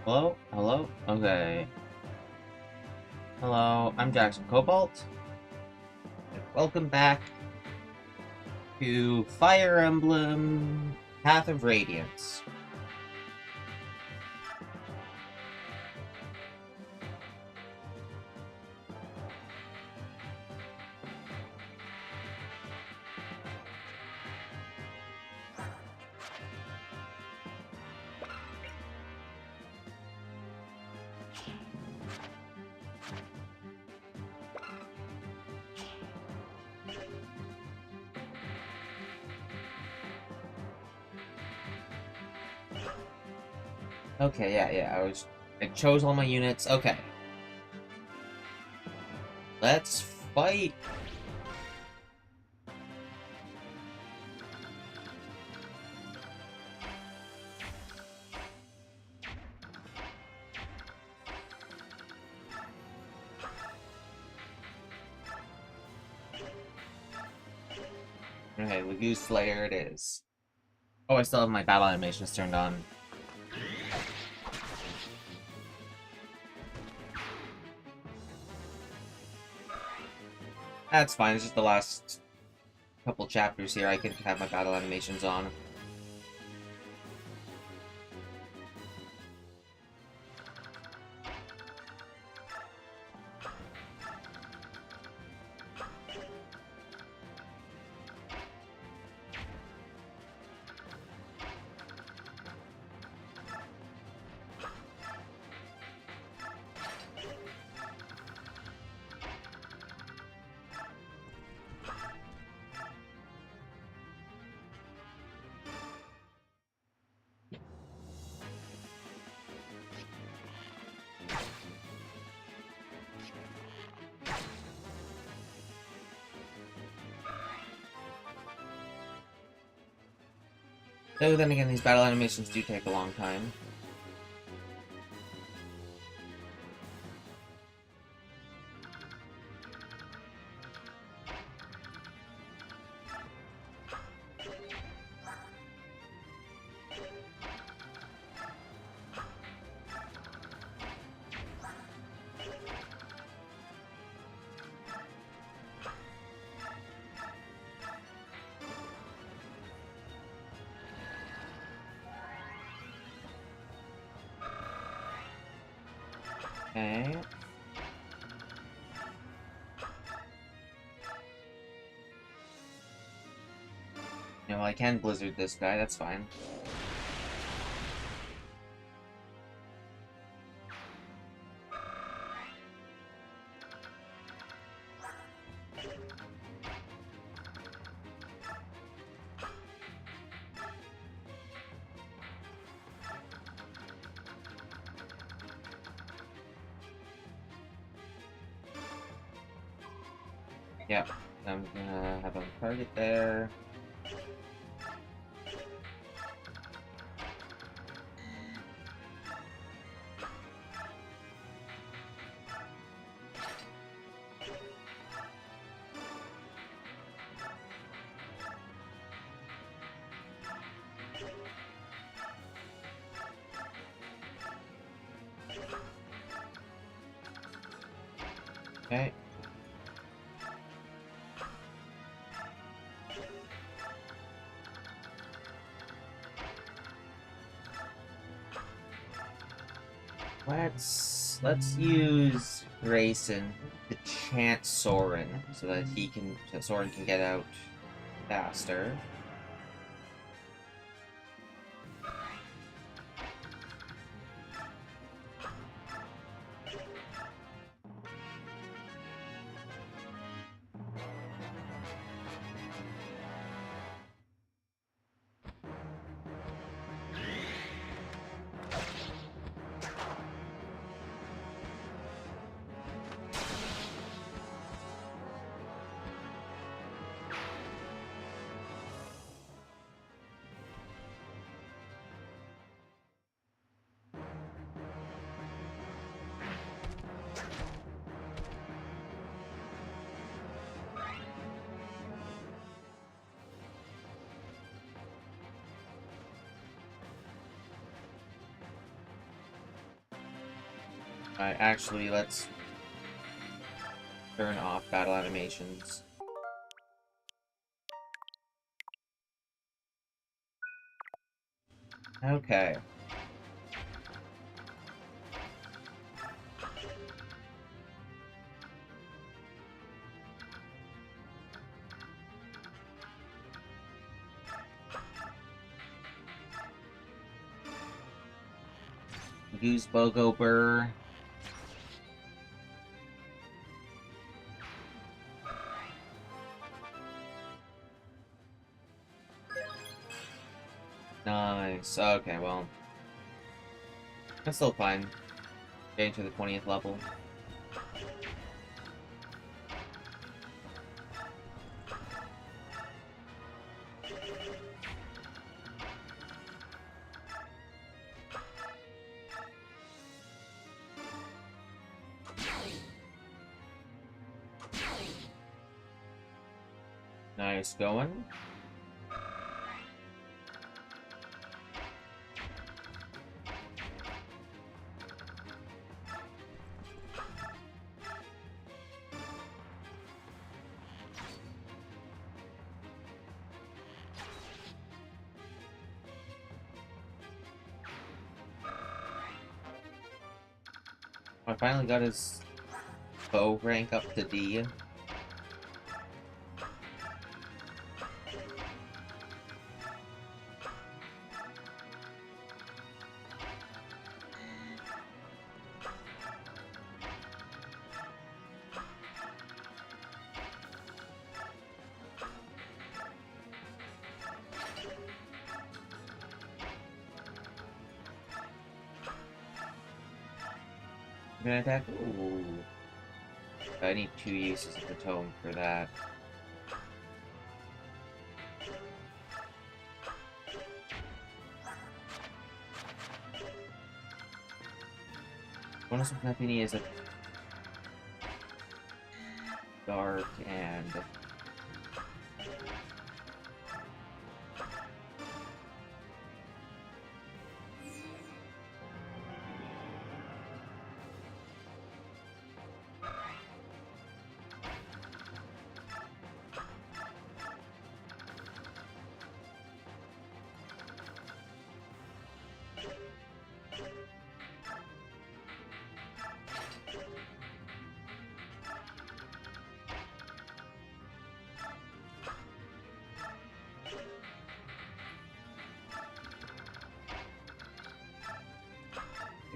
Hello? Hello? Okay. Hello, I'm Jackson Cobalt. And welcome back to Fire Emblem Path of Radiance. Okay, yeah, I chose all my units. Okay. Let's fight. Okay, Lagoon Slayer it is. Oh, I still have my battle animations turned on. That's fine, it's just the last couple chapters here I can have my battle animations on. Though then again, these battle animations do take a long time. Okay. You know, I can blizzard this guy, that's fine. Yep, I'm gonna have a target there. Okay. Let's use Grayson to chant Soren so that Soren can get out faster. Actually, let's turn off battle animations. Okay. Goose Bogo Burr. Nice. Okay, well. That's still fine. Getting to the 20th level. Nice going. I finally got his bow rank up to D. Can I attack? Ooh. I need 2 uses of the tome for that. Bonus of Nepini is a dark and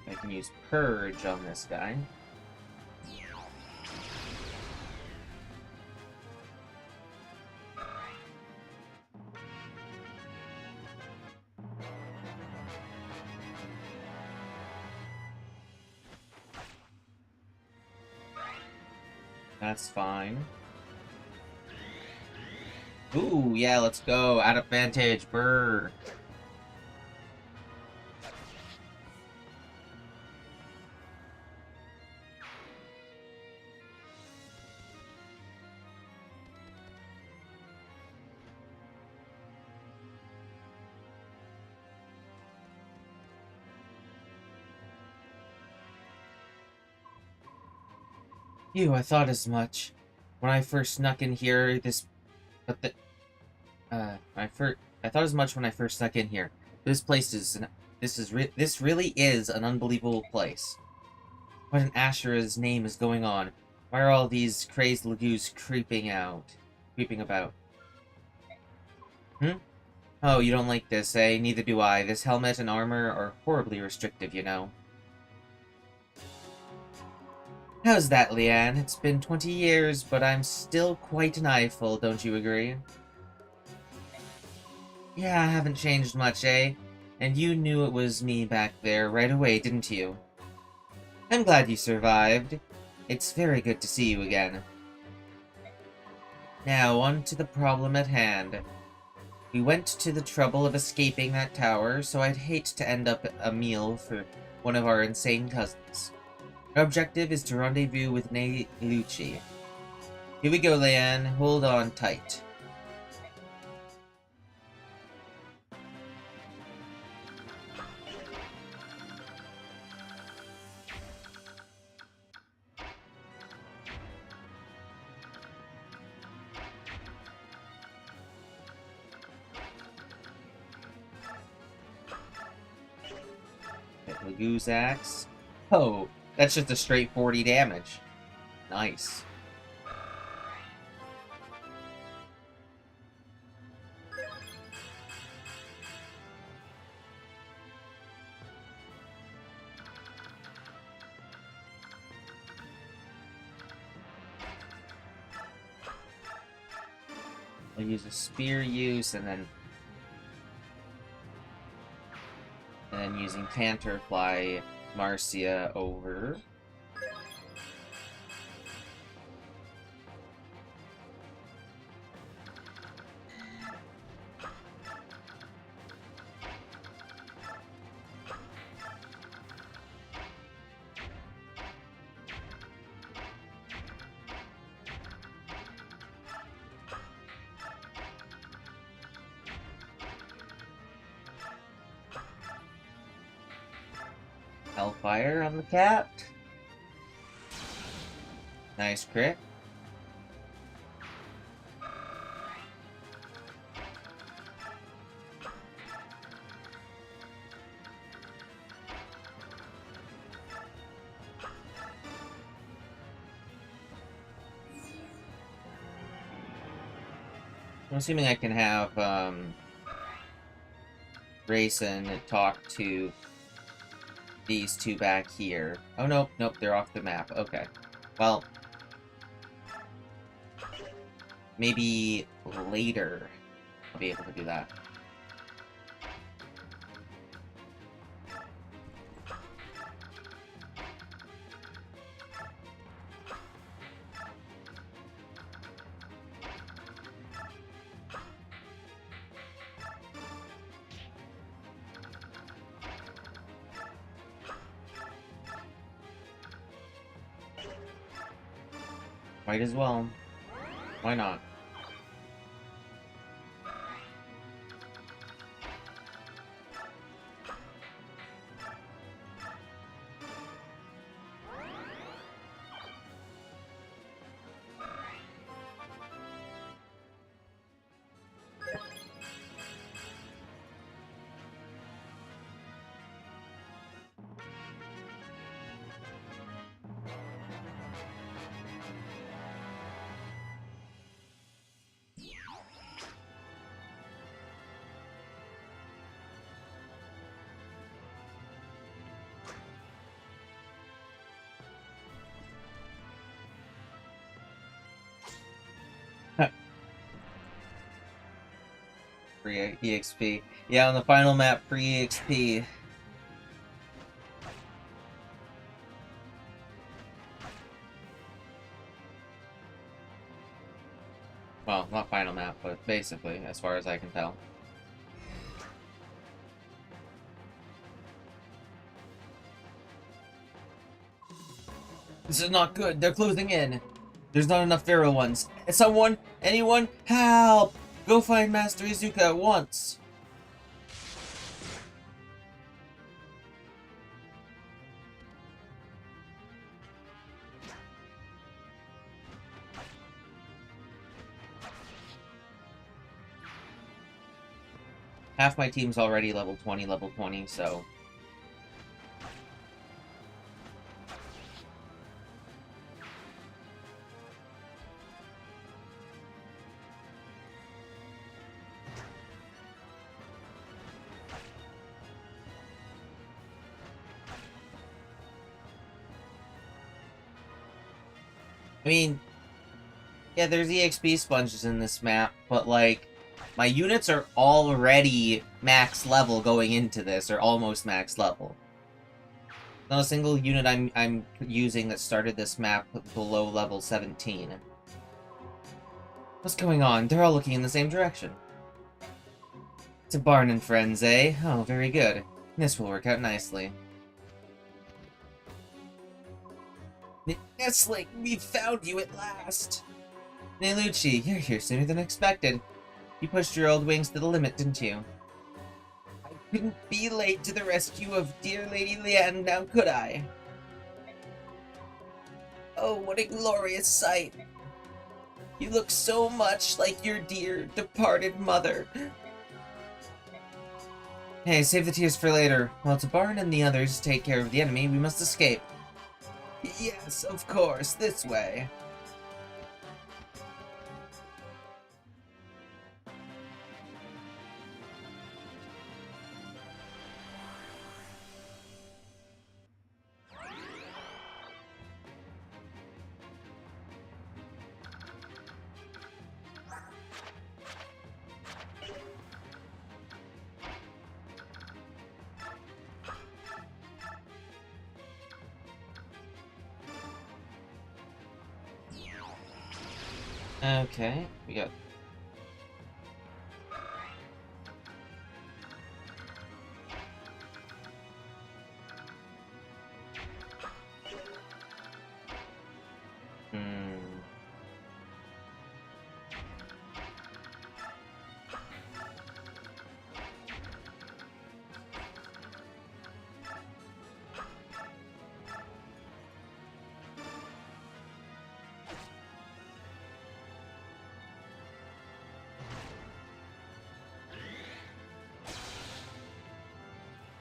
I can use Purge on this guy. That's fine. Ooh, yeah, let's go. At advantage, brr. Phew, I thought as much. When I first snuck in here, I thought as much when I first snuck in here. This place is, this really is an unbelievable place. What in Ashura's name is going on? Why are all these crazed lagoos creeping about? Hmm? Oh, you don't like this, eh? Neither do I. This helmet and armor are horribly restrictive, you know. How's that, Leanne? It's been 20 years, but I'm still quite an eyeful, don't you agree? Yeah, I haven't changed much, eh? And you knew it was me back there right away, didn't you? I'm glad you survived. It's very good to see you again. Now, on to the problem at hand. We went to the trouble of escaping that tower, so I'd hate to end up a meal for one of our insane cousins. Our objective is to rendezvous with Lucci. Here we go, Leanne. Hold on tight. Magoo's Axe. Oh, that's just a straight 40 damage. Nice. I'll use a spear use and then using Canterfly Marcia over. Hellfire on the cat. Nice crit. I'm assuming I can have Grayson talk to these two back here. Oh, nope, they're off the map. Okay. Well, maybe later I'll be able to do that. Might as well. Why not? Free EXP. Yeah, on the final map, free EXP. Well, not final map, but basically, as far as I can tell. This is not good. They're closing in. There's not enough feral ones. Someone? Anyone? Help! Go find Master Izuka at once! Half my team's already level 20, so... I mean, yeah, there's EXP sponges in this map, but, like, my units are already max level going into this, or almost max level. Not a single unit I'm using that started this map below level 17. What's going on? They're all looking in the same direction. To Barn and Friends, eh? Oh, very good. This will work out nicely. Nestling, we found you at last! Neyluchi, you're here sooner than expected. You pushed your old wings to the limit, didn't you? I couldn't be late to the rescue of dear Lady Lian, now could I? Oh, what a glorious sight! You look so much like your dear, departed mother. Hey, save the tears for later. While Tabarin and the others take care of the enemy, we must escape. Yes, of course, this way. Okay, we got... Hmm...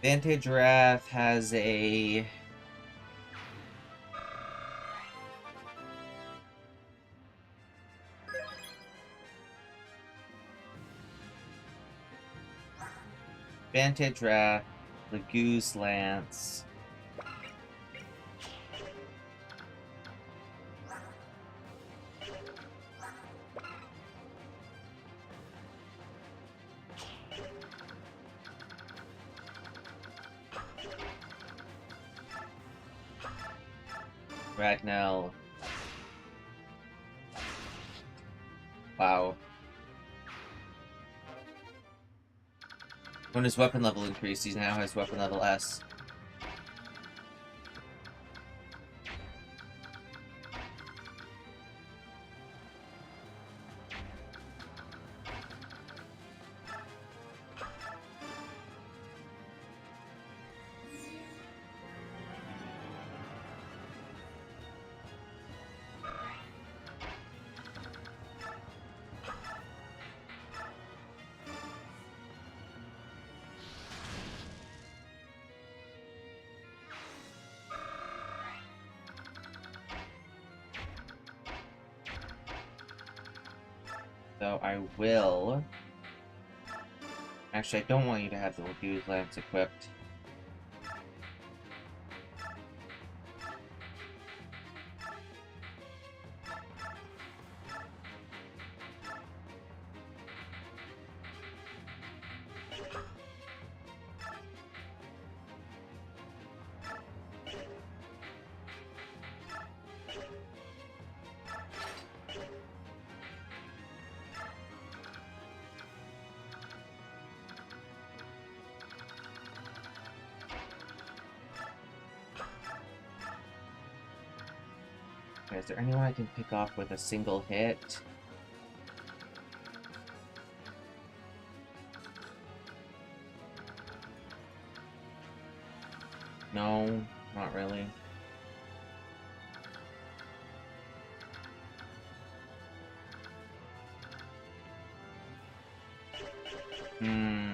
Vantage Wrath has a... Vantage Wrath, the Goose Lance... Ragnell... Wow. When his weapon level increased, he now has weapon level S. So I will... Actually, I don't want you to have the Goose Lance equipped. Okay, is there anyone I can pick off with a single hit? No, not really. Hmm.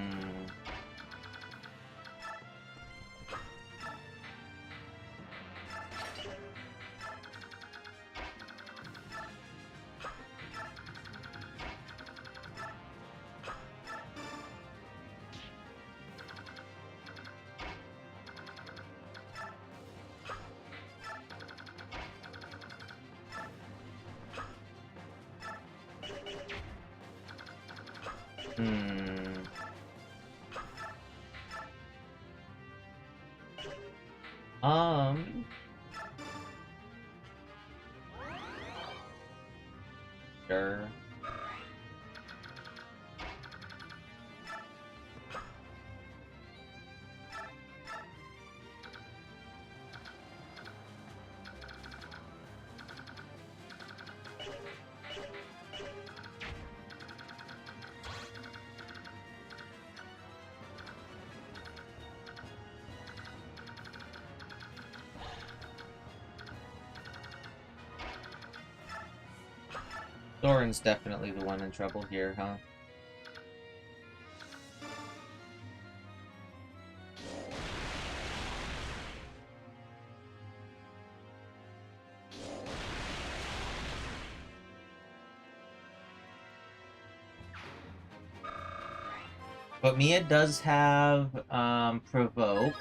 Hmm. Um. Sure. Thorin's definitely the one in trouble here, huh? But Mia does have provoke.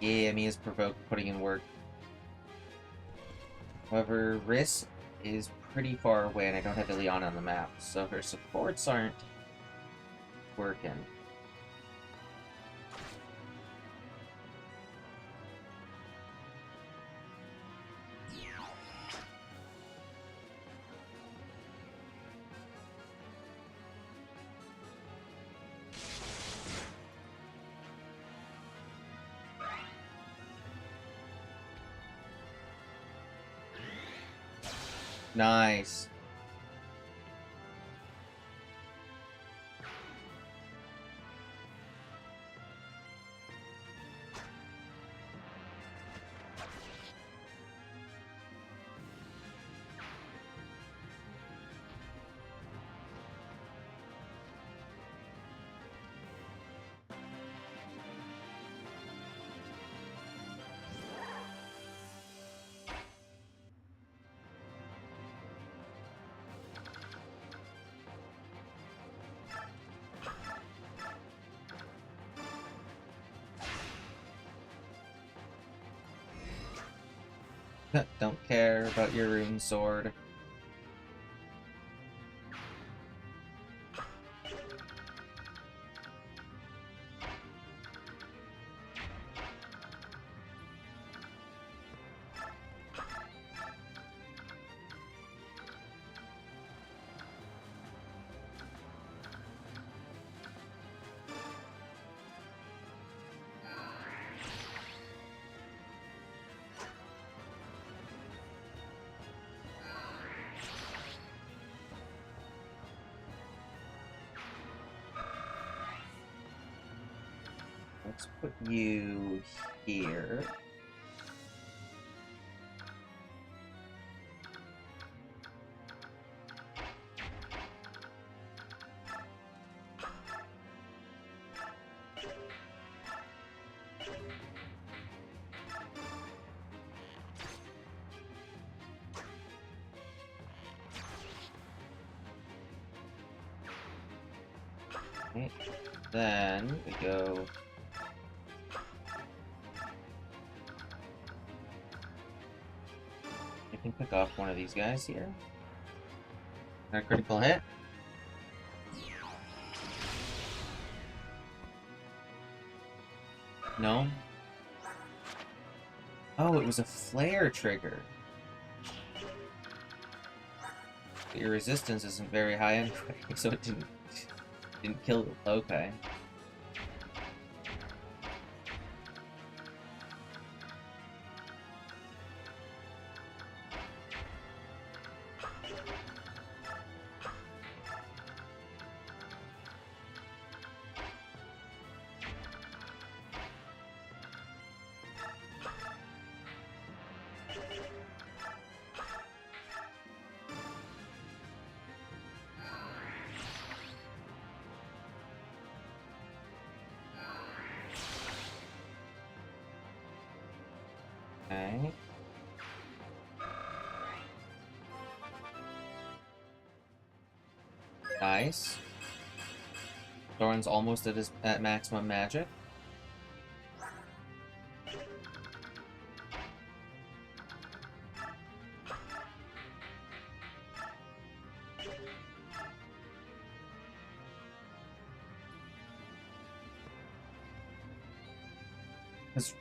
Yeah, Mia's provoke putting in work. However, Riss is pretty far away and I don't have Ileana on the map, so her supports aren't working. Nice. Don't care about your rune sword. Let's put you here. Okay. Then we go. I can pick off one of these guys here. A critical hit. No. Oh, it was a flare trigger. But your resistance isn't very high anyway, so it didn't kill. Okay. Okay. Nice. Thorin's almost at maximum magic.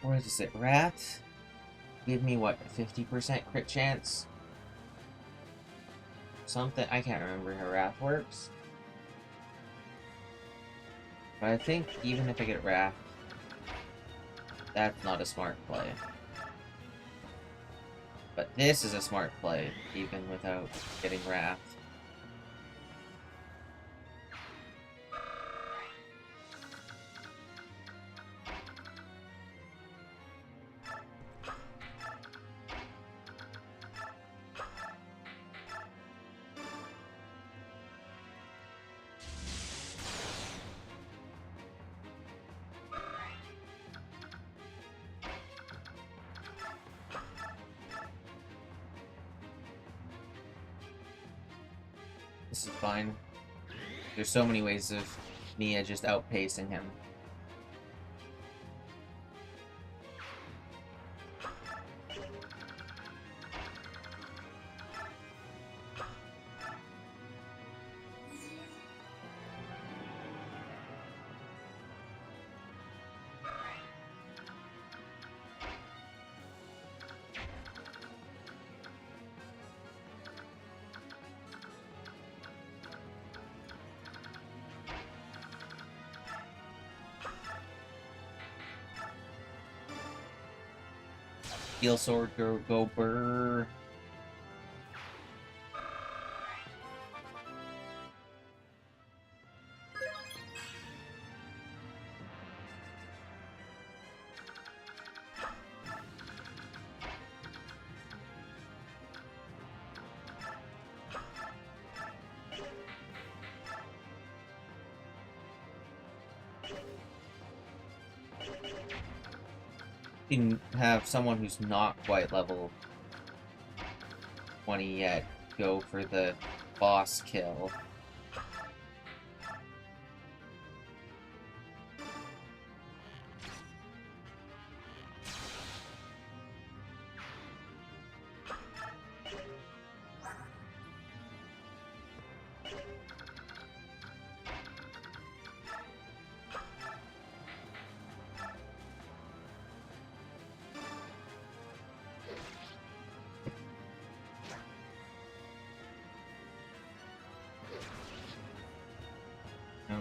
What is it? Rat? Give me what, 50% crit chance? Something, I can't remember how Wrath works. But I think even if I get Wrath, that's not a smart play. But this is a smart play, even without getting Wrath. is fine. There's so many ways of Nia just outpacing him. Steel sword, go burr. You can have someone who's not quite level 20 yet go for the boss kill.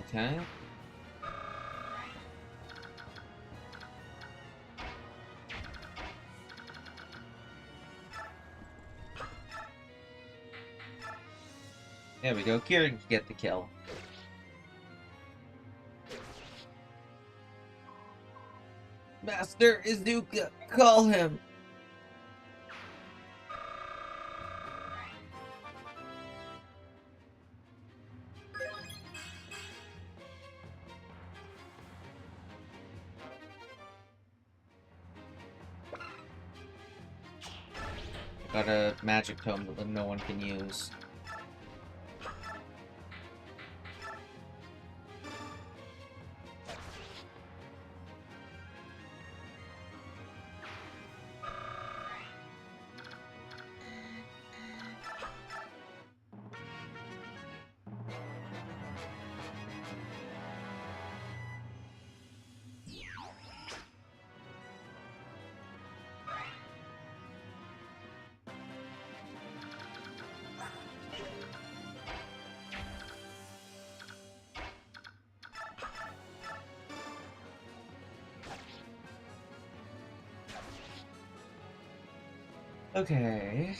Okay. There we go. Kira can get the kill. Master Izuka, call him! Got a magic tome that no one can use. Okay.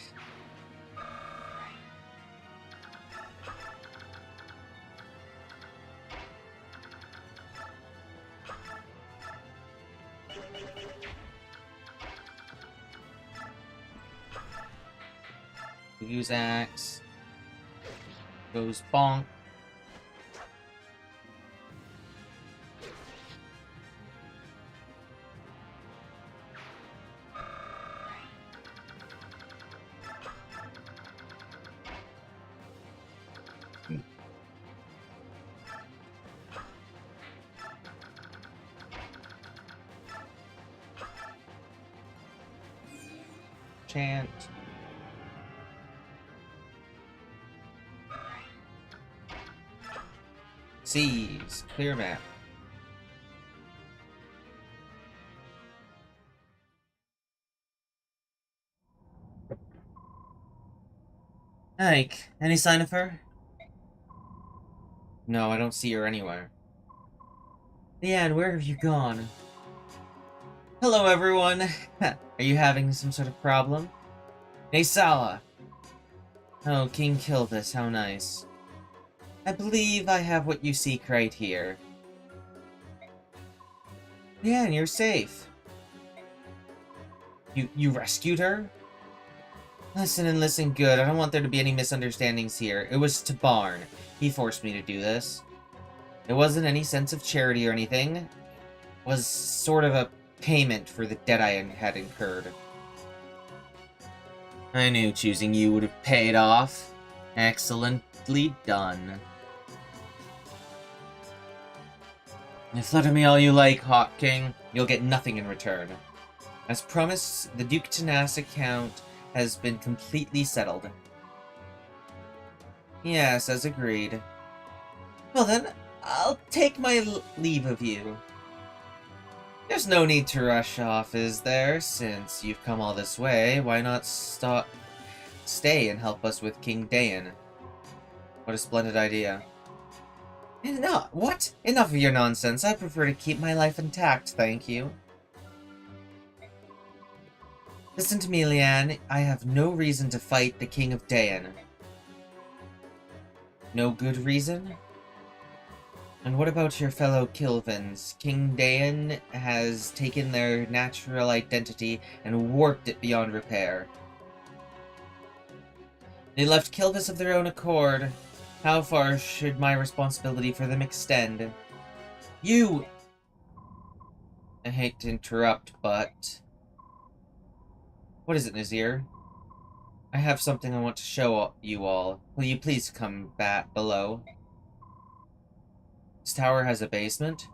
Use axe. Goes bonk. Chant. Seize. Clear map. Ike, any sign of her? No, I don't see her anywhere. Leanne, where have you gone? Hello, everyone. Are you having some sort of problem? Naysala! Oh, King killed us. How nice. I believe I have what you seek right here. Leanne, you're safe. You rescued her? Listen and listen good. I don't want there to be any misunderstandings here. It was Tabarn. He forced me to do this. It wasn't any sense of charity or anything. It was sort of a payment for the debt I had incurred. I knew choosing you would have paid off. Excellent. Nicely done. You flatter me all you like, Hawk King. You'll get nothing in return. As promised, the Duke Tanas account has been completely settled. Yes, as agreed. Well then, I'll take my leave of you. There's no need to rush off, is there? Since you've come all this way, why not stay and help us with King Dayan? What a splendid idea. No, what? Enough of your nonsense. I prefer to keep my life intact, thank you. Listen to me, Leanne. I have no reason to fight the King of Dayan. No good reason? And what about your fellow Kilvins? King Dayan has taken their natural identity and warped it beyond repair. They left Kilvis of their own accord. How far should my responsibility for them extend? You! I hate to interrupt, but... What is it, Nazir? I have something I want to show you all. Will you please come back below? This tower has a basement.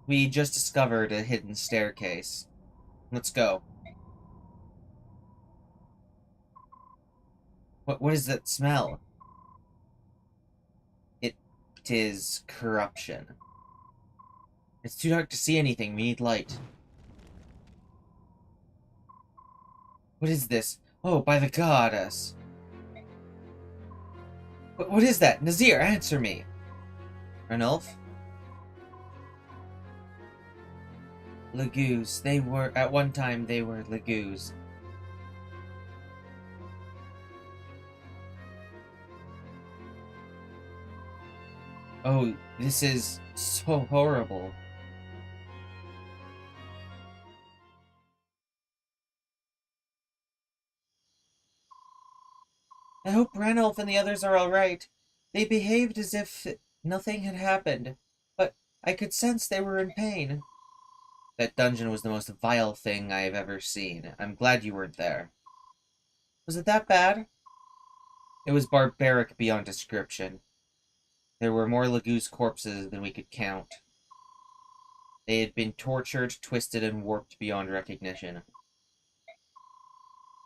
We just discovered a hidden staircase. Let's go. What is that smell? It is corruption. It's too dark to see anything. We need light. What is this? Oh, by the goddess. What is that? Nazir, answer me. Ranulf? Lagoos. They were, at one time, they were Lagoos. Oh, this is so horrible. I hope Ranulf and the others are alright. They behaved as if nothing had happened, but I could sense they were in pain. That dungeon was the most vile thing I have ever seen. I'm glad you weren't there. Was it that bad? It was barbaric beyond description. There were more Lagoos corpses than we could count. They had been tortured, twisted, and warped beyond recognition.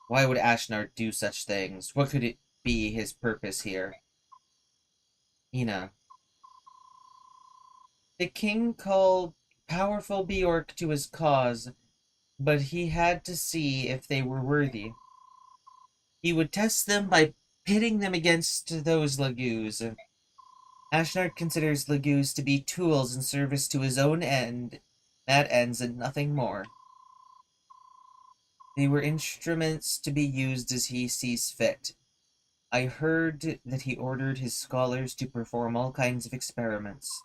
Why would Ashnard do such things? What could it be his purpose here? Ina. The king called powerful Bjork to his cause, but he had to see if they were worthy. He would test them by pitting them against those Lagoos. Ashnard considers Lagoos to be tools in service to his own end, that ends and nothing more. They were instruments to be used as he sees fit. I heard that he ordered his scholars to perform all kinds of experiments.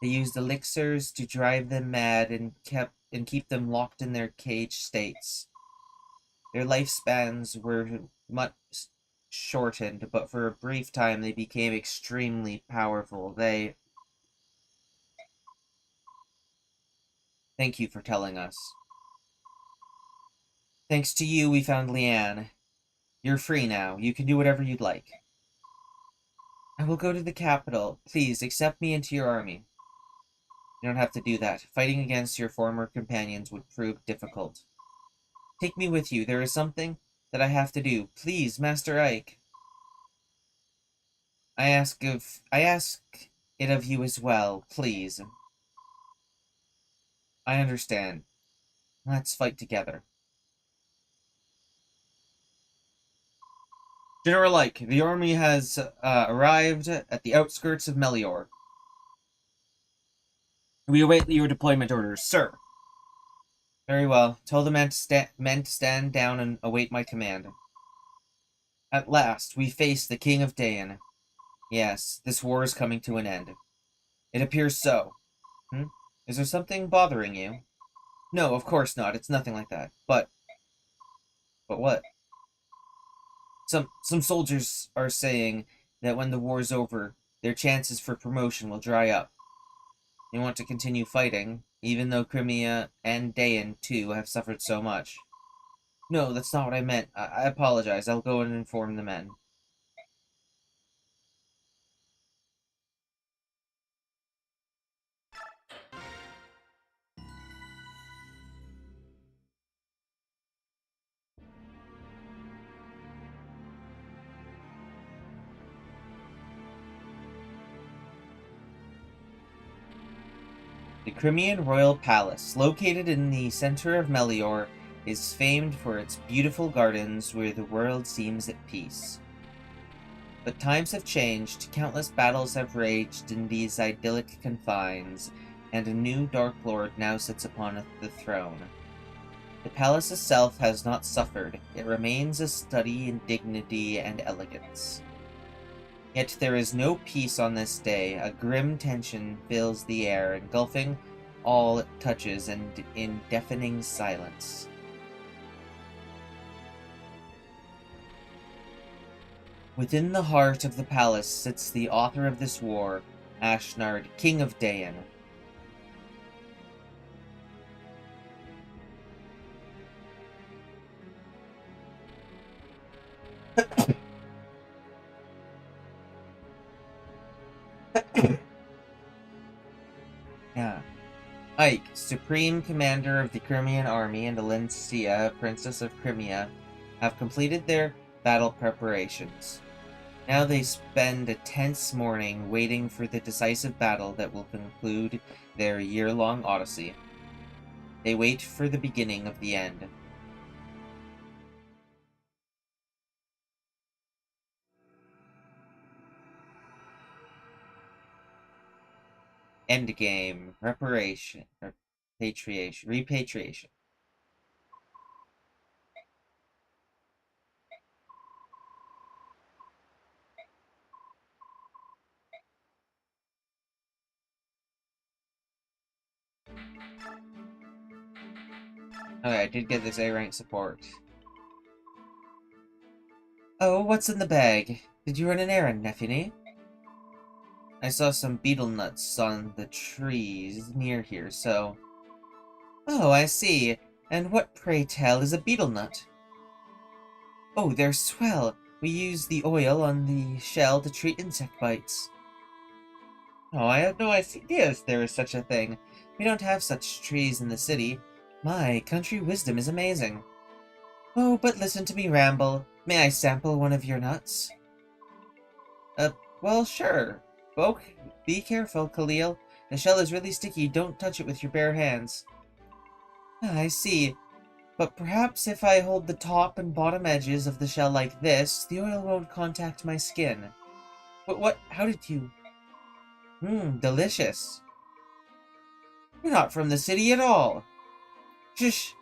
They used elixirs to drive them mad and keep them locked in their caged states. Their lifespans were much shortened, but for a brief time they became extremely powerful. Thank you for telling us. Thanks to you, we found Leanne. You're free now. You can do whatever you'd like. I will go to the capital. Please, accept me into your army. You don't have to do that. Fighting against your former companions would prove difficult. Take me with you. There is something that I have to do. Please, Master Ike. I ask it of you as well, please. I understand. Let's fight together. General Ike, the army has arrived at the outskirts of Melior. We await your deployment orders, sir. Very well. Tell the men to stand down and await my command. At last, we face the King of Dayan. Yes, this war is coming to an end. It appears so. Is there something bothering you? No, of course not. It's nothing like that. But what? Some soldiers are saying that when the war's over, their chances for promotion will dry up. They want to continue fighting, even though Crimea and Dayan, too, have suffered so much. No, that's not what I meant. I apologize. I'll go and inform the men. The Crimean Royal Palace, located in the center of Melior, is famed for its beautiful gardens where the world seems at peace. But times have changed, countless battles have raged in these idyllic confines, and a new Dark Lord now sits upon the throne. The palace itself has not suffered, it remains a study in dignity and elegance. Yet there is no peace on this day, a grim tension fills the air, engulfing all it touches and in deafening silence. Within the heart of the palace sits the author of this war, Ashnard, King of Dayan. Yeah. Ike, Supreme Commander of the Crimean Army, and Alencia, Princess of Crimea, have completed their battle preparations. Now they spend a tense morning waiting for the decisive battle that will conclude their year-long odyssey. They wait for the beginning of the end. Endgame. Repatriation. Okay, I did get this A-rank support. Oh, what's in the bag? Did you run an errand, Nefini? I saw some beetle nuts on the trees near here, so... Oh, I see. And what, pray tell, is a beetle nut? Oh, they're swell. We use the oil on the shell to treat insect bites. Oh, I had no idea there is such a thing. We don't have such trees in the city. My country wisdom is amazing. Oh, but listen to me ramble. May I sample one of your nuts? Well, sure. Boke, be careful, Khalil. The shell is really sticky. Don't touch it with your bare hands. Ah, I see. But perhaps if I hold the top and bottom edges of the shell like this, the oil won't contact my skin. But what? How did you... delicious. You're not from the city at all. Shush!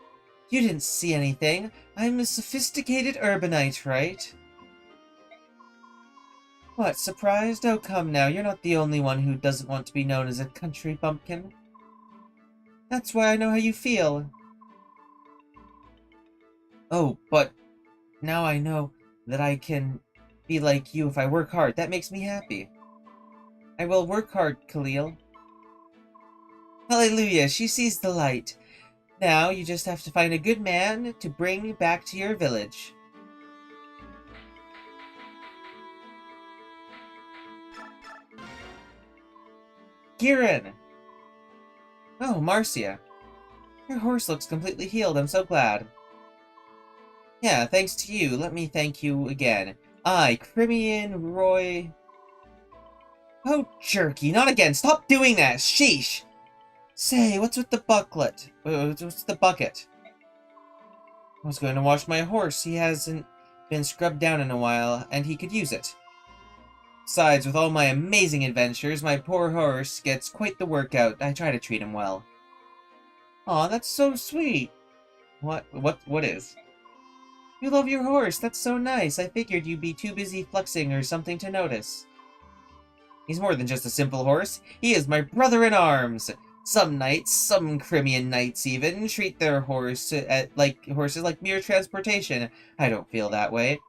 You didn't see anything. I'm a sophisticated urbanite, right? What, surprised? Oh, come now, you're not the only one who doesn't want to be known as a country bumpkin. That's why I know how you feel. Oh, but now I know that I can be like you if I work hard. That makes me happy. I will work hard, Khalil. Hallelujah, she sees the light. Now you just have to find a good man to bring back to your village. Kieran! Oh, Marcia. Your horse looks completely healed. I'm so glad. Yeah, thanks to you. Let me thank you again. I, Crimean Roy... Oh, jerky, not again. Stop doing that. Sheesh. Say, what's with the bucket? What's the bucket? I was going to wash my horse. He hasn't been scrubbed down in a while, and he could use it. Besides, with all my amazing adventures, my poor horse gets quite the workout. I try to treat him well. Aw, that's so sweet. What is? You love your horse. That's so nice. I figured you'd be too busy flexing or something to notice. He's more than just a simple horse. He is my brother-in-arms. Some knights, some Crimean knights even, treat their horses like mere transportation. I don't feel that way.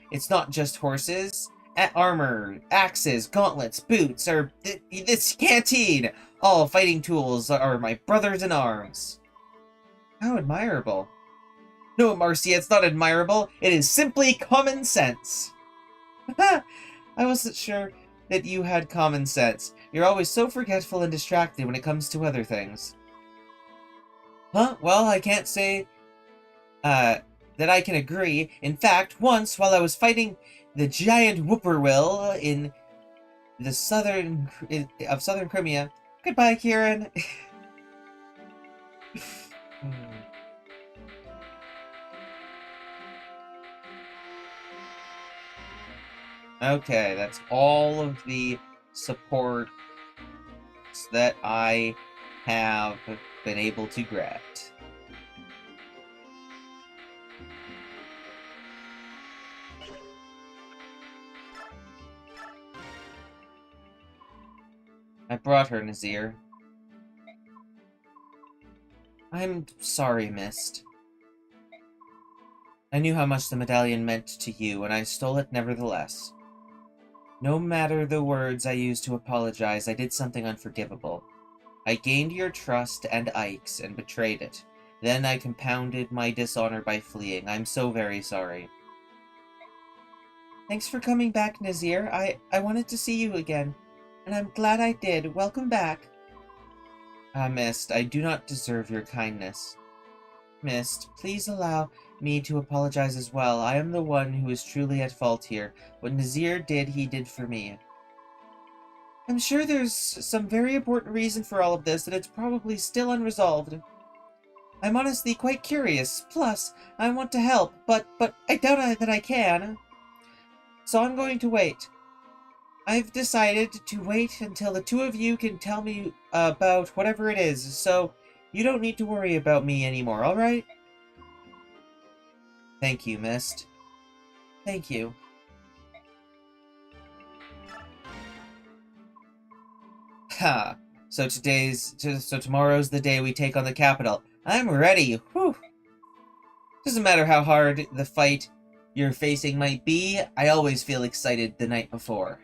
It's not just horses. Armor, axes, gauntlets, boots, or this canteen. All fighting tools are my brothers-in-arms. How admirable. No, Marcia, it's not admirable. It is simply common sense. I wasn't sure that you had common sense. You're always so forgetful and distracted when it comes to other things. Huh? Well, I can't say, that I can agree. In fact, once, while I was fighting the giant whippoorwill in the southern Crimea, Goodbye, Kieran. Okay, that's all of the support that I have been able to grant. I brought her, Nazir. I'm sorry, Mist. I knew how much the medallion meant to you, and I stole it nevertheless. No matter the words I used to apologize, I did something unforgivable. I gained your trust and Ike's and betrayed it. Then I compounded my dishonor by fleeing. I'm so very sorry. Thanks for coming back, Nazir. I wanted to see you again, and I'm glad I did. Welcome back. Ah, Mist, I do not deserve your kindness. Mist, please allow me to apologize as well. I am the one who is truly at fault here. What Nazir did, he did for me. I'm sure there's some very important reason for all of this, and it's probably still unresolved. I'm honestly quite curious. Plus, I want to help, but I doubt that I can. So I'm going to wait. I've decided to wait until the two of you can tell me about whatever it is, so you don't need to worry about me anymore, alright? Thank you, Mist. Thank you. Ha! So tomorrow's the day we take on the capital. I'm ready! Whew! Doesn't matter how hard the fight you're facing might be, I always feel excited the night before.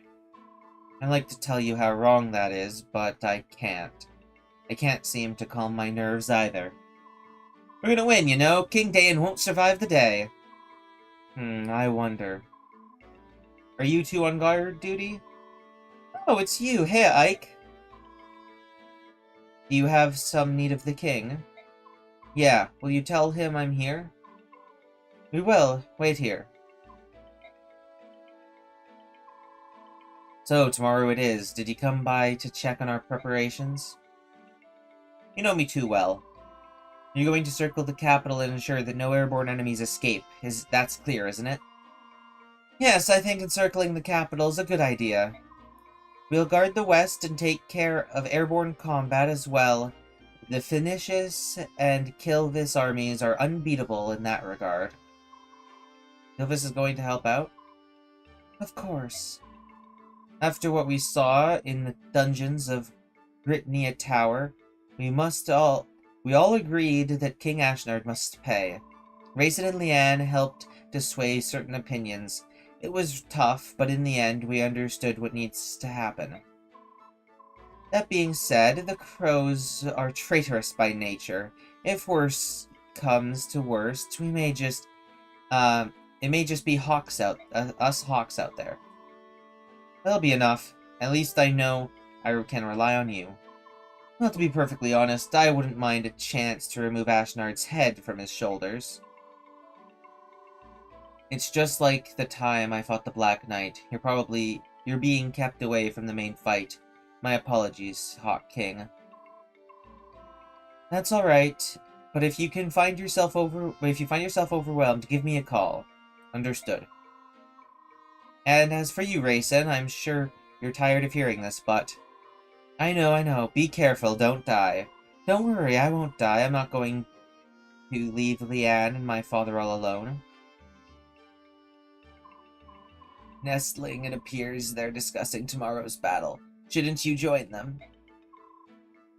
I'd like to tell you how wrong that is, but I can't. I can't seem to calm my nerves either. We're gonna win, you know? King Dayan won't survive the day. I wonder. Are you two on guard duty? Oh, it's you. Hey, Ike. Do you have some need of the king? Yeah, will you tell him I'm here? We will. Wait here. So, tomorrow it is. Did you come by to check on our preparations? You know me too well. You're going to circle the capital and ensure that no airborne enemies escape. That's clear, isn't it? Yes, I think encircling the capital is a good idea. We'll guard the west and take care of airborne combat as well. The Phoenicius and Kilvis armies are unbeatable in that regard. Kilvis is going to help out? Of course. After what we saw in the dungeons of Britannia Tower, we all agreed that King Ashnard must pay. Raisin and Leanne helped to sway certain opinions. It was tough, but in the end, we understood what needs to happen. That being said, the crows are traitorous by nature. If worse comes to worst, it may just be us hawks out there. That'll be enough. At least I know I can rely on you. Well, to be perfectly honest, I wouldn't mind a chance to remove Ashnard's head from his shoulders. It's just like the time I fought the Black Knight. You're being kept away from the main fight. My apologies, Hawk King. That's alright, but if you find yourself overwhelmed, give me a call. Understood. And as for you, Raisin, I'm sure you're tired of hearing this, but... I know. Be careful, don't die. Don't worry, I won't die. I'm not going to leave Leanne and my father all alone. Nestling, it appears they're discussing tomorrow's battle. Shouldn't you join them?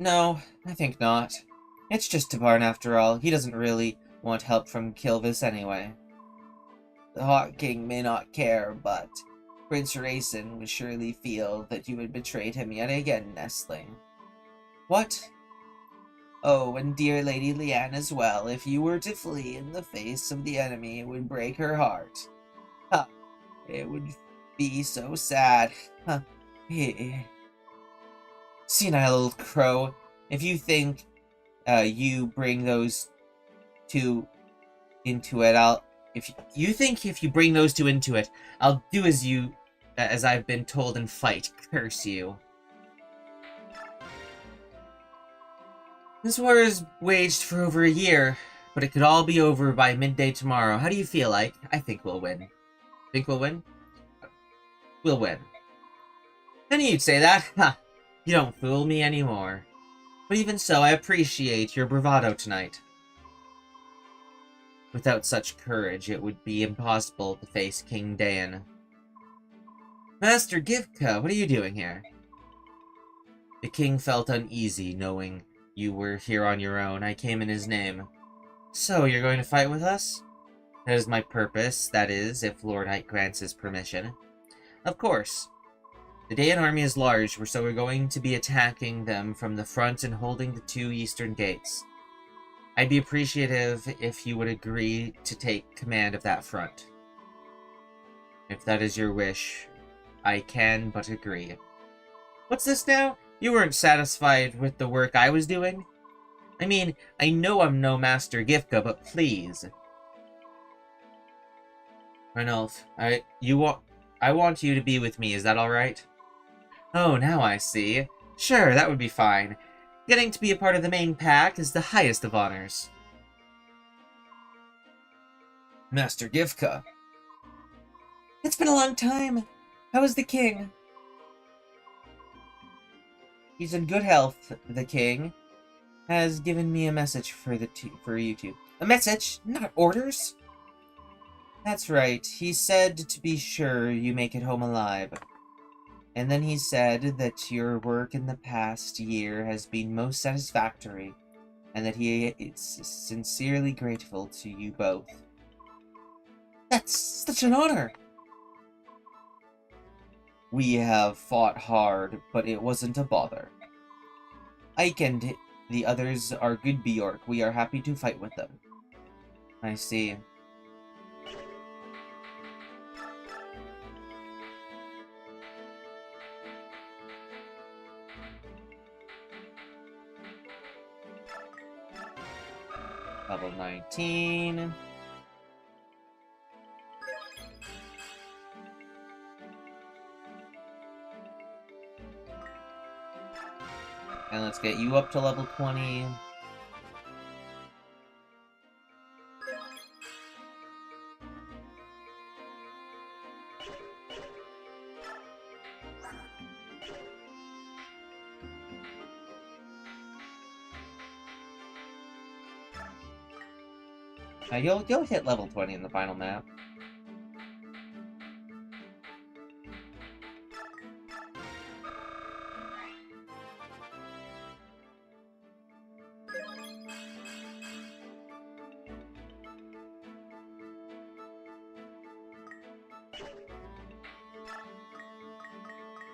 No, I think not. It's just Tabarn after all. He doesn't really want help from Kilvis anyway. The Hawk King may not care, but Prince Raisin would surely feel that you had betrayed him yet again, Nestling. What? Oh, and dear Lady Leanne as well. If you were to flee in the face of the enemy, it would break her heart. Ha! It would be so sad. Huh. Senile old crow. If you think you bring those two into it, if you bring those two into it, I'll do as I've been told and fight. Curse you. This war is waged for over a year, but it could all be over by midday tomorrow. How do you feel like? I think we'll win. Think we'll win? We'll win. I knew you'd say that. Ha! You don't fool me anymore. But even so, I appreciate your bravado tonight. Without such courage, it would be impossible to face King Daeon. Master Givka, what are you doing here? The king felt uneasy, knowing you were here on your own. I came in his name. So, you're going to fight with us? That is my purpose, that is, if Lord Hite grants his permission. Of course. The Daeon army is large, so we're going to be attacking them from the front and holding the 2 eastern gates. I'd be appreciative if you would agree to take command of that front. If that is your wish, I can but agree. What's this now? You weren't satisfied with the work I was doing? I mean, I know I'm no Master Gifka, but please. Ranulf, I want you to be with me, is that alright? Oh, now I see. Sure, that would be fine. Getting to be a part of the main pack is the highest of honors. Master Gifka. It's been a long time. How is the king? He's in good health, the king. Has given me a message for you two. A message? Not orders? That's right. He said to be sure you make it home alive. And then he said that your work in the past year has been most satisfactory, and that he is sincerely grateful to you both. That's such an honor! We have fought hard, but it wasn't a bother. Ike and the others are good Bjork. We are happy to fight with them. I see. Level 19. And let's get you up to level 20. You'll hit level 20 in the final map.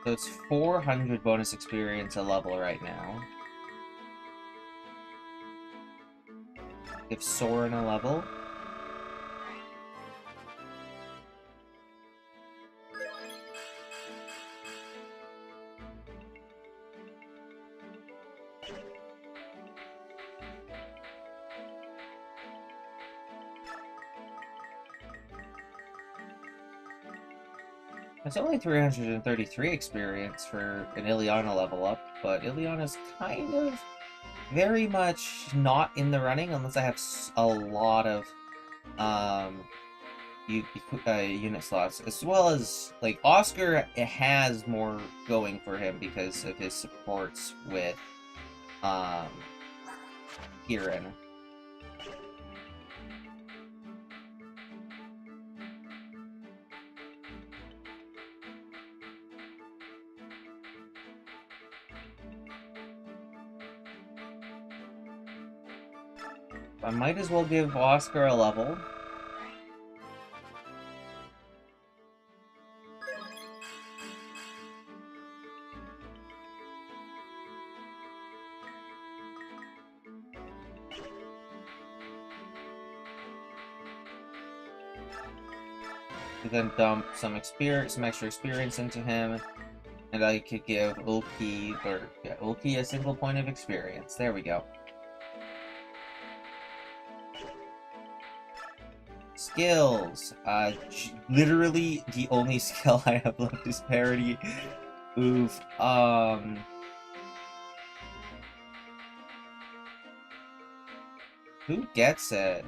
So it's 400 bonus experience a level right now. Give Soren a level. It's only 333 experience for an Ileana level up, but Ileana's kind of very much not in the running unless I have a lot of unit slots, as well as like Oscar. It has more going for him because of his supports with Kieran. I might as well give Oscar a level. And then dump some extra experience into him, and I could give Ulki a single point of experience. There we go. Skills. Literally the only skill I have left is parity. Oof. Who gets it?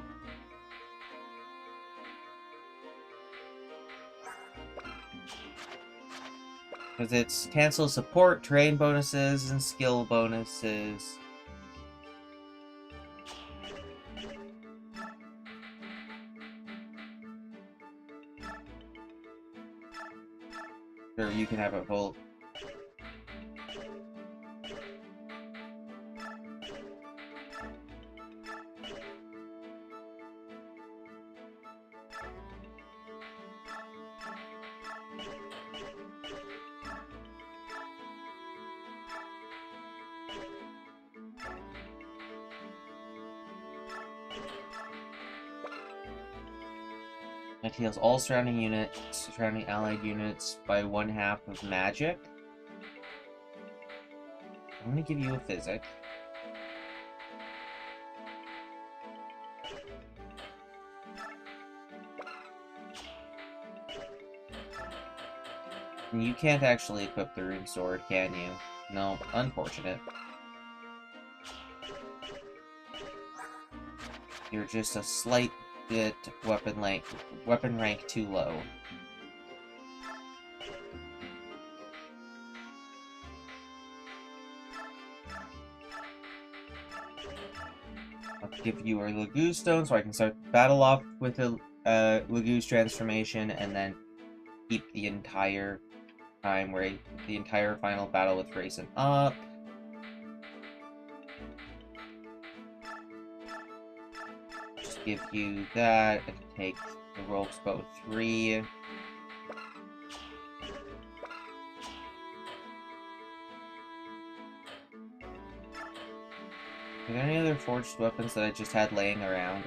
Because it's cancel support, terrain bonuses, and skill bonuses. Or you can have it full. It heals all surrounding allied units by 1/2 of magic. I'm gonna give you a physic. And you can't actually equip the rune sword, can you? No, unfortunate. You're just a slight bit weapon rank too low. I'll give you a Lagoo Stone so I can start battle off with a Lagoo's transformation, and then keep the entire time where the entire final battle with Raisin up. Just give you that and take the Rogue's Bow 3. Are there any other forged weapons that I just had laying around?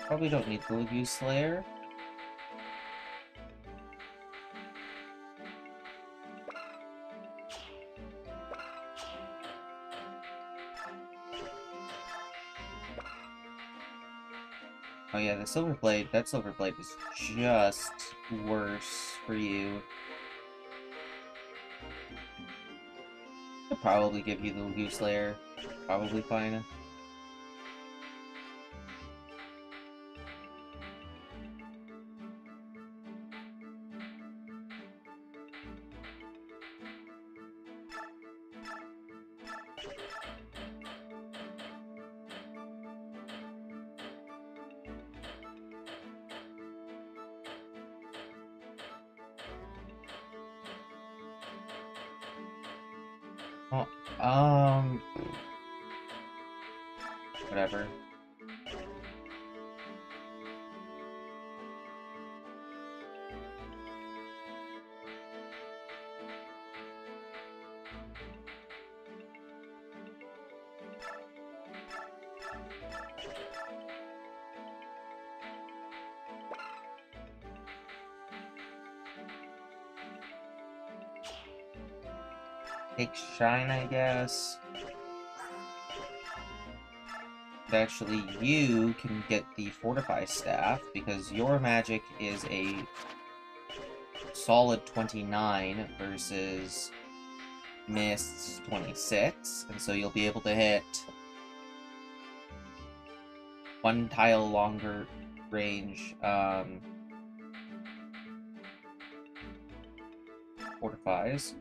Probably don't need the Lagoo Slayer. Oh yeah, the Silver Blade, that Silver Blade is just worse for you. I'll probably give you the Lagoo Slayer. Probably fine. Oh, whatever. Take Shine, I guess. But actually, you can get the Fortify Staff, because your magic is a solid 29 versus Mist's 26, and so you'll be able to hit 1 tile longer range fortifies.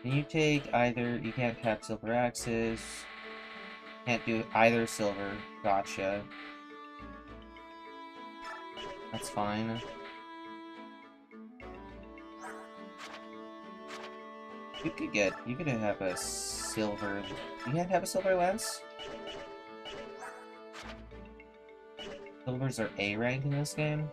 Can you take either? You can't tap silver axes. Can't do either silver. Gotcha. That's fine. You could have a silver. You can't have a silver lance? Silvers are A rank in this game?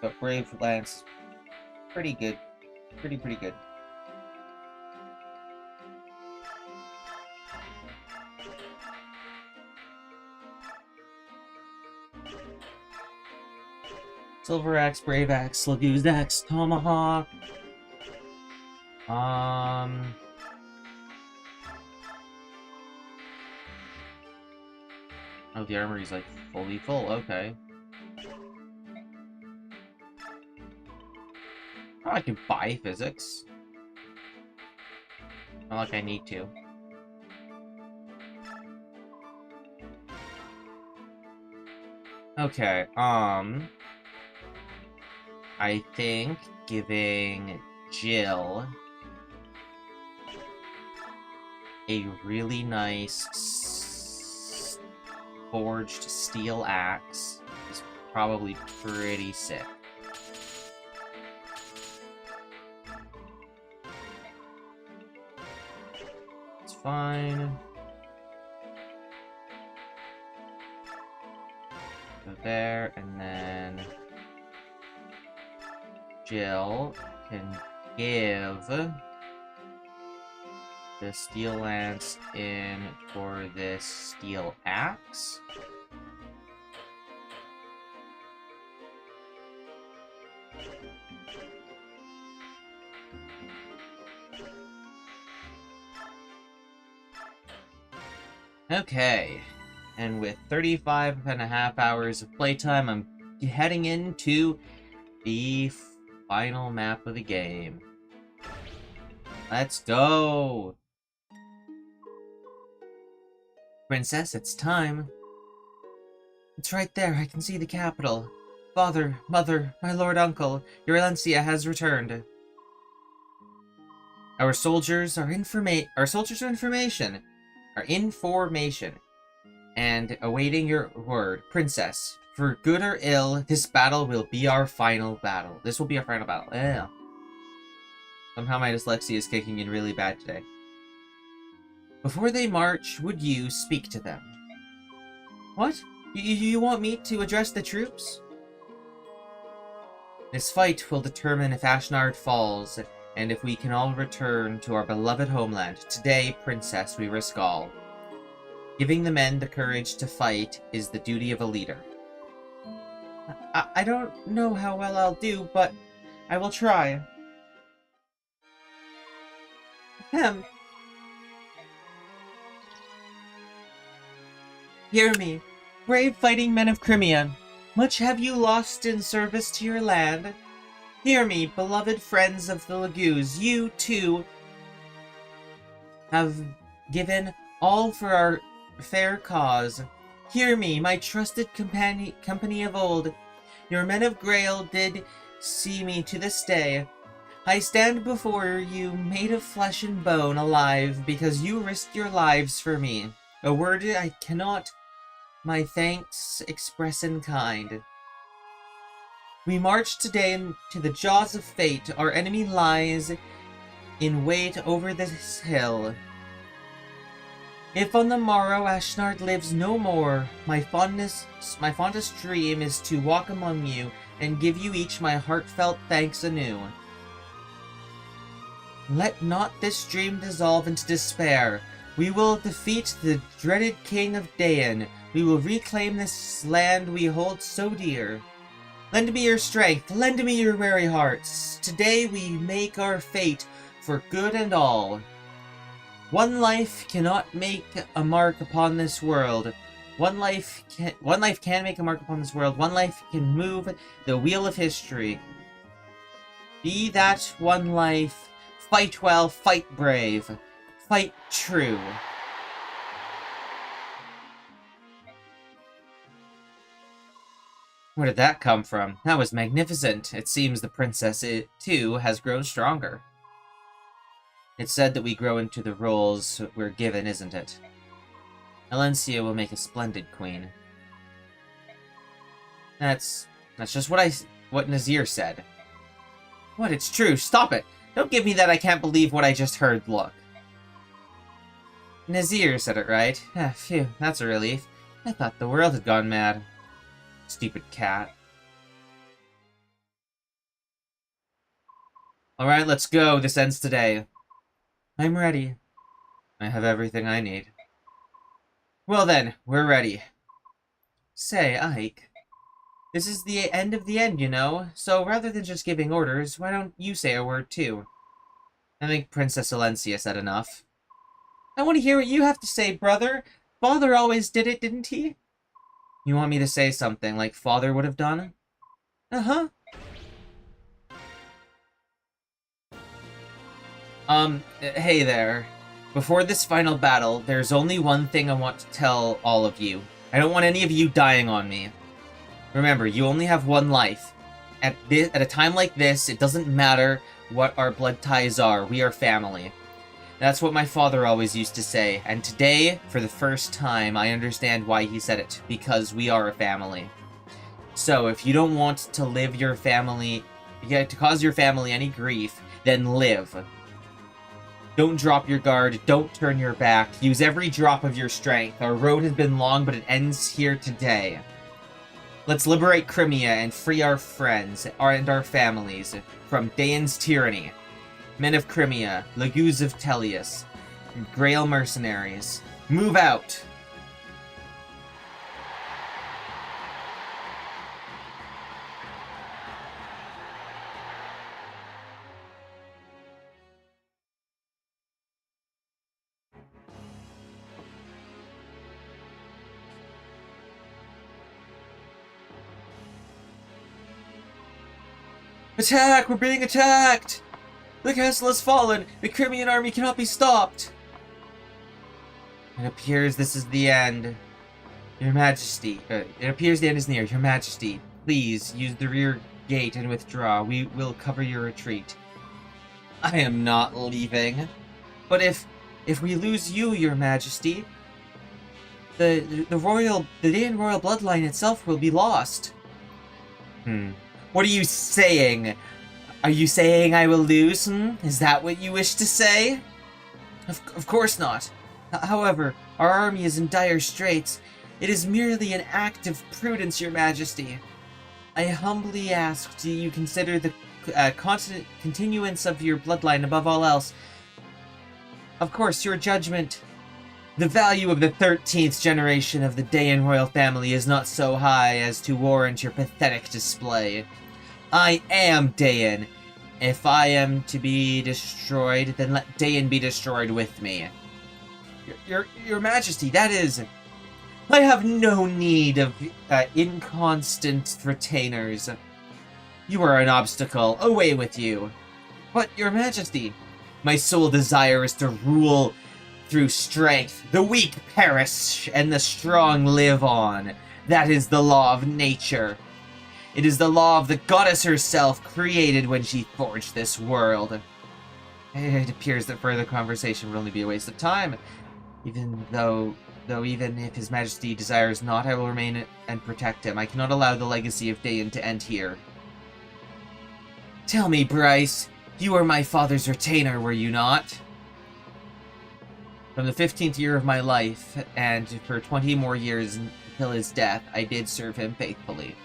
But Brave Lance, pretty good. Pretty good. Silver Axe, Brave Axe, Slagoo's Axe, Tomahawk. Oh, the armory's like fully full. Okay. Oh, I can buy physics. Not like I need to. Okay, I think giving Jill a really nice forged steel axe is probably pretty sick. It's fine. Go there, and then Jill can give the steel lance in for this steel axe. Okay, and with 35.5 hours of playtime, I'm heading into the final map of the game. Let's go! Princess, it's time. It's right there, I can see the capital. Father, mother, my lord uncle, your Alencia has returned. Our soldiers are information, and awaiting your word, Princess. For good or ill, this battle will be our final battle. This will be our final battle. Somehow my dyslexia is kicking in really bad today. Before they march, would you speak to them? What? You want me to address the troops? This fight will determine if Ashnard falls, and if we can all return to our beloved homeland. Today, Princess, we risk all. Giving the men the courage to fight is the duty of a leader. I don't know how well I'll do, but I will try. Ahem. Hear me, brave fighting men of Crimea. Much have you lost in service to your land. Hear me, beloved friends of the Lagoos. You, too, have given all for our fair cause. Hear me, my trusted company of old. Your men of Grail did see me to this day. I stand before you, made of flesh and bone, alive, because you risked your lives for me. A word I cannot my thanks express in kind. We march today into the jaws of fate. Our enemy lies in wait over this hill. If on the morrow Ashnard lives no more, my fondest dream is to walk among you and give you each my heartfelt thanks anew. Let not this dream dissolve into despair. We will defeat the dreaded king of Daen. We will reclaim this land we hold so dear. Lend me your strength, lend me your weary hearts. Today we make our fate for good and all. One life cannot make a mark upon this world. One life can make a mark upon this world. One life can move the wheel of history. Be that one life. Fight well, fight brave, fight true. Where did that come from? That was magnificent. It seems the princess, too, has grown stronger. It's said that we grow into the roles we're given, isn't it? Alencia will make a splendid queen. That's just what Nazir said. What? It's true. Stop it. Don't give me that I can't believe what I just heard look. Nazir said it right. Phew, that's a relief. I thought the world had gone mad. Stupid cat. Alright, let's go. This ends today. I'm ready. I have everything I need. Well then, we're ready. Say, Ike. This is the end of the end, you know? So rather than just giving orders, why don't you say a word too? I think Princess Alencia said enough. I want to hear what you have to say, brother. Father always did it, didn't he? You want me to say something like Father would have done? Uh-huh. Hey there. Before this final battle, there's only one thing I want to tell all of you. I don't want any of you dying on me. Remember, you only have one life. At a time like this, it doesn't matter what our blood ties are. We are family. That's what my father always used to say, and today, for the first time, I understand why he said it. Because we are a family. So, if you don't want to live your family, to cause your family any grief, then live. Don't drop your guard, don't turn your back, use every drop of your strength. Our road has been long, but it ends here today. Let's liberate Crimea and free our friends and our families from Daeon's tyranny. Men of Crimea, Laguz of Tellius, Grail mercenaries, move out! Attack! We're being attacked! The castle has fallen! The Crimean army cannot be stopped! It appears this is the end. Your Majesty. It appears the end is near. Your Majesty, please use the rear gate and withdraw. We will cover your retreat. I am not leaving. But if we lose you, Your Majesty, the Daeon royal bloodline itself will be lost. What are you saying? Are you saying I will lose, Is that what you wish to say? Of course not. However, our army is in dire straits. It is merely an act of prudence, Your Majesty. I humbly ask, do you consider the constant continuance of your bloodline above all else? Of course, your judgment. The value of the 13th generation of the Daeon royal family is not so high as to warrant your pathetic display. I am Daeon. If I am to be destroyed, then let Daeon be destroyed with me. Your Majesty, that is... I have no need of inconstant retainers. You are an obstacle. Away with you. But, Your Majesty, my sole desire is to rule through strength. The weak perish, and the strong live on. That is the law of nature. It is the law of the goddess herself, created when she forged this world. It appears that further conversation will only be a waste of time. Even if His Majesty desires not, I will remain and protect him. I cannot allow the legacy of Daeon to end here. Tell me, Bryce, you were my father's retainer, were you not? From the 15th year of my life, and for 20 more years until his death, I did serve him faithfully.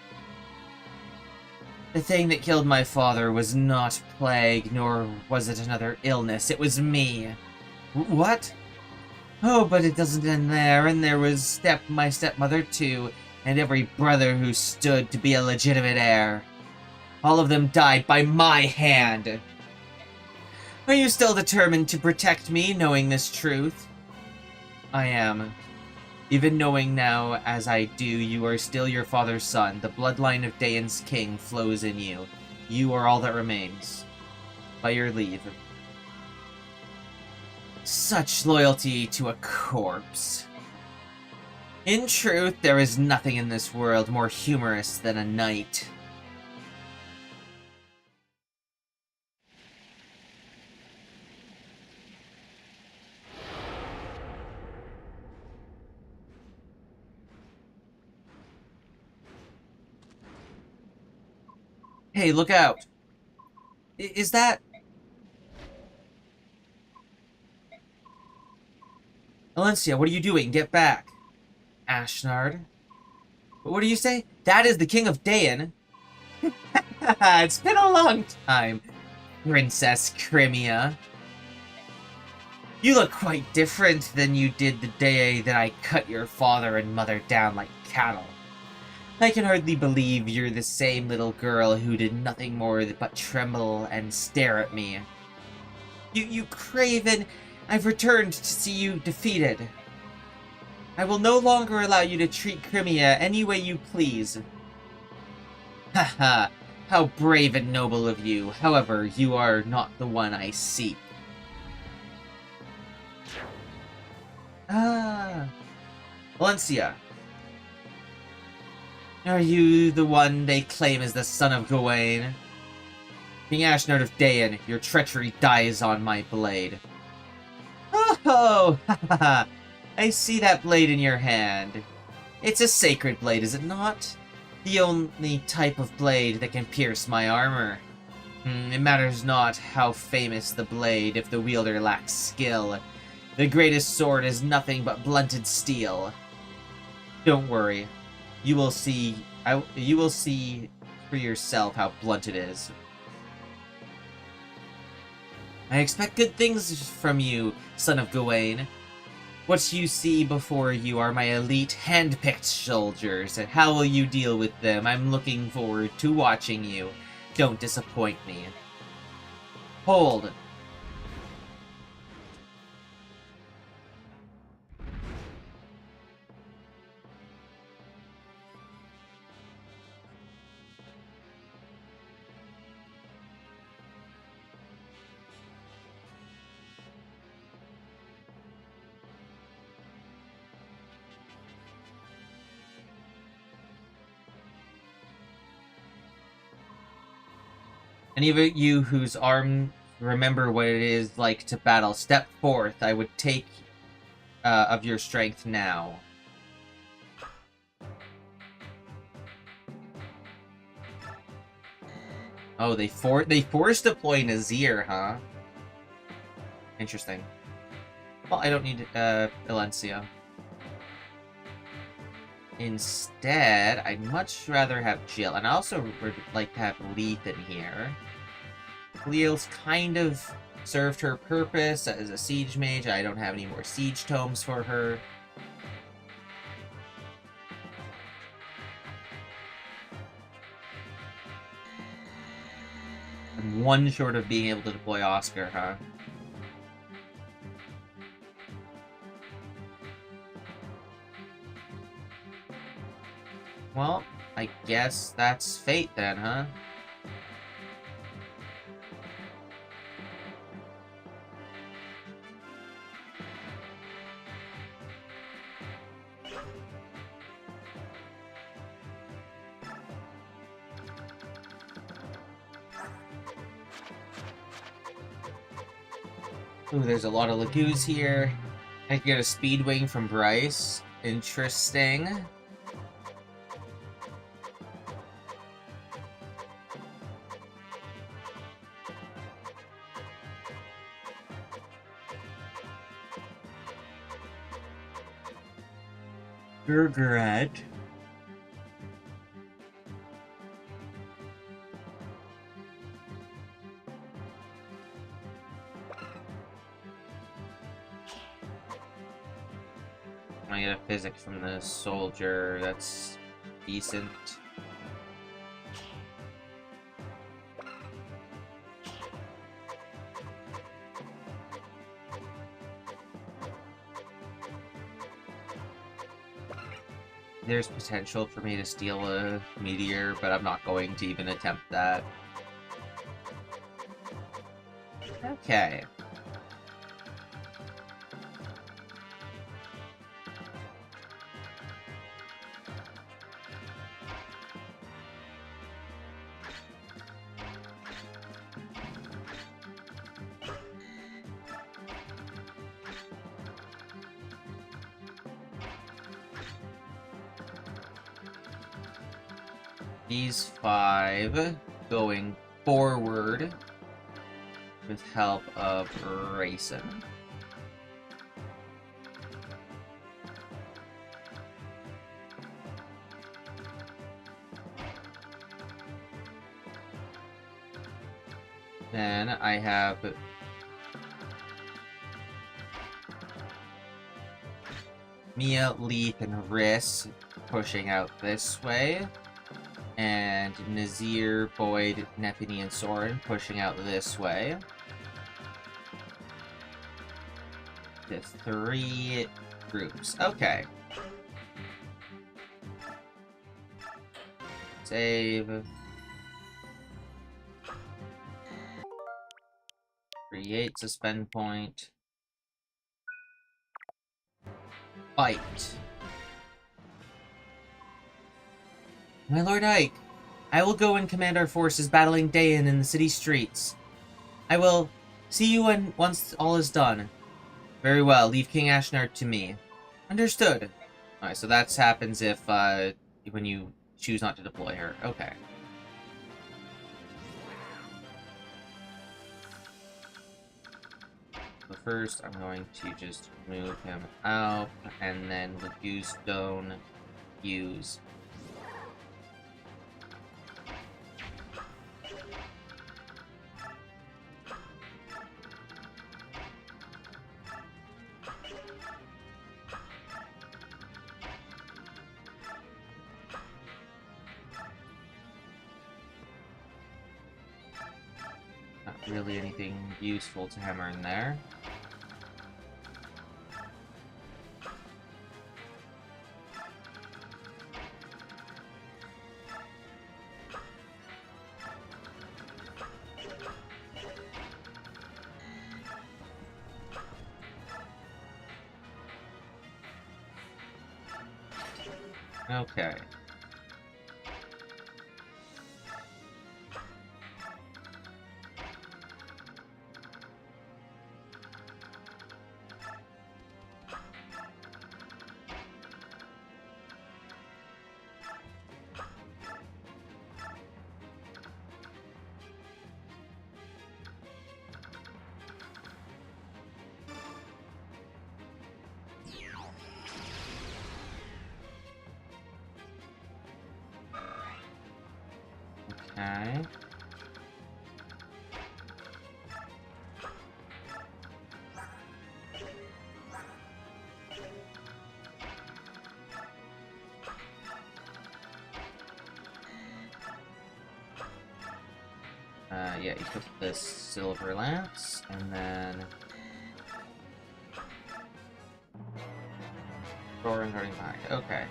The thing that killed my father was not plague, nor was it another illness. It was me. What? Oh, but it doesn't end there, and there was my stepmother too, and every brother who stood to be a legitimate heir. All of them died by my hand. Are you still determined to protect me, knowing this truth? I am. Even knowing now, as I do, you are still your father's son. The bloodline of Daeon's king flows in you. You are all that remains. By your leave. Such loyalty to a corpse. In truth, there is nothing in this world more humorous than a knight. Hey, look out! Is that... Alencia, what are you doing? Get back. Ashnard? What do you say? That is the King of Daeon. It's been a long time, Princess Crimea. You look quite different than you did the day that I cut your father and mother down like cattle. I can hardly believe you're the same little girl who did nothing more but tremble and stare at me. You craven! I've returned to see you defeated. I will no longer allow you to treat Crimea any way you please. Haha, how brave and noble of you. However, you are not the one I seek. Ah, Valencia. Are you the one they claim as the son of Gawain? King Ashnard of Dayan, your treachery dies on my blade. Oh, ha ha ha! I see that blade in your hand. It's a sacred blade, is it not? The only type of blade that can pierce my armor. It matters not how famous the blade if the wielder lacks skill. The greatest sword is nothing but blunted steel. Don't worry. You will see for yourself how blunt it is. I expect good things from you, son of Gawain. What you see before you are my elite, hand-picked soldiers, and how will you deal with them? I'm looking forward to watching you. Don't disappoint me. Hold. Any of you whose arm remember what it is like to battle, step forth. I would take of your strength now. Oh, they force deploy Nazir, huh? Interesting. Well, I don't need Valencia. Instead, I'd much rather have Jill, and I also would like to have Leith in here. Leo's kind of served her purpose as a siege mage. I don't have any more siege tomes for her. I'm one short of being able to deploy Oscar, huh? Well, I guess that's fate then, huh? Ooh, there's a lot of Lagoos here. I can get a speed wing from Bryce. Interesting. Gurgrat. I get a physics from the soldier. That's decent. There's potential for me to steal a meteor, but I'm not going to even attempt that. Okay. These 5 going forward with help of Rayson. Then I have Mia, Leith, and Riss pushing out this way. And Nazir, Boyd, Nepini, and Soren pushing out this way. The 3 groups. Okay. Save. Create suspend point. Fight. My Lord Ike, I will go and command our forces battling Dayan in the city streets. I will see you once all is done. Very well, leave King Ashnard to me. Understood. Alright, so that happens if, when you choose not to deploy her. Okay. So first, I'm going to just move him out, and then with use stone, use. Not really anything useful to hammer in there. Okay. Okay. Yeah, equip this silver lance, and then Thorin running behind. Okay.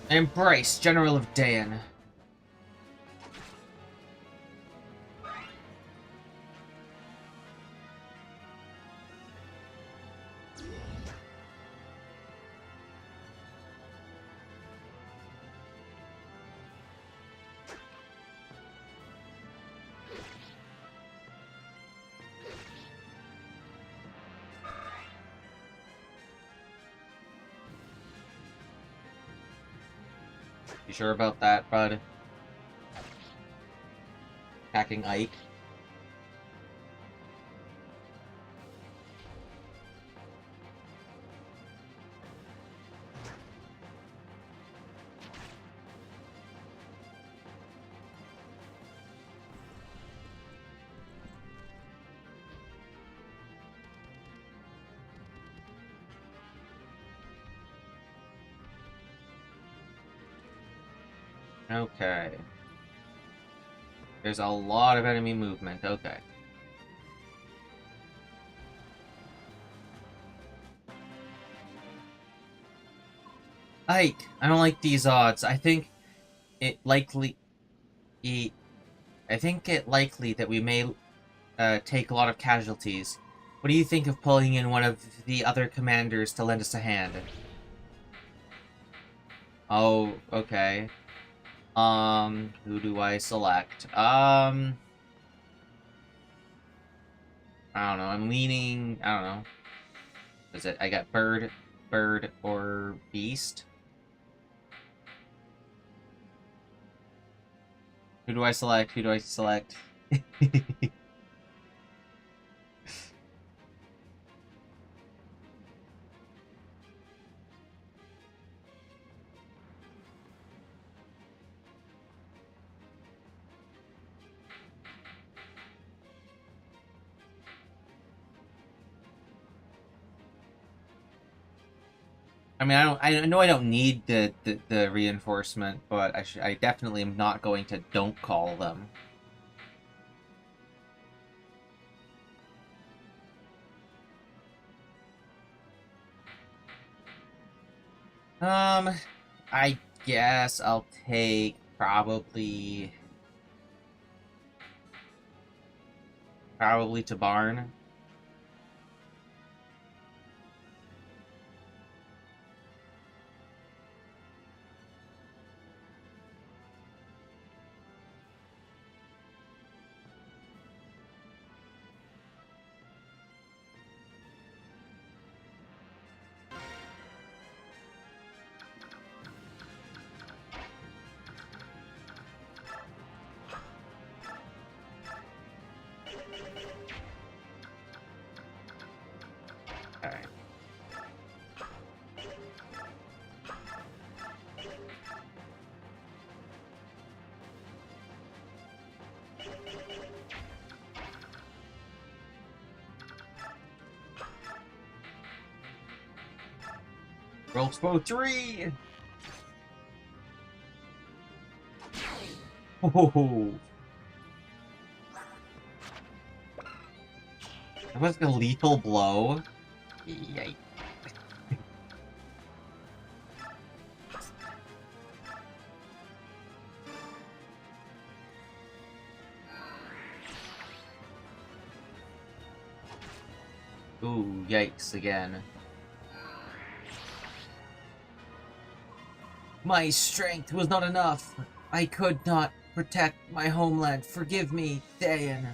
Embrace, General of Dayan. You sure about that, bud? Hacking Ike. Okay. There's a lot of enemy movement. Okay. Ike, I don't like these odds. I think it likely that we may take a lot of casualties. What do you think of pulling in one of the other commanders to lend us a hand? Oh, okay. Who do I select? I don't know. I'm leaning. I don't know. Is it? I got bird, or beast. Who do I select? Who do I select? I mean, I know I don't need the reinforcement, but I definitely am not going to don't call them. I guess I'll take probably to barn. Alright. Roll expo 3! Oh, that was a lethal blow. Yikes. Ooh, yikes again. My strength was not enough. I could not protect my homeland. Forgive me, Thayan.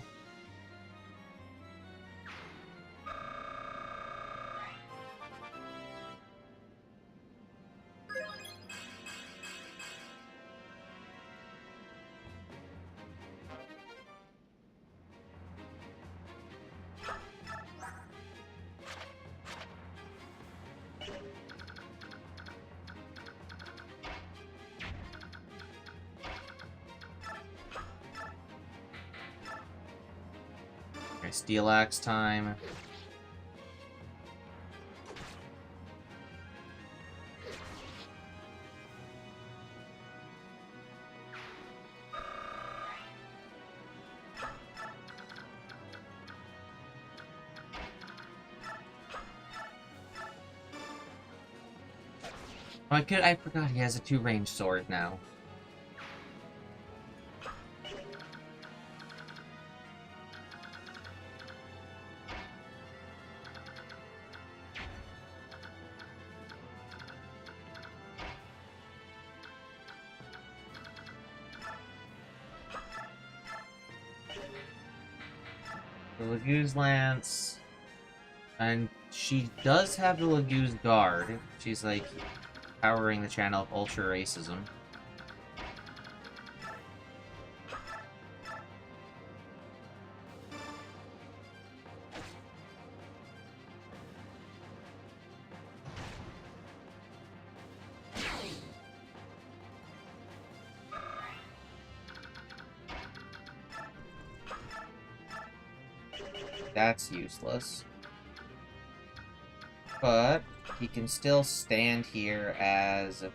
Okay, Steel Axe time. Oh, I forgot he has a 2-range sword now. The Laguz Lance. And she does have the Laguz Guard. She's like powering the channel of ultra racism. That's useless. But he can still stand here as a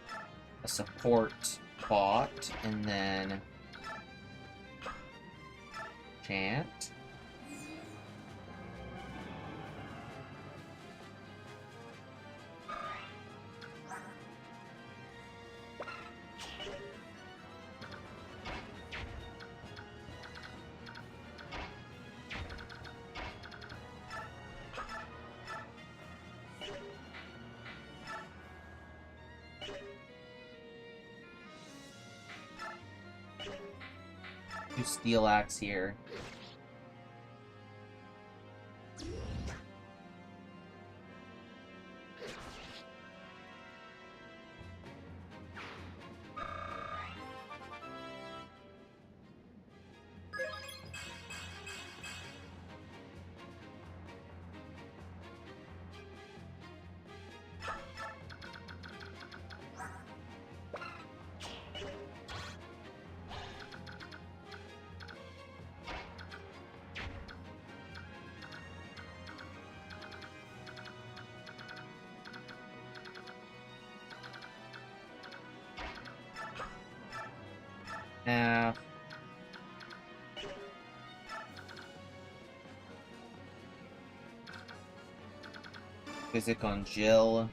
support bot and then chant. Do Steel Axe here. half. Physic on Jill.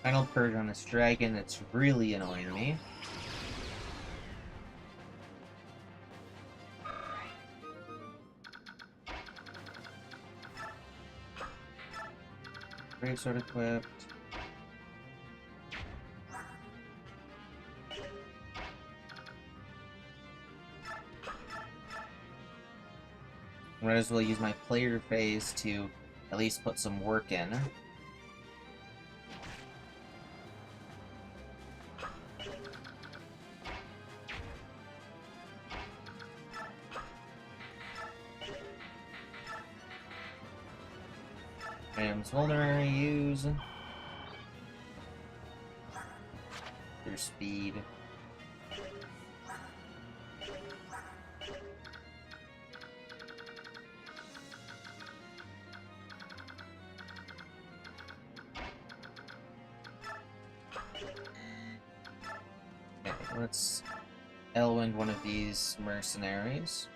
Final purge on this dragon that's really annoying me. Brave sword equipped. Might as well use my player phase to at least put some work in. Items vulnerary, use. Your speed. Okay, let's Elwind one of these mercenaries.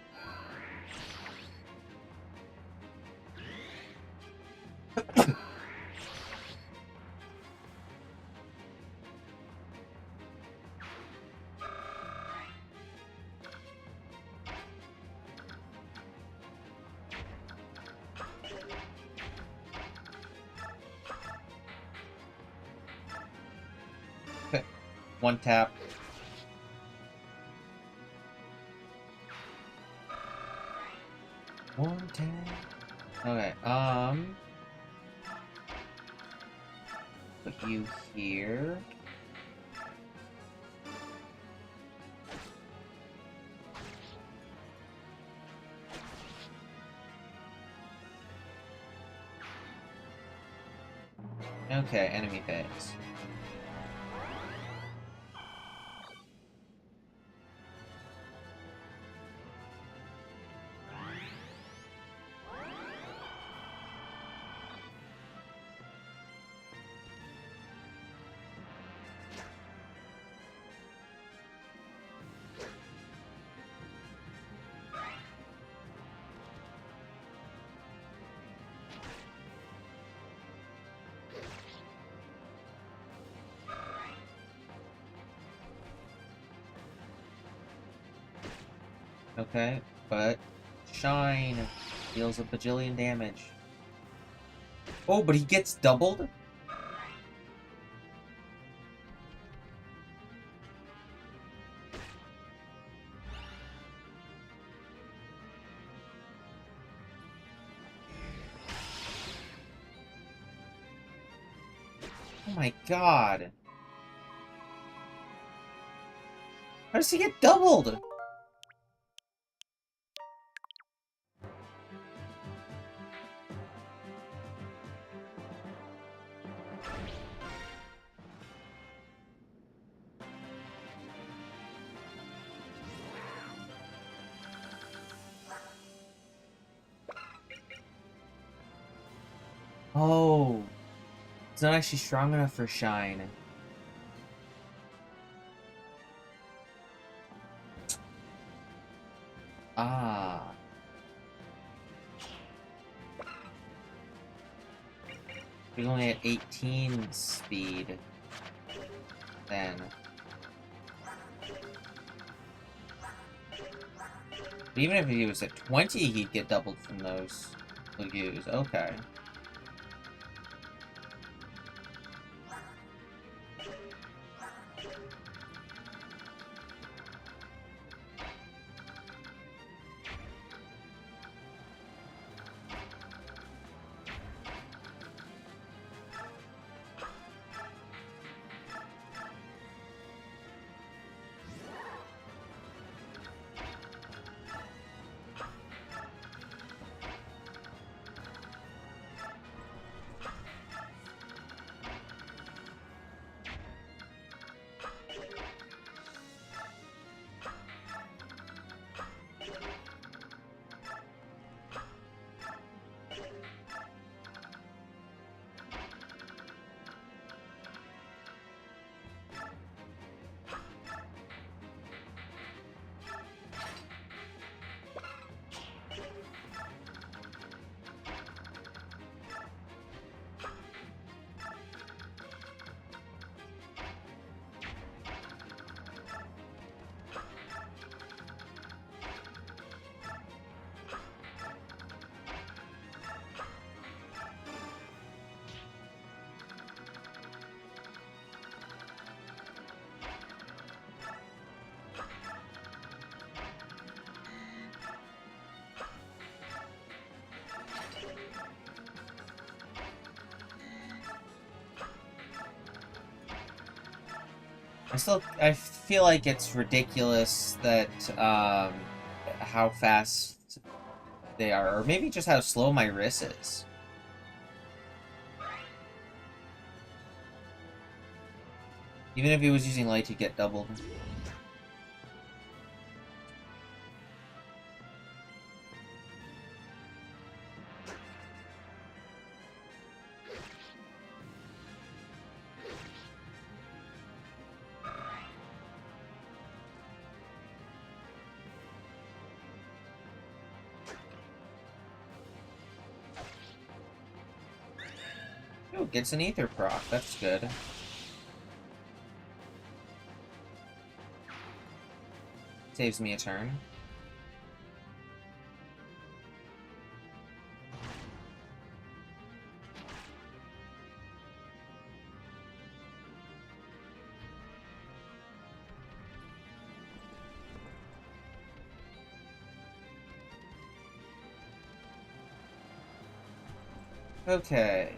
One tap. One tap. Okay, put you here. Okay, enemy phase. Okay, but Shine deals a bajillion damage. Oh, but he gets doubled? Oh my god. How does he get doubled? Oh. It's not actually strong enough for Shine. Ah. He's only at 18 speed. Then. But even if he was at 20, he'd get doubled from those Lagoos. Okay. I feel like it's ridiculous that, how fast they are, or maybe just how slow my wrist is. Even if he was using light, he'd get doubled. Oh, gets an ether proc. That's good. Saves me a turn. Okay.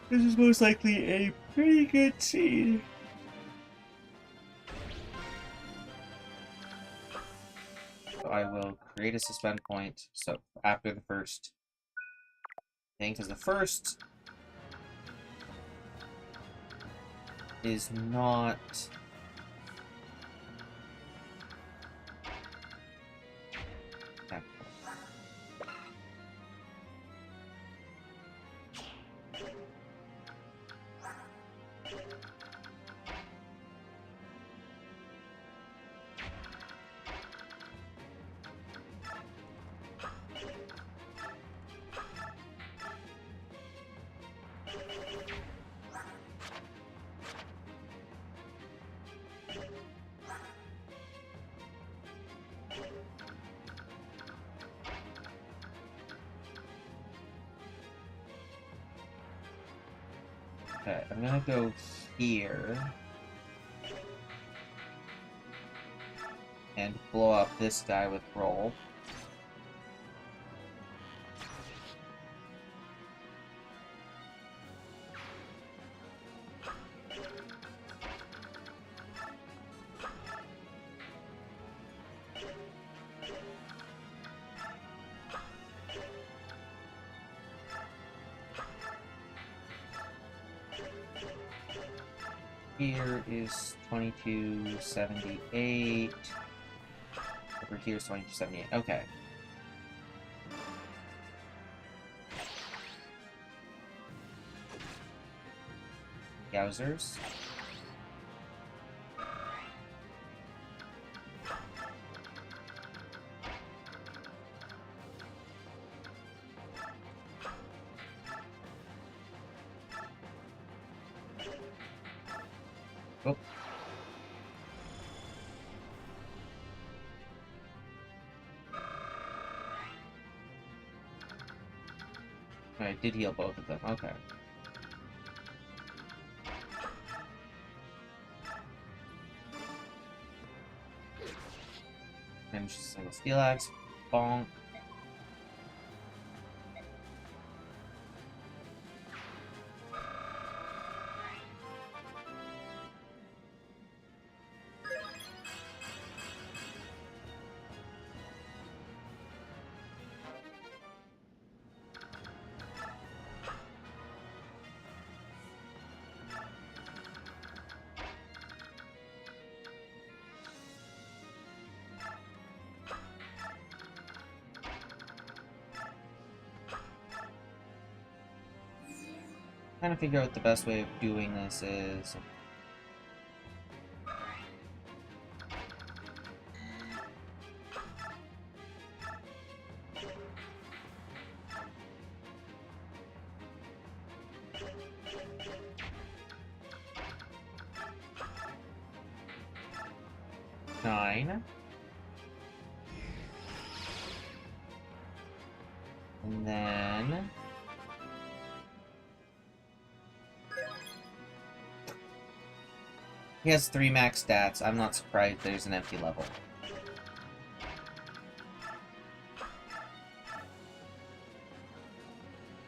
This is most likely a pretty good scene. So I will create a suspend point. So after the first thing, because the first is not. Yeah. Okay, I'm gonna go here and blow up this guy with roll. Here is 2278. Over here is 2278. Okay. Yowzers. Oh. I did heal both of them. Okay. And just a single steel axe. Bonk. Trying to figure out what the best way of doing this is. Nine. And then... he has 3 max stats. I'm not surprised there's an empty level.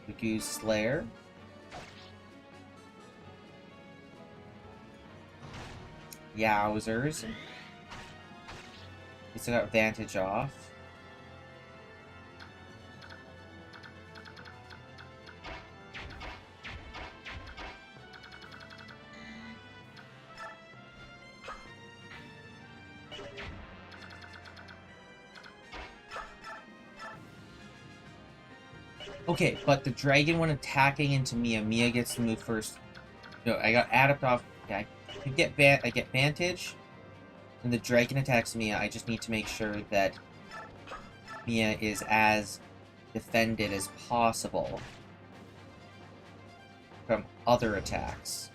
The Goose Slayer. Yowzers. We still got Vantage off. Okay, but the dragon, when attacking into Mia gets to move first. No, I got Adept off. Okay, I get Vantage. When the dragon attacks Mia, I just need to make sure that Mia is as defended as possible from other attacks.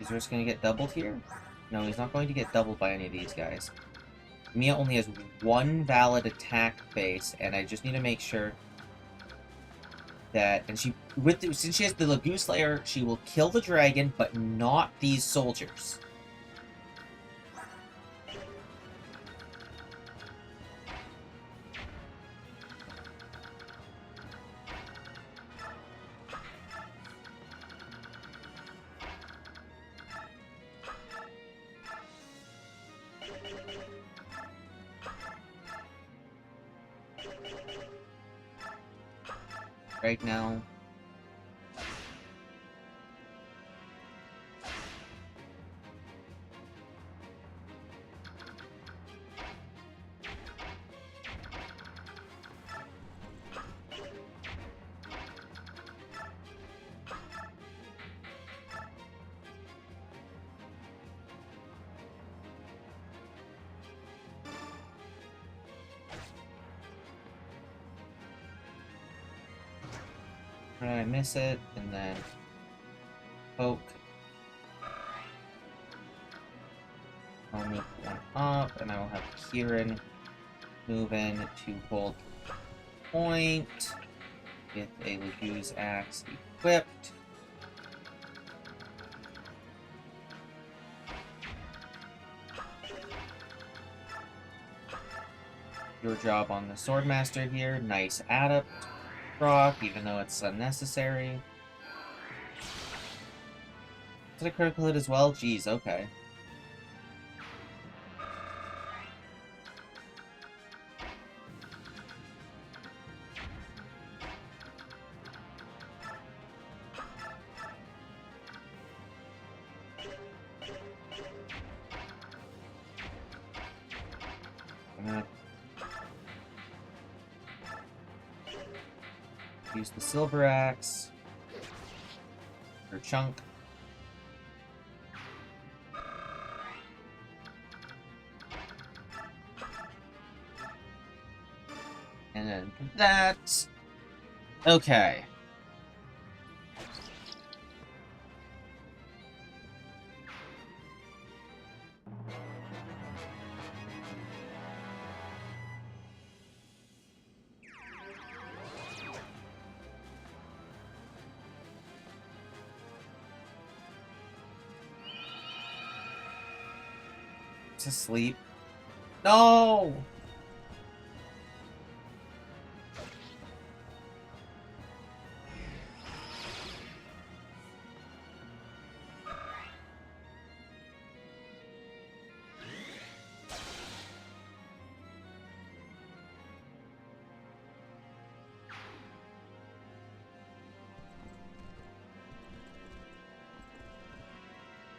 Is Risk going to get doubled here? No, he's not going to get doubled by any of these guys. Mia only has one valid attack base, and I just need to make sure that... And since she has the Lagoon Slayer, she will kill the dragon, but not these soldiers. Right now. I miss it, and then poke. I'll move one up, and I will have Kieran move in to hold point with a Lagoon's Axe equipped. Your job on the Swordmaster here. Nice Adept proc, even though it's unnecessary. Is it a critical hit as well? Jeez, okay. I'm gonna use the Silver Axe for Chunk. And then that. Okay. To sleep. No!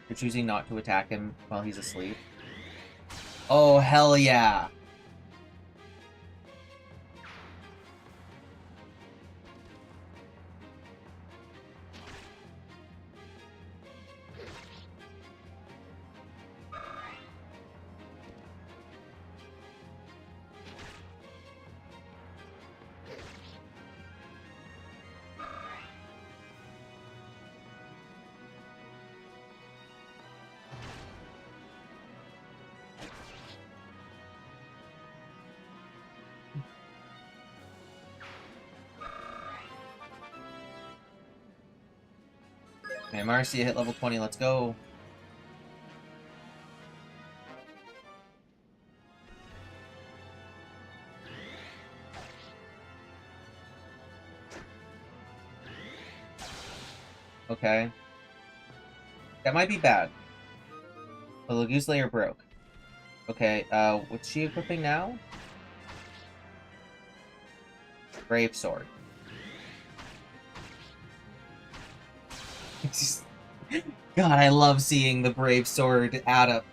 You're choosing not to attack him while he's asleep. Oh, hell yeah. Okay, Marcia hit level 20, let's go. Okay. That might be bad. The Lagoose Layer broke. Okay, what's she equipping now? Brave Sword. God, I love seeing the Brave Sword add up.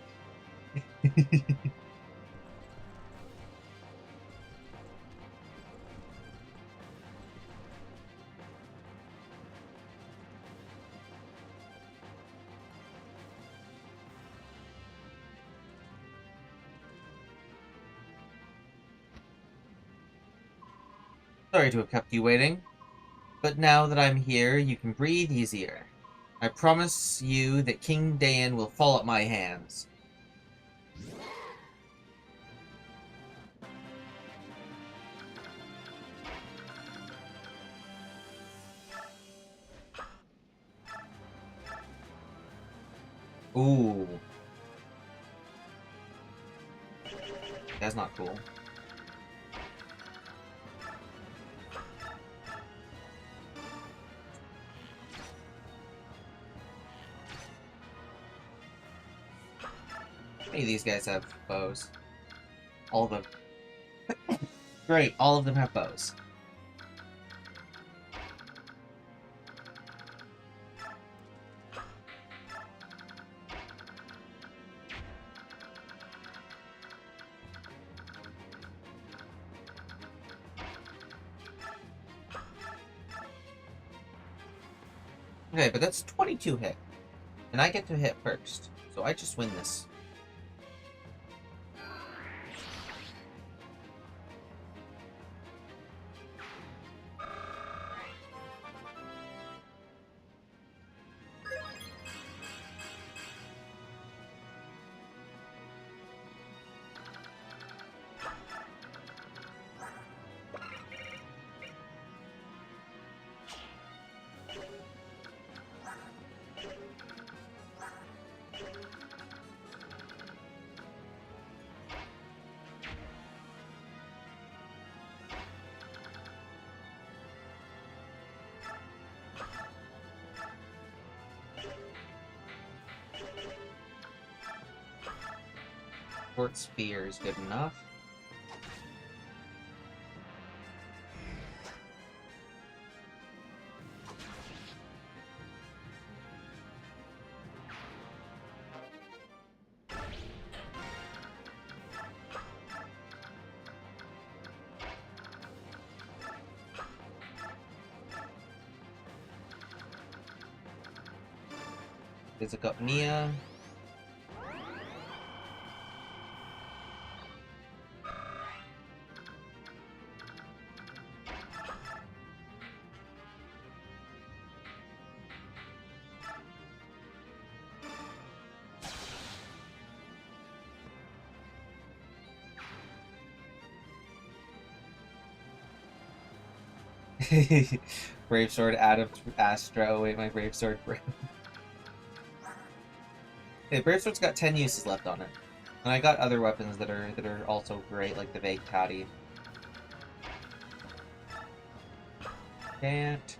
Sorry to have kept you waiting, but now that I'm here, you can breathe easier. I promise you that King Dayan will fall at my hands. Ooh. That's not cool. How many of these guys have bows? All of them. Great, all of them have bows. Okay, but that's 22 hit. And I get to hit first. So I just win this. Short spear is good enough. There's a got Nia. Brave Sword out of Astra. Wait, my Brave Sword broke. Okay, Brave Sword's got 10 uses left on it. And I got other weapons that are also great, like the Vague Patty. Can't.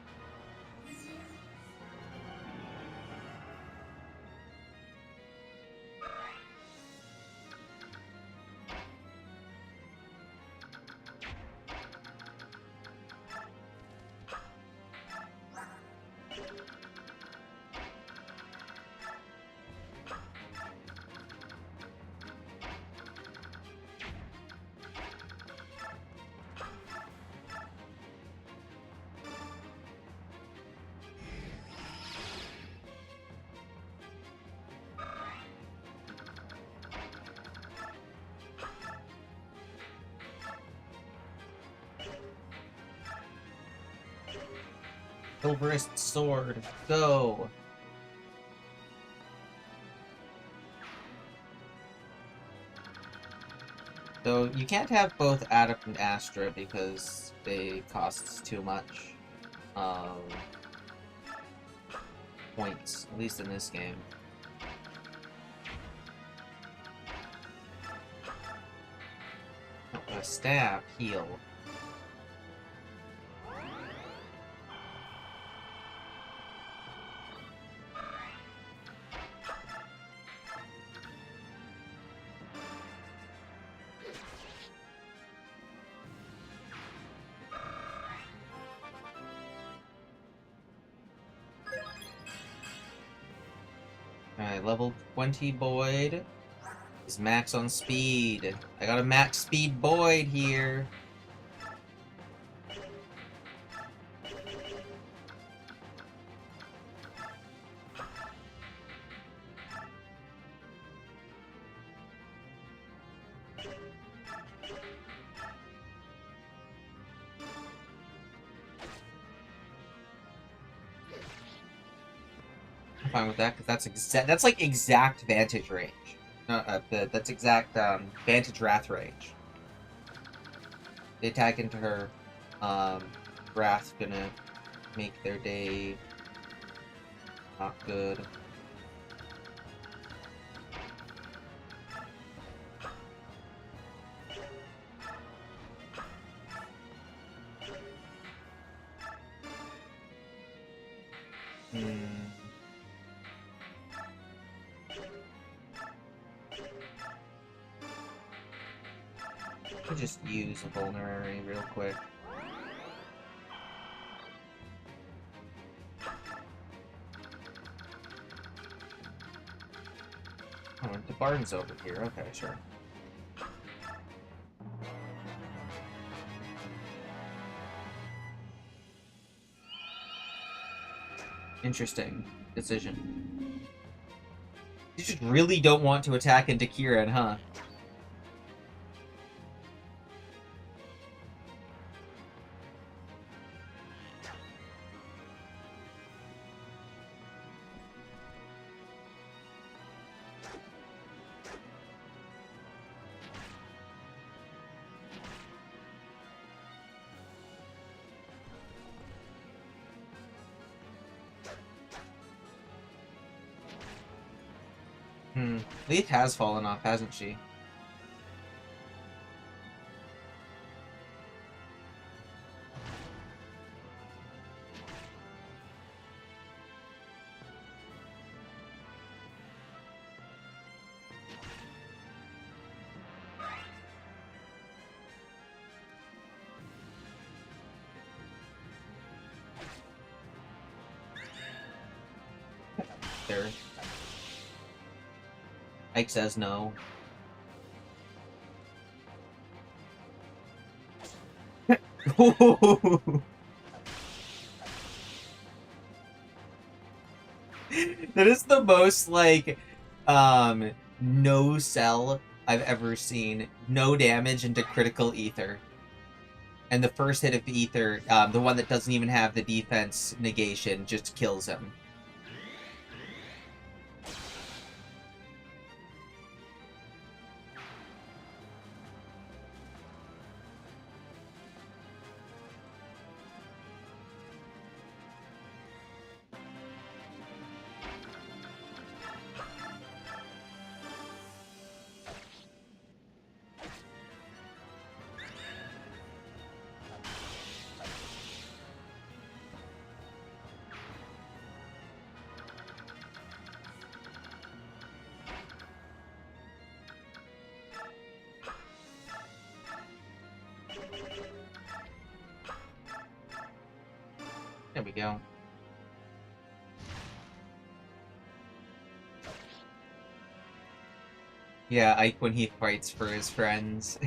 Silverest Sword, go! So you can't have both Adept and Astra because they cost too much. points, at least in this game. Oh, a stab, heal. Alright, level 20 Boyd is max on speed. I got a max speed Boyd here. I'm fine with that, because that's like exact vantage range. That's exact vantage wrath range. They attack into her. Wrath's gonna make their day not good. Could just use a vulnerary real quick. Oh, the barn's over here. Okay, sure. Interesting decision. You just really don't want to attack into Kieran, huh? Leith has fallen off, hasn't she? There. Ike says no. That is the most, like, no sell I've ever seen. No damage into critical ether. And the first hit of ether, the one that doesn't even have the defense negation, just kills him. There we go. Yeah, Ike when he fights for his friends.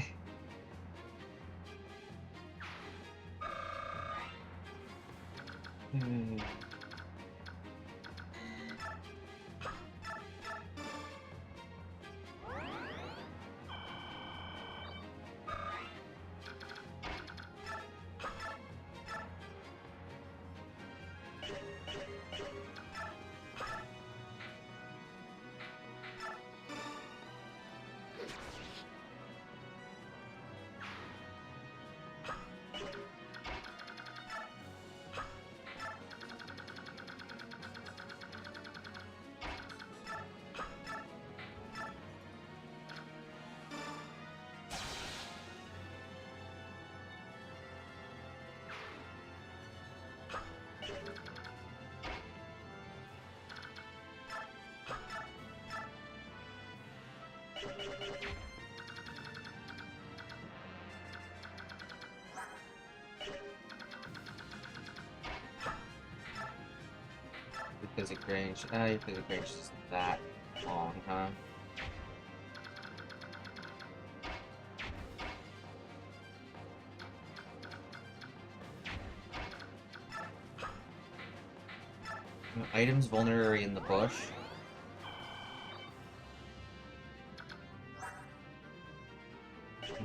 physic range. Your physic range is that long, huh? Items vulnerable in the bush.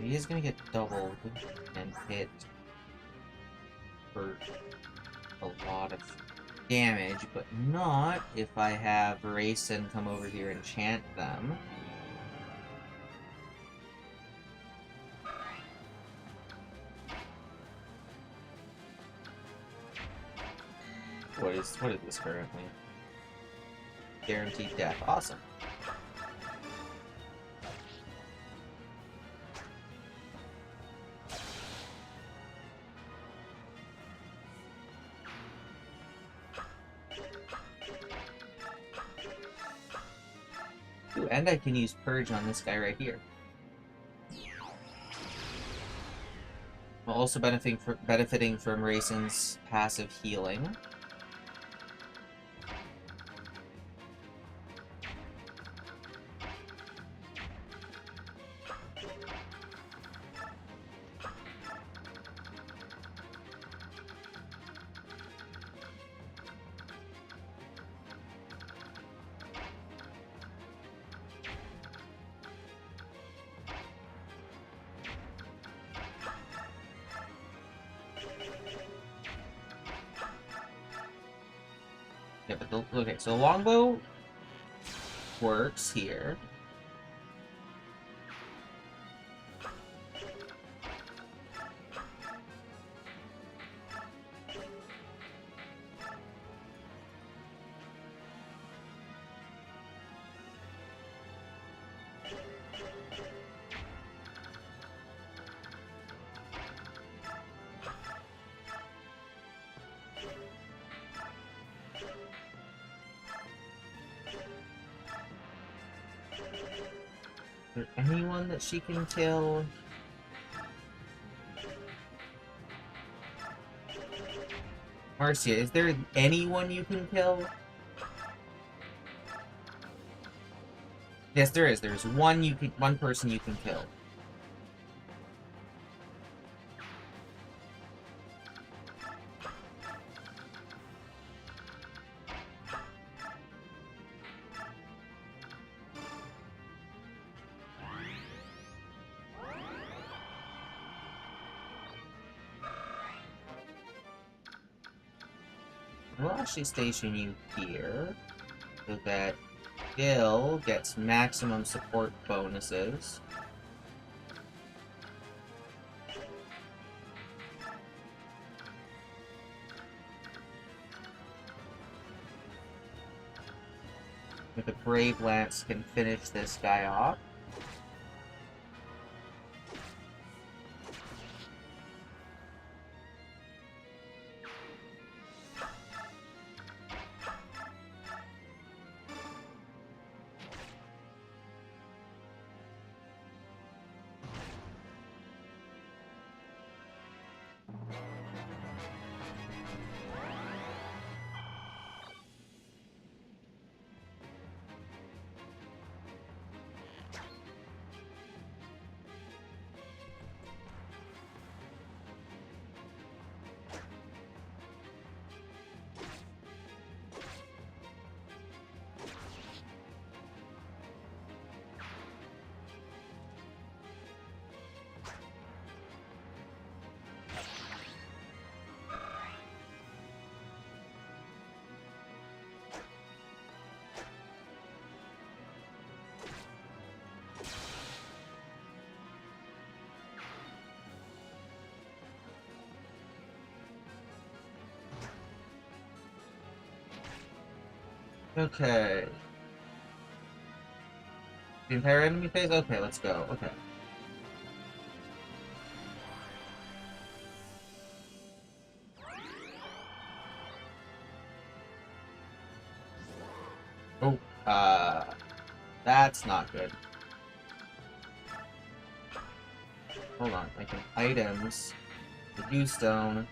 He is gonna get doubled and hit for a lot of damage, but not if I have Rayson come over here and enchant them. What is this currently? Guaranteed death. Awesome. Ooh, and I can use Purge on this guy right here. While also benefiting from Rayson's passive healing. Yeah, but okay, so the longbow works here. Is there anyone that she can kill? Marcia, is there anyone you can kill? Yes, there is. There's one person you can kill. We'll actually station you here so that Gil gets maximum support bonuses. But the Brave Lance can finish this guy off. Okay. The entire enemy phase? Okay, let's go. Okay. Oh, that's not good. Hold on, I can items, the dew stone.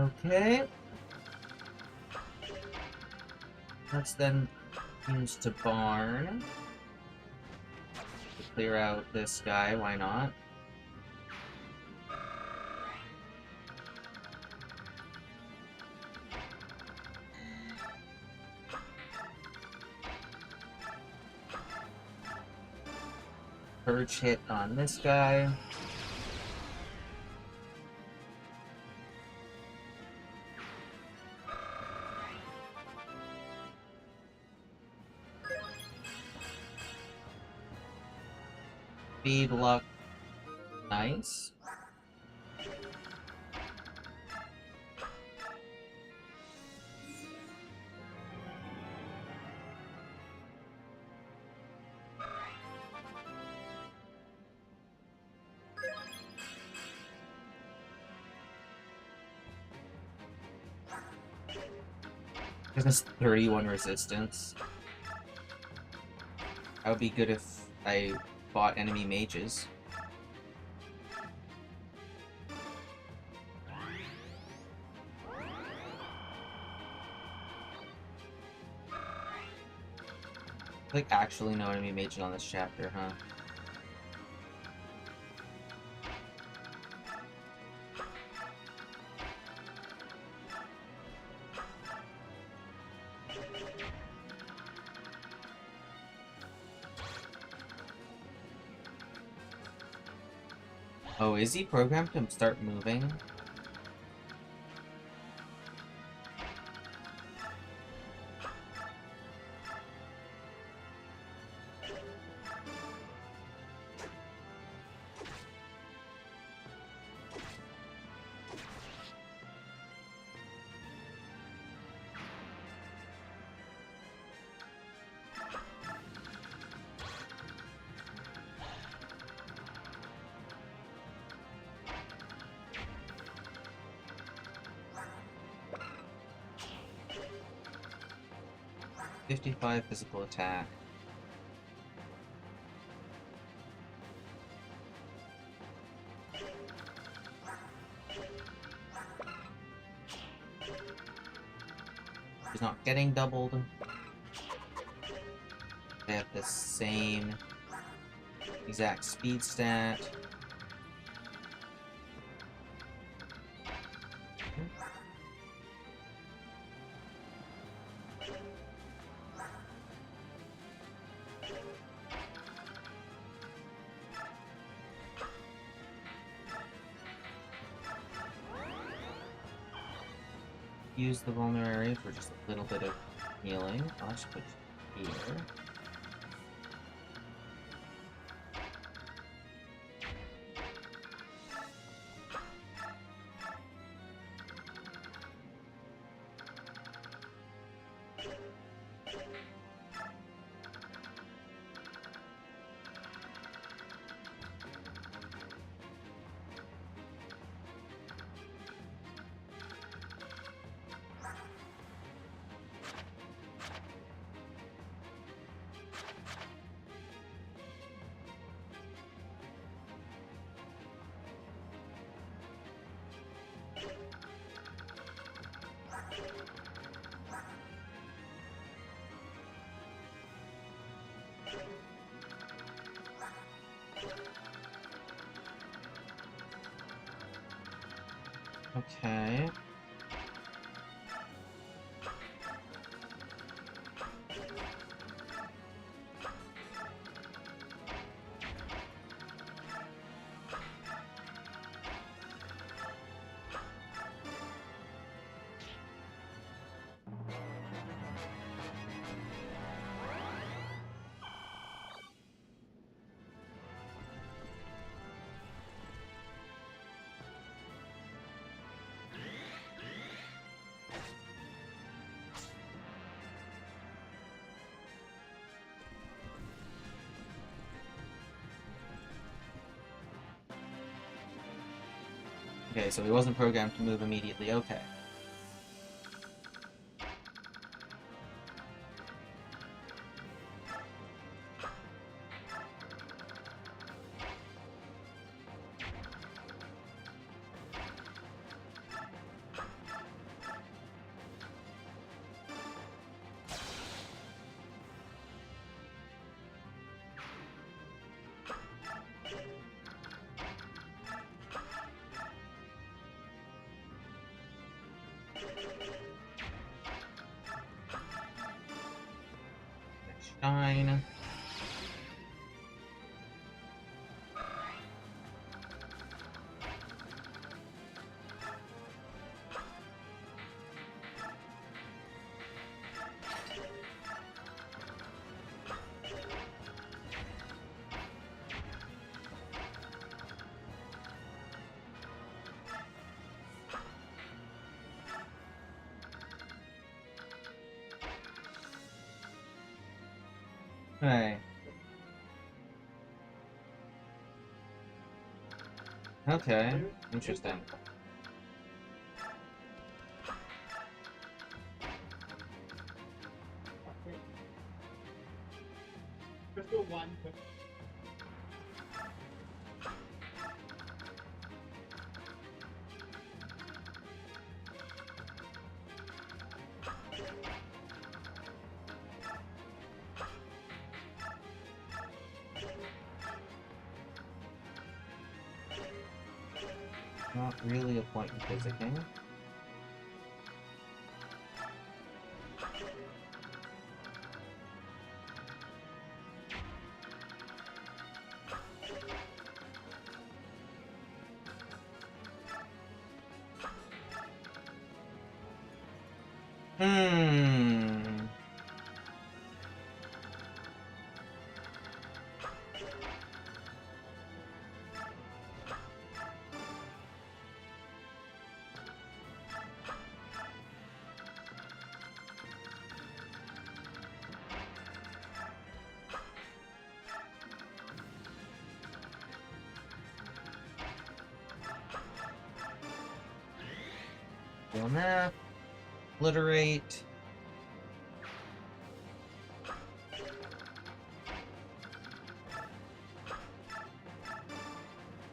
Okay. Let's then use to barn to clear out this guy. Why not? Purge hit on this guy. Speed, luck, nice. There's 31 resistance. That would be good if I fought enemy mages. Like, actually no enemy mages on this chapter, huh? Oh, is he programmed to start moving? .55 physical attack. He's not getting doubled. They have the same exact speed stat. Use the vulnerary for just a little bit of healing. I'll just put it here. Okay. Okay, so he wasn't programmed to move immediately. Okay. Shine. Hey. Okay. Interesting. Crystal one. Not really a point in physicking. Hmm. Heal nap. Obliterate.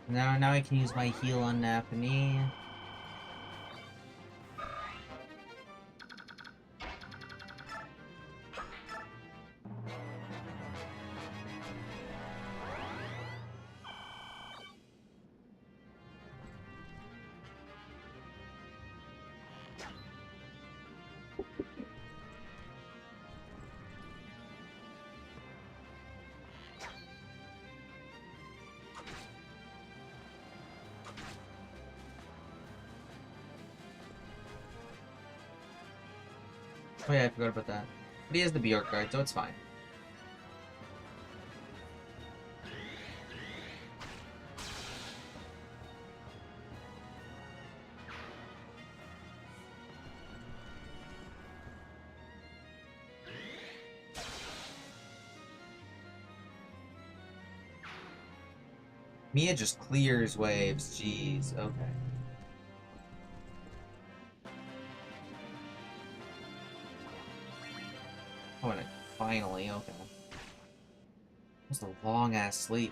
Now I can use my heal on Napanee. Oh yeah, I forgot about that. But he has the Bjork guard, so it's fine. Mia just clears waves. Jeez, okay. Oh, and finally, okay. That was a long-ass sleep.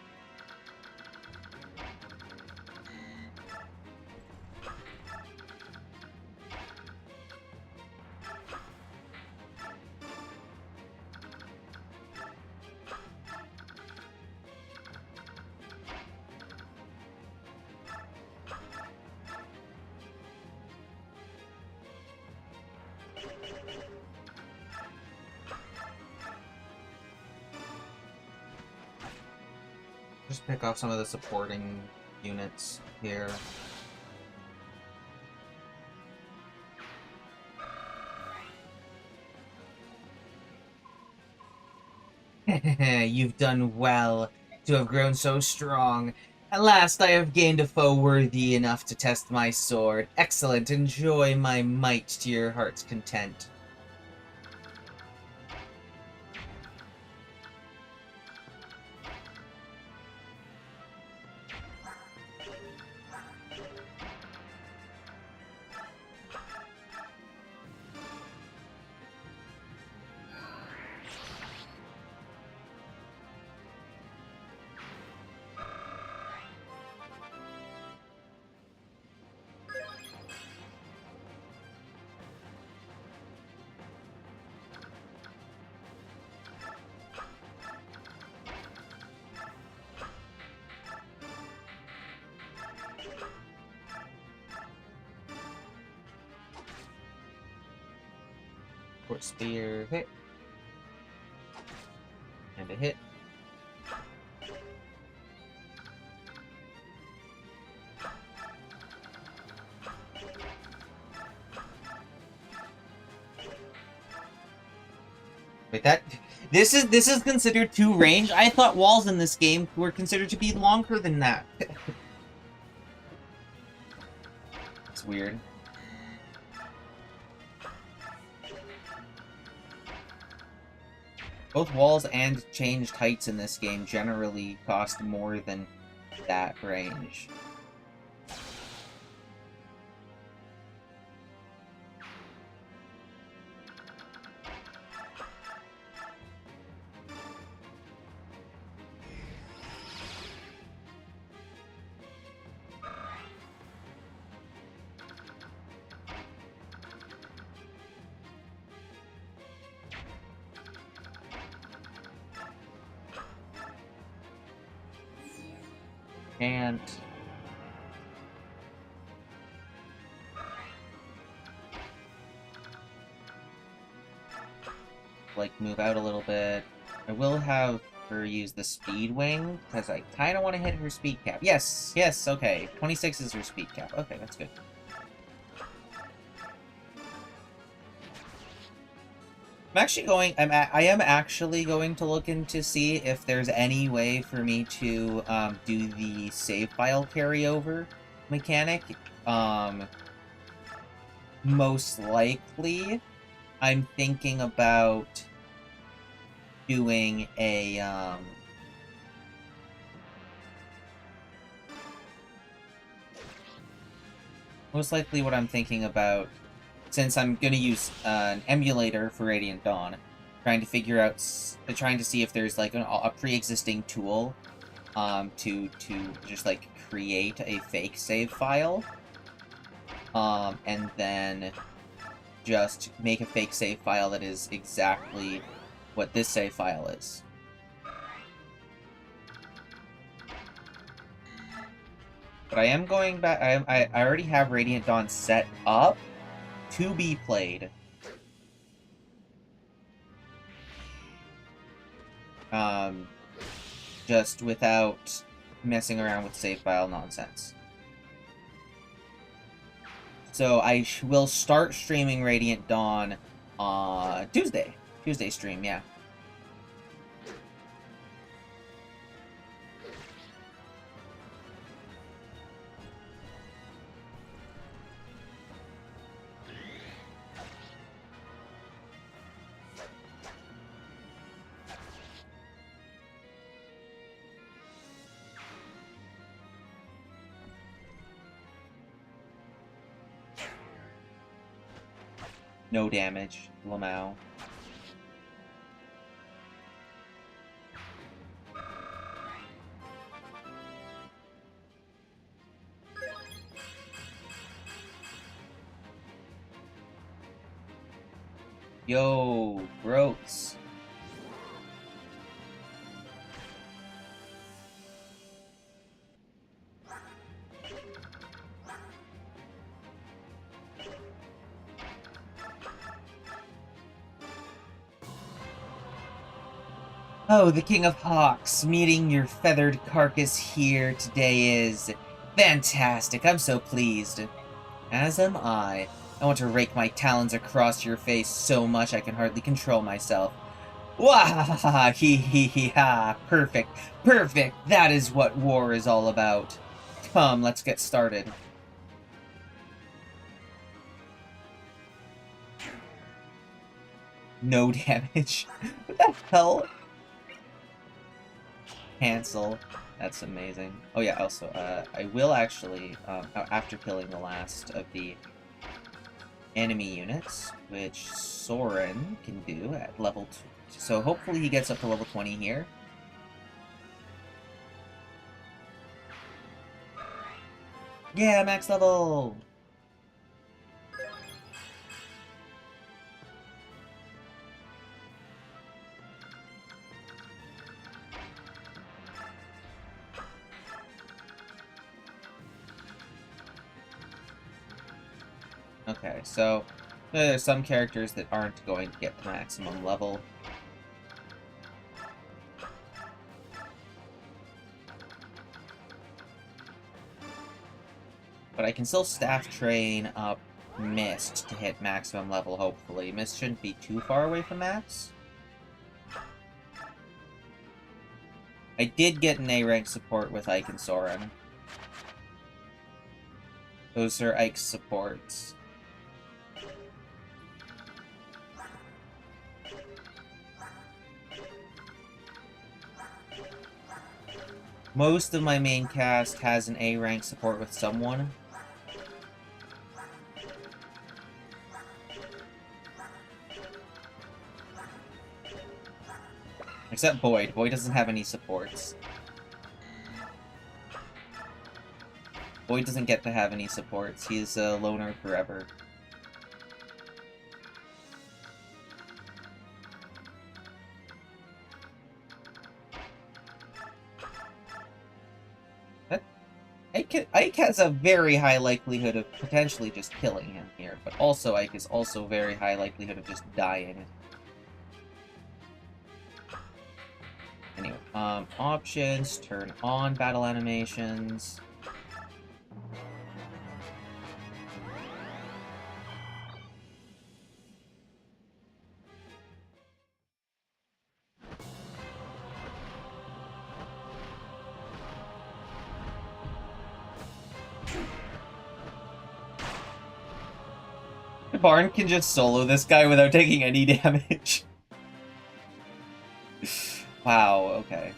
Just pick off some of the supporting units here. You've done well to have grown so strong. At last I have gained a foe worthy enough to test my sword. Excellent, enjoy my might to your heart's content. Teleport Spear, hit. And a hit. Wait, this is considered 2 range? I thought walls in this game were considered to be longer than that. It's weird. Both walls and changed heights in this game generally cost more than that range. And like move out a little bit. I will have her use the speed wing because I kind of want to hit her speed cap. Yes, yes, okay. 26 is her speed cap. Okay, that's good. I am actually going to look into see if there's any way for me to do the save file carryover mechanic. Most likely, I'm thinking about doing a most likely what I'm thinking about, since I'm gonna use an emulator for Radiant Dawn, trying to figure out, trying to see if there's like a pre-existing tool, to just like create a fake save file, and then just make a fake save file that is exactly what this save file is. But I am going back. I already have Radiant Dawn set up to be played. Just without messing around with save file nonsense. So I will start streaming Radiant Dawn on Tuesday. Tuesday stream, yeah. No damage, Lamau. Yo, gross. Oh, the King of Hawks, meeting your feathered carcass here today is fantastic. I'm so pleased. As am I. I want to rake my talons across your face so much I can hardly control myself. Wah! Hee hee hee ha! Perfect! Perfect! That is what war is all about. Come, let's get started. No damage. What the hell? Cancel. That's amazing. Oh yeah, also, I will actually, after killing the last of the enemy units, which Soren can do at level 2. So hopefully he gets up to level 20 here. Yeah, max level! Okay, so There's some characters that aren't going to get to maximum level. But I can still staff train up Mist to hit maximum level, hopefully. Mist shouldn't be too far away from max. I did get an A-rank support with Ike and Soren. Those are Ike's supports. Most of my main cast has an A-rank support with someone. Except Boyd. Boyd doesn't have any supports. Boyd doesn't get to have any supports. He's a loner forever. Ike has a very high likelihood of potentially just killing him here, but also Ike is also very high likelihood of just dying. Anyway, options, turn on battle animations. Barn can just solo this guy without taking any damage. Wow, okay.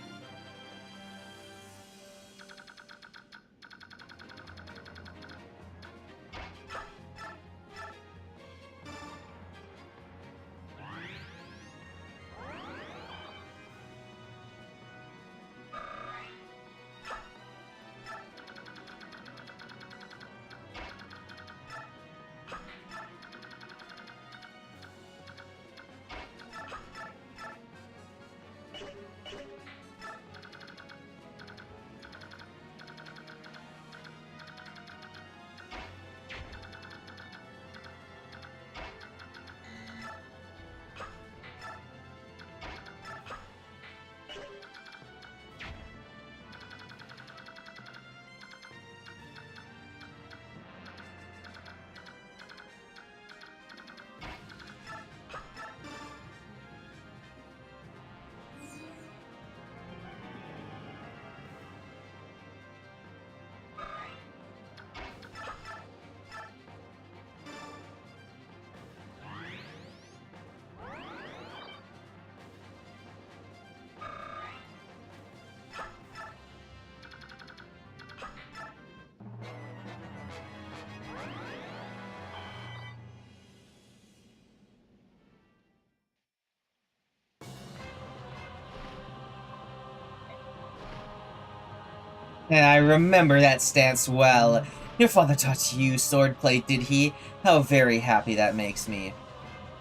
And I remember that stance well. Your father taught you swordplay, did he? How very happy that makes me.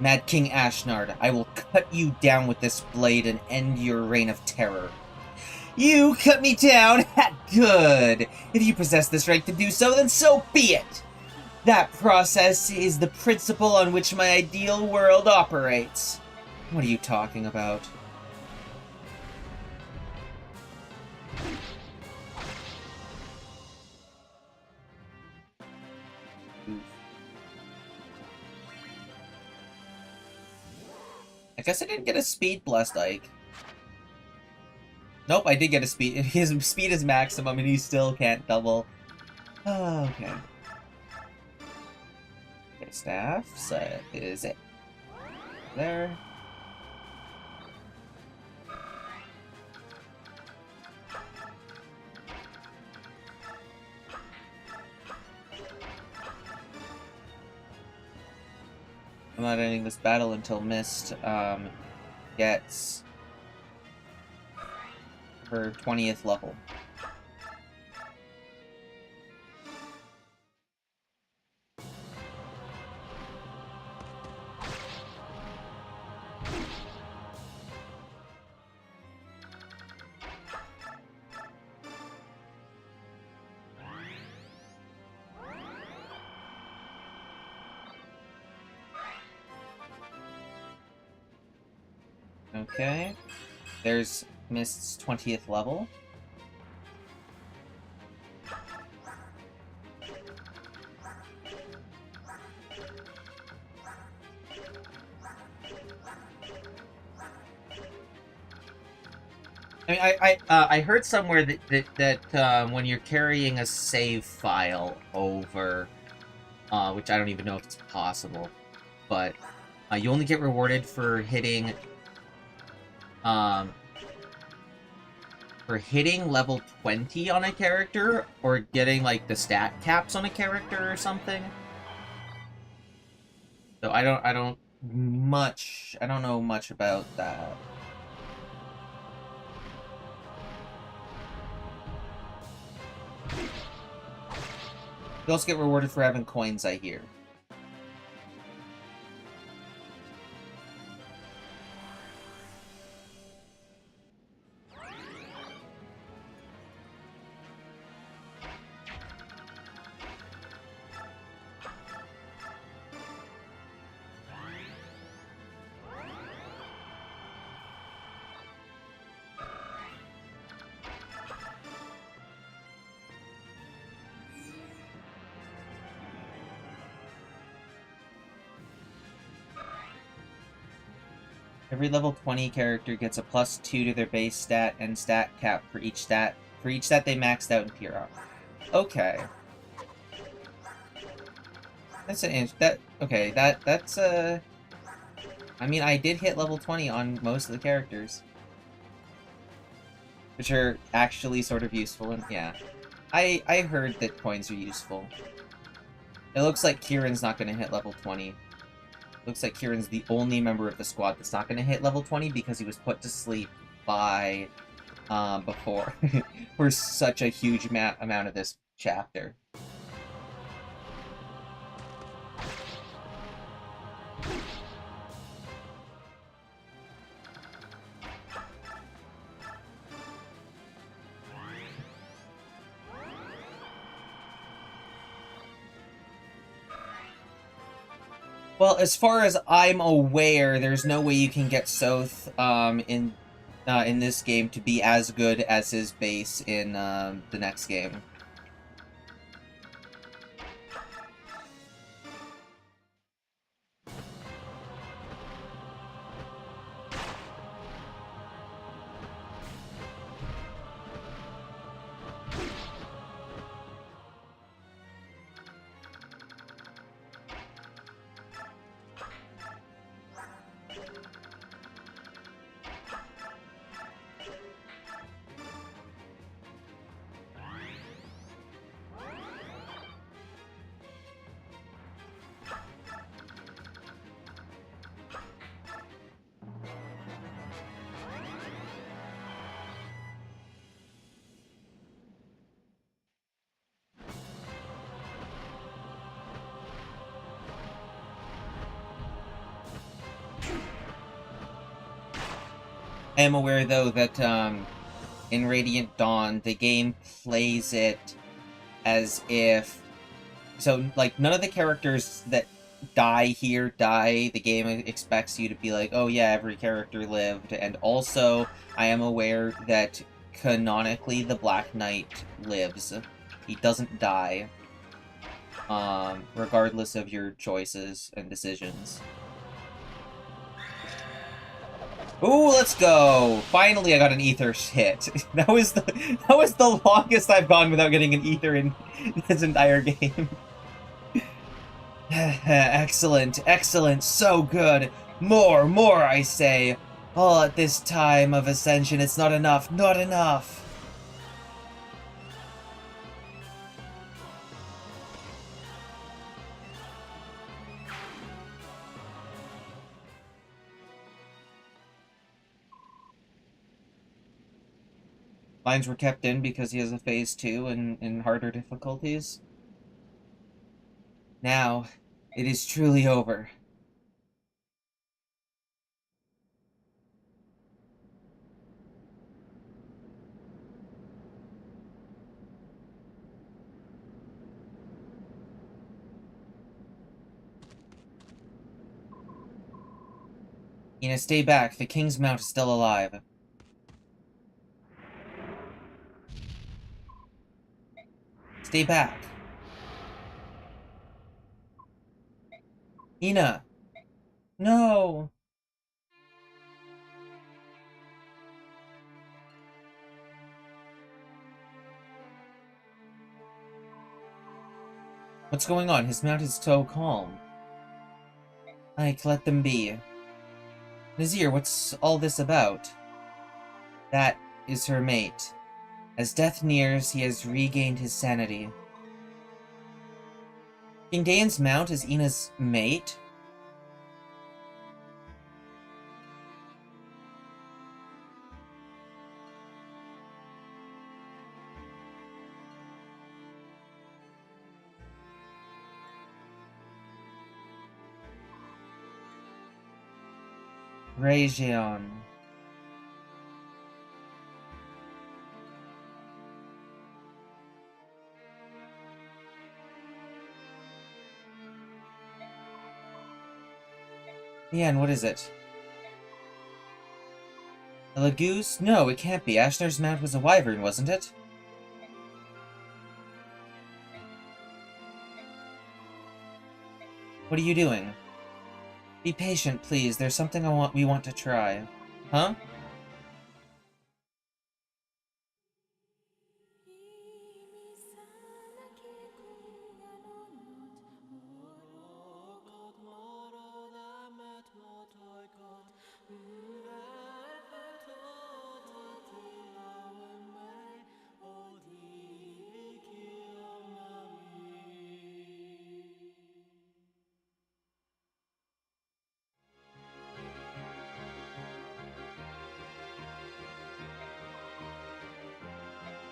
Mad King Ashnard, I will cut you down with this blade and end your reign of terror. You cut me down? Good! If you possess this right to do so, then so be it! That process is the principle on which my ideal world operates. What are you talking about? I guess I didn't get a speed blessed Ike. Nope, I did get a speed. His speed is maximum and he still can't double. Oh, okay. Okay, staff. So is it there? I'm not ending this battle until Mist gets her 20th level. Okay. There's Mist's 20th level. I mean, I heard somewhere that when you're carrying a save file over, which I don't even know if it's possible, but you only get rewarded um, for hitting level 20 on a character, or getting, like, the stat caps on a character or something. So I don't know much about that. You also get rewarded for having coins, I hear. Every level 20 character gets a +2 to their base stat and stat cap for each stat they maxed out in PR. Okay. That's I mean, I did hit level 20 on most of the characters, which are actually sort of useful, and yeah. I heard that coins are useful. It looks like Kieran's not going to hit level 20. Looks like Kieran's the only member of the squad that's not going to hit level 20 because he was put to sleep by, before, for such a huge amount of this chapter. Well, as far as I'm aware, there's no way you can get Soth in this game to be as good as his base in the next game. I am aware, though, that in Radiant Dawn, the game plays it as if... So, like, none of the characters that die here die. The game expects you to be like, oh yeah, every character lived. And also, I am aware that canonically the Black Knight lives. He doesn't die. Regardless of your choices and decisions. Ooh, let's go! Finally, I got an ether hit. That was the longest I've gone without getting an ether in this entire game. Excellent, excellent, so good. More, I say. All at this time of ascension, it's not enough, not enough. Lines were kept in because he has a phase 2 in harder difficulties. Now, it is truly over. Ina, stay back. The King's Mount is still alive. Stay back. Ina! No! What's going on? His mount is so calm. Ike, let them be. Nazir, what's all this about? That is her mate. As death nears, he has regained his sanity. King Dayan's mount is Ina's mate? Radiance. Leanne, what is it? A Lagoose? No, it can't be. Ashner's mount was a wyvern, wasn't it? What are you doing? Be patient, please. There's something we want to try. Huh?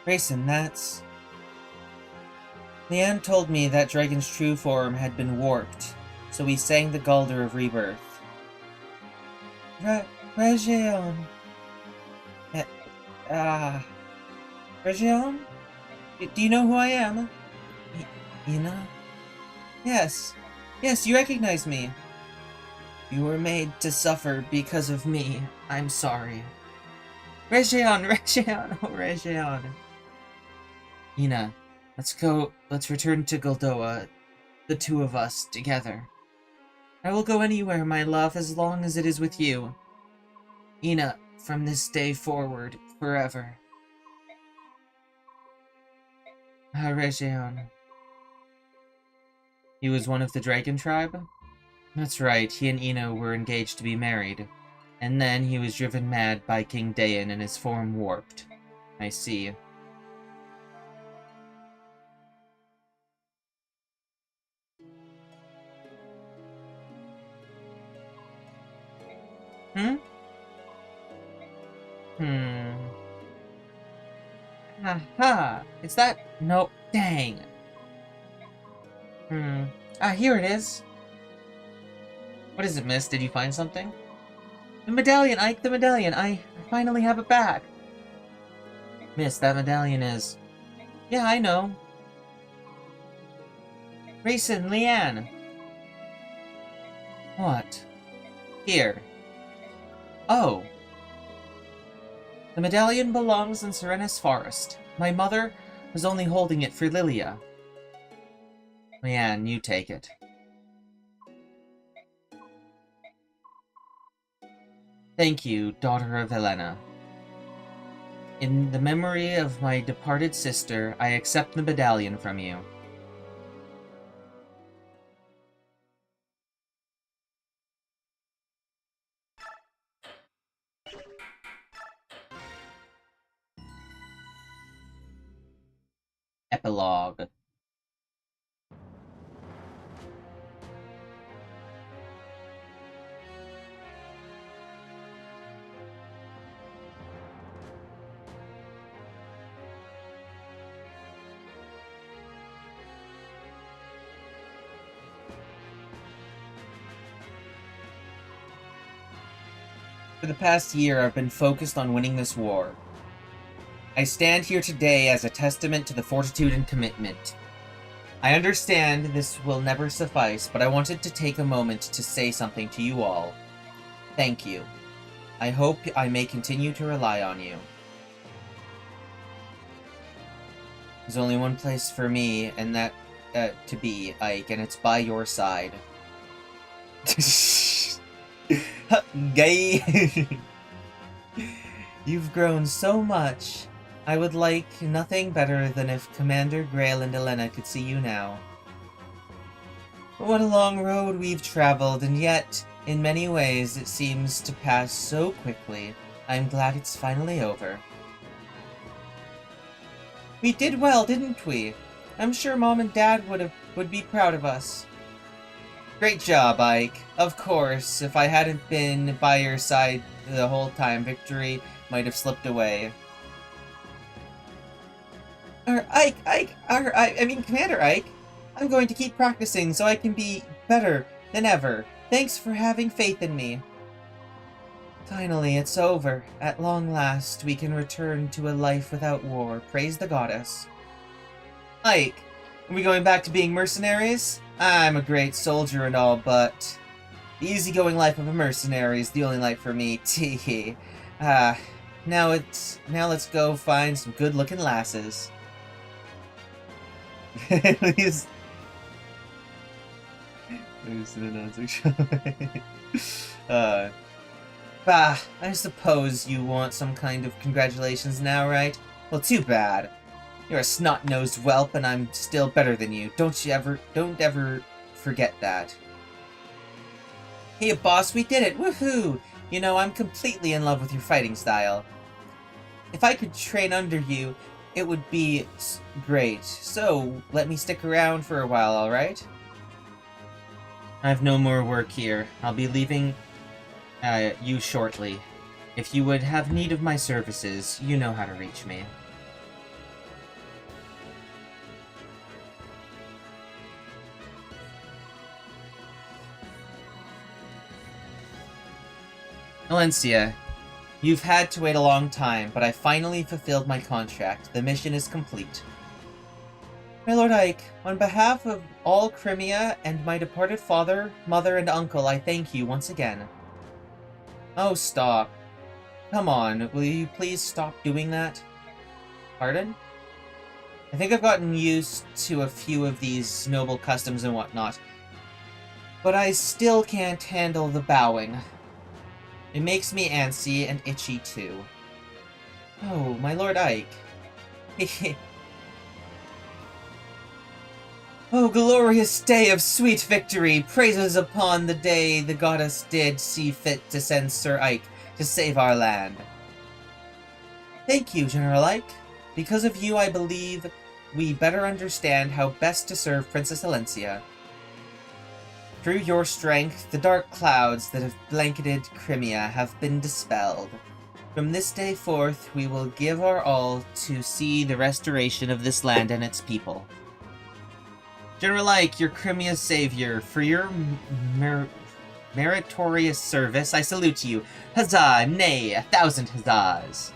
Grayson, that's... Leanne told me that Dragon's true form had been warped, so we sang the Galder of Rebirth. Radiance? Radiance? Do you know who I am? Ina? Yes. Yes, you recognize me. You were made to suffer because of me. I'm sorry. Radiance! Oh, Radiance. Ina, let's return to Goldoa, the two of us, together. I will go anywhere, my love, as long as it is with you. Ina, from this day forward, forever. Radiance. He was one of the dragon tribe? That's right, he and Ina were engaged to be married. And then he was driven mad by King Dayan and his form warped. I see. Aha! Is that... Nope. Dang. Here it is. What is it, miss? Did you find something? The medallion, Ike, the medallion! I finally have it back! Miss, that medallion is... Yeah, I know. Grayson, Leanne! What? Here. Oh. The medallion belongs in Serenus Forest. My mother was only holding it for Lilia. Leanne, you take it. Thank you, daughter of Helena. In the memory of my departed sister, I accept the medallion from you. Epilogue. For the past year, I've been focused on winning this war. I stand here today as a testament to the fortitude and commitment. I understand this will never suffice, but I wanted to take a moment to say something to you all. Thank you. I hope I may continue to rely on you. There's only one place for me, and that to be, Ike, and it's by your side. Gay. You've grown so much. I would like nothing better than if Commander Grail and Elena could see you now. What a long road we've traveled, and yet, in many ways, it seems to pass so quickly. I'm glad it's finally over. We did well, didn't we? I'm sure Mom and Dad would be proud of us. Great job, Ike. Of course, if I hadn't been by your side the whole time, victory might have slipped away. Commander Ike, I'm going to keep practicing so I can be better than ever. Thanks for having faith in me. Finally, it's over. At long last, we can return to a life without war. Praise the goddess. Ike, are we going back to being mercenaries? I'm a great soldier and all, but the easygoing life of a mercenary is the only life for me. Tee. Now let's go find some good-looking lasses. Please. There's an announcing show. Bah, I suppose you want some kind of congratulations now, right? Well, too bad. You're a snot-nosed whelp, and I'm still better than you. Don't ever forget that. Hey, boss, we did it! Woohoo! You know, I'm completely in love with your fighting style. If I could train under you, it would be great. So, let me stick around for a while, alright? I have no more work here. I'll be leaving you shortly. If you would have need of my services, you know how to reach me. Valencia, you've had to wait a long time, but I finally fulfilled my contract. The mission is complete. My Lord Ike, on behalf of all Crimea and my departed father, mother, and uncle, I thank you once again. Oh, stop. Come on, will you please stop doing that? Pardon? I think I've gotten used to a few of these noble customs and whatnot, but I still can't handle the bowing. It makes me antsy and itchy, too. Oh, my Lord Ike. Oh, glorious day of sweet victory! Praises upon the day the goddess did see fit to send Sir Ike to save our land. Thank you, General Ike. Because of you, I believe we better understand how best to serve Princess Valencia. Through your strength, the dark clouds that have blanketed Crimea have been dispelled. From this day forth, we will give our all to see the restoration of this land and its people. General Ike, your Crimea's savior, for your meritorious service, I salute you. Huzzah! Nay, 1,000 huzzahs!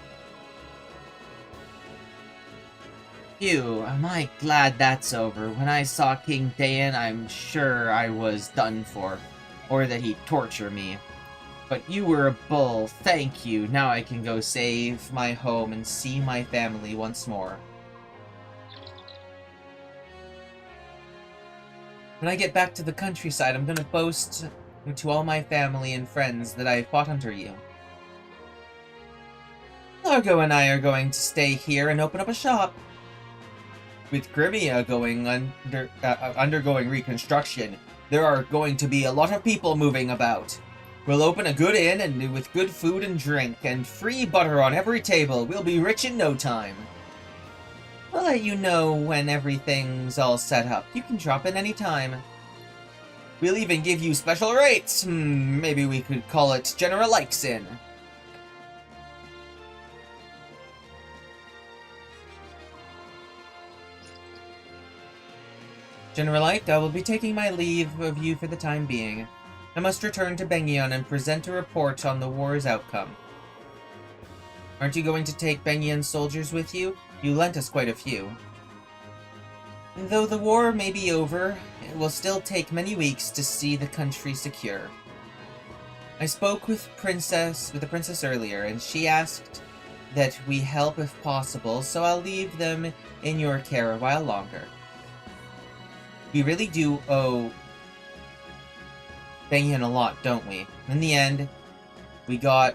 Phew, am I glad that's over. When I saw King Dayan, I'm sure I was done for, or that he'd torture me. But you were a bull, thank you. Now I can go save my home and see my family once more. When I get back to the countryside, I'm gonna boast to all my family and friends that I fought under you. Largo and I are going to stay here and open up a shop. With Crimea undergoing reconstruction, there are going to be a lot of people moving about. We'll open a good inn and with good food and drink and free butter on every table. We'll be rich in no time. I'll let you know when everything's all set up. You can drop in any time. We'll even give you special rates. Maybe we could call it General Ike's Inn. General Ike, I will be taking my leave of you for the time being. I must return to Bengion and present a report on the war's outcome. Aren't you going to take Bengion's soldiers with you? You lent us quite a few. Though the war may be over, it will still take many weeks to see the country secure. I spoke with the princess earlier, and she asked that we help if possible, so I'll leave them in your care a while longer. We really do owe Bangyan a lot, don't we? In the end, we got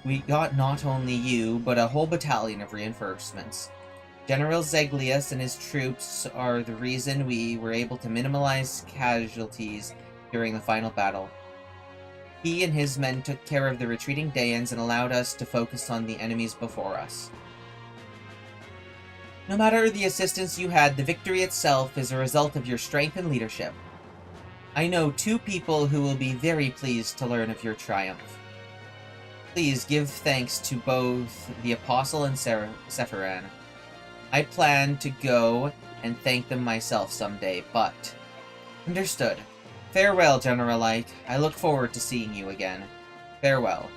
not only you, but a whole battalion of reinforcements. General Zeglius and his troops are the reason we were able to minimize casualties during the final battle. He and his men took care of the retreating Daeans and allowed us to focus on the enemies before us. No matter the assistance you had, the victory itself is a result of your strength and leadership. I know 2 people who will be very pleased to learn of your triumph. Please give thanks to both the Apostle and Sephiran. I plan to go and thank them myself someday, but... Understood. Farewell, General Ike. I look forward to seeing you again. Farewell.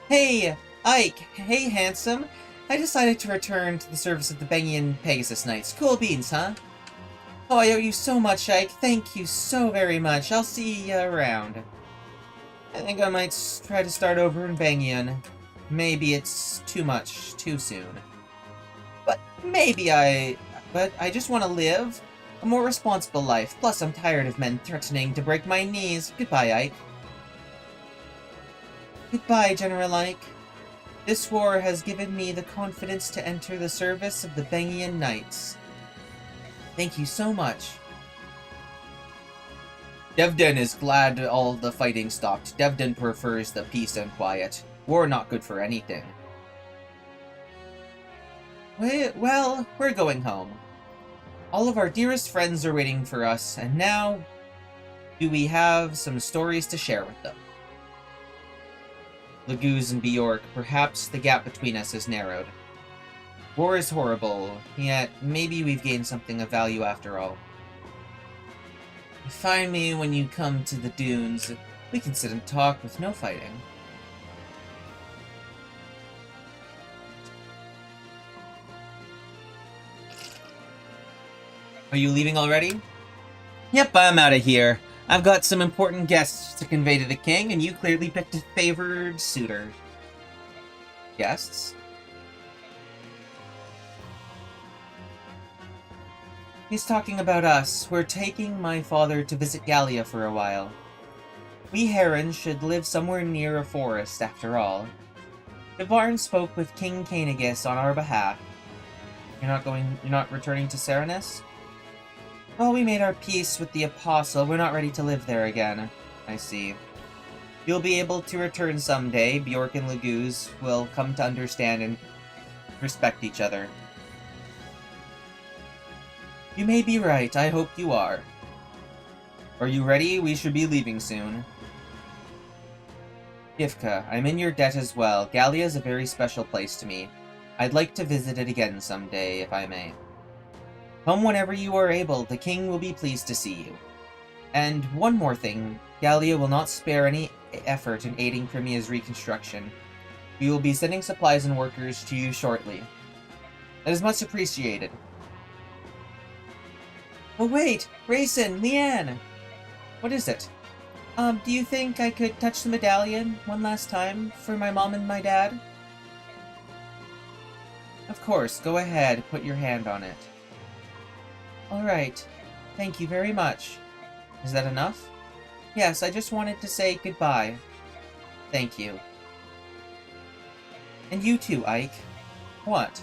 Hey, Ike! Hey, handsome! I decided to return to the service of the Bangyan Pegasus Knights. Cool beans, huh? Oh, I owe you so much, Ike. Thank you so very much. I'll see you around. I think I might try to start over in Bangyan. Maybe it's too much, too soon. But I just want to live a more responsible life. Plus, I'm tired of men threatening to break my knees. Goodbye, Ike. Goodbye, General Ike. This war has given me the confidence to enter the service of the Bangyan Knights. Thank you so much. Devden is glad all the fighting stopped. Devden prefers the peace and quiet. War not good for anything. Well, we're going home. All of our dearest friends are waiting for us, and now do we have some stories to share with them. Laguz and Bjork, perhaps the gap between us is narrowed. War is horrible, yet maybe we've gained something of value after all. Find me when you come to the dunes. We can sit and talk with no fighting. Are you leaving already? Yep, I'm out of here. I've got some important guests to convey to the king, and you clearly picked a favored suitor. Guests? He's talking about us. We're taking my father to visit Gallia for a while. We Herons should live somewhere near a forest, after all. Devarn spoke with King Canegus on our behalf. You're not returning to Serenus? Well, we made our peace with the Apostle. We're not ready to live there again. I see. You'll be able to return someday. Bjork and Laguz will come to understand and respect each other. You may be right. I hope you are. Are you ready? We should be leaving soon. Gifka, I'm in your debt as well. Gallia is a very special place to me. I'd like to visit it again someday, if I may. Come whenever you are able. The king will be pleased to see you. And one more thing. Gallia will not spare any effort in aiding Crimea's reconstruction. We will be sending supplies and workers to you shortly. That is much appreciated. Oh wait! Rayson! Leanne! What is it? Do you think I could touch the medallion one last time for my mom and my dad? Of course, go ahead, put your hand on it. Alright. Thank you very much. Is that enough? Yes, I just wanted to say goodbye. Thank you. And you too, Ike. What?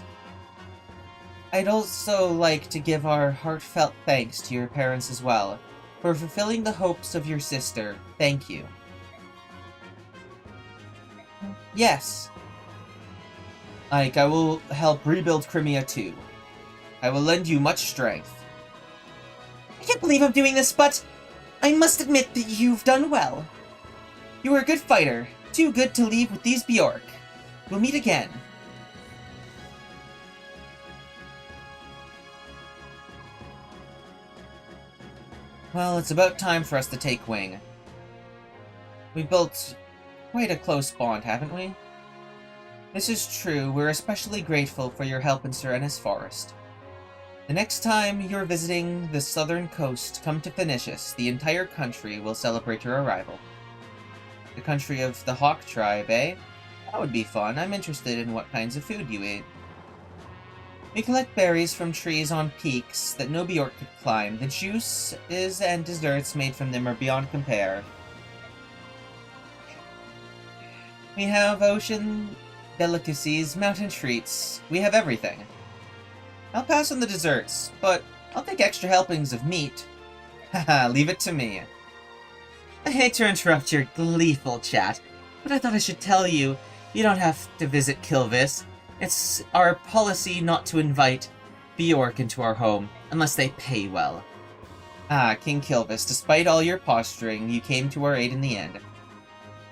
I'd also like to give our heartfelt thanks to your parents as well, for fulfilling the hopes of your sister. Thank you. Yes. Ike, I will help rebuild Crimea too. I will lend you much strength. I can't believe I'm doing this, but I must admit that you've done well. You are a good fighter, too good to leave with these Bjork. We'll meet again. Well, it's about time for us to take wing. We've built quite a close bond, haven't we? This is true. We're especially grateful for your help in Serenus Forest. The next time you're visiting the southern coast, come to Phoenicius. The entire country will celebrate your arrival. The country of the Hawk tribe, eh? That would be fun. I'm interested in what kinds of food you eat. We collect berries from trees on peaks that no Bjork could climb. The juices and desserts made from them are beyond compare. We have ocean delicacies, mountain treats. We have everything. I'll pass on the desserts, but I'll take extra helpings of meat. Haha, leave it to me. I hate to interrupt your gleeful chat, but I thought I should tell you, you don't have to visit Kilvis. It's our policy not to invite Bjork into our home, unless they pay well. Ah, King Kilvis, despite all your posturing, you came to our aid in the end.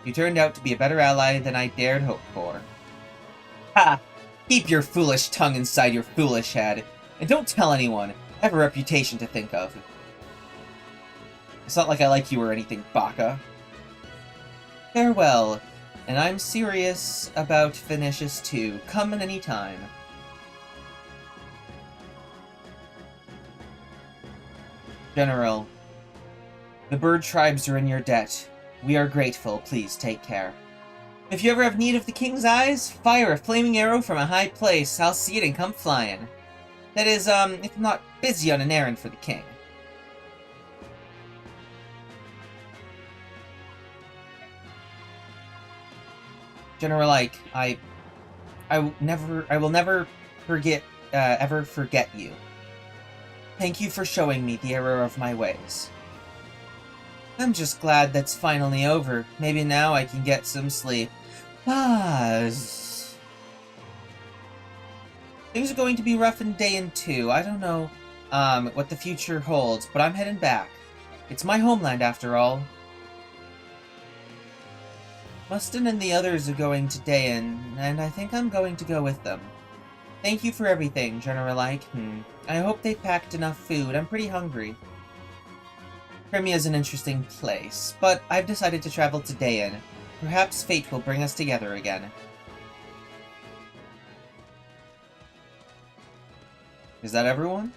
You turned out to be a better ally than I dared hope for. Ha! Keep your foolish tongue inside your foolish head, and don't tell anyone. I have a reputation to think of. It's not like I like you or anything, Baka. Farewell, and I'm serious about Finicius too. Come at any time. General, the bird tribes are in your debt. We are grateful. Please take care. If you ever have need of the king's eyes, fire a flaming arrow from a high place. I'll see it and come flying. That is, if I'm not busy on an errand for the king. General Ike, I will never ever forget you. Thank you for showing me the error of my ways. I'm just glad that's finally over. Maybe now I can get some sleep. Buzz. Things are going to be rough in Dayan too. I don't know, what the future holds, but I'm heading back. It's my homeland after all. Mustin and the others are going to Dayan, and I think I'm going to go with them. Thank you for everything, General Ike. I hope they packed enough food. I'm pretty hungry. Crimea's an interesting place, but I've decided to travel to Dayan. Perhaps fate will bring us together again. Is that everyone?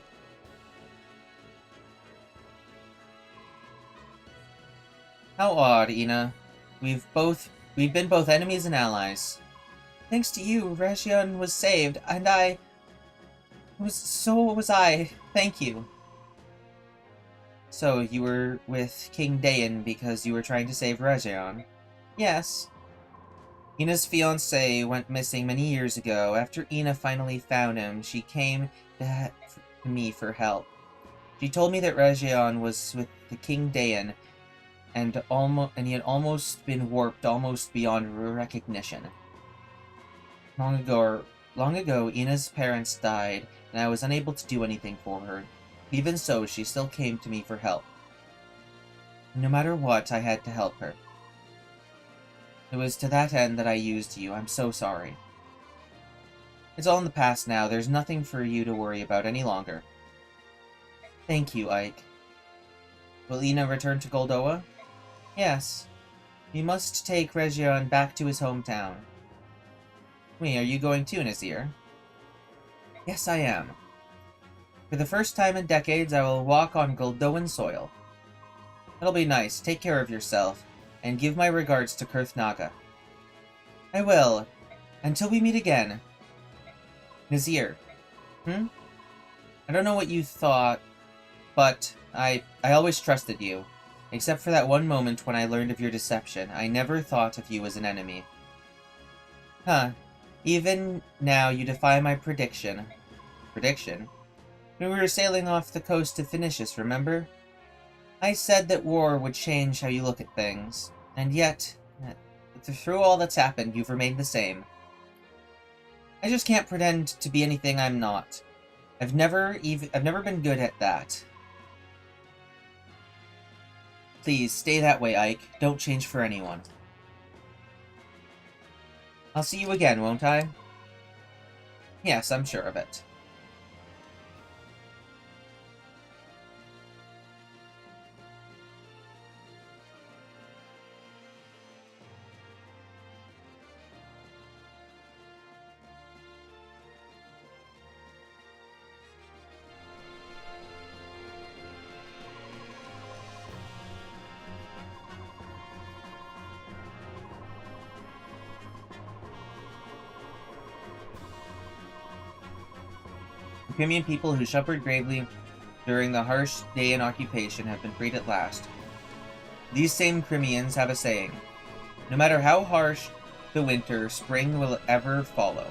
How odd, Ina. We've been both enemies and allies. Thanks to you, Region was saved, and so was I. Thank you. So, you were with King Dayan because you were trying to save Region? Yes. Ina's fiancé went missing many years ago. After Ina finally found him, she came to me for help. She told me that Region was with the King Dayan, and he had almost been warped almost beyond recognition. Long ago, Ina's parents died, and I was unable to do anything for her. Even so, she still came to me for help. No matter what, I had to help her. It was to that end that I used you. I'm so sorry. It's all in the past now. There's nothing for you to worry about any longer. Thank you, Ike. Will Ina return to Goldoa? Yes. We must take Region back to his hometown. Wait, are you going too, Nazir? Yes, I am. For the first time in decades, I will walk on Goldoan soil. That'll be nice. Take care of yourself, and give my regards to Kurth Naga. I will. Until we meet again. Nazir. I don't know what you thought, but I always trusted you. Except for that one moment when I learned of your deception. I never thought of you as an enemy. Huh. Even now, you defy my prediction. Prediction? When we were sailing off the coast of Finicius, remember? I said that war would change how you look at things. And yet, through all that's happened, you've remained the same. I just can't pretend to be anything I'm not. I've never been good at that. Please, stay that way, Ike. Don't change for anyone. I'll see you again, won't I? Yes, I'm sure of it. Crimean people who suffered gravely during the harsh Dacian occupation have been freed at last. These same Crimeans have a saying, no matter how harsh the winter, spring will ever follow.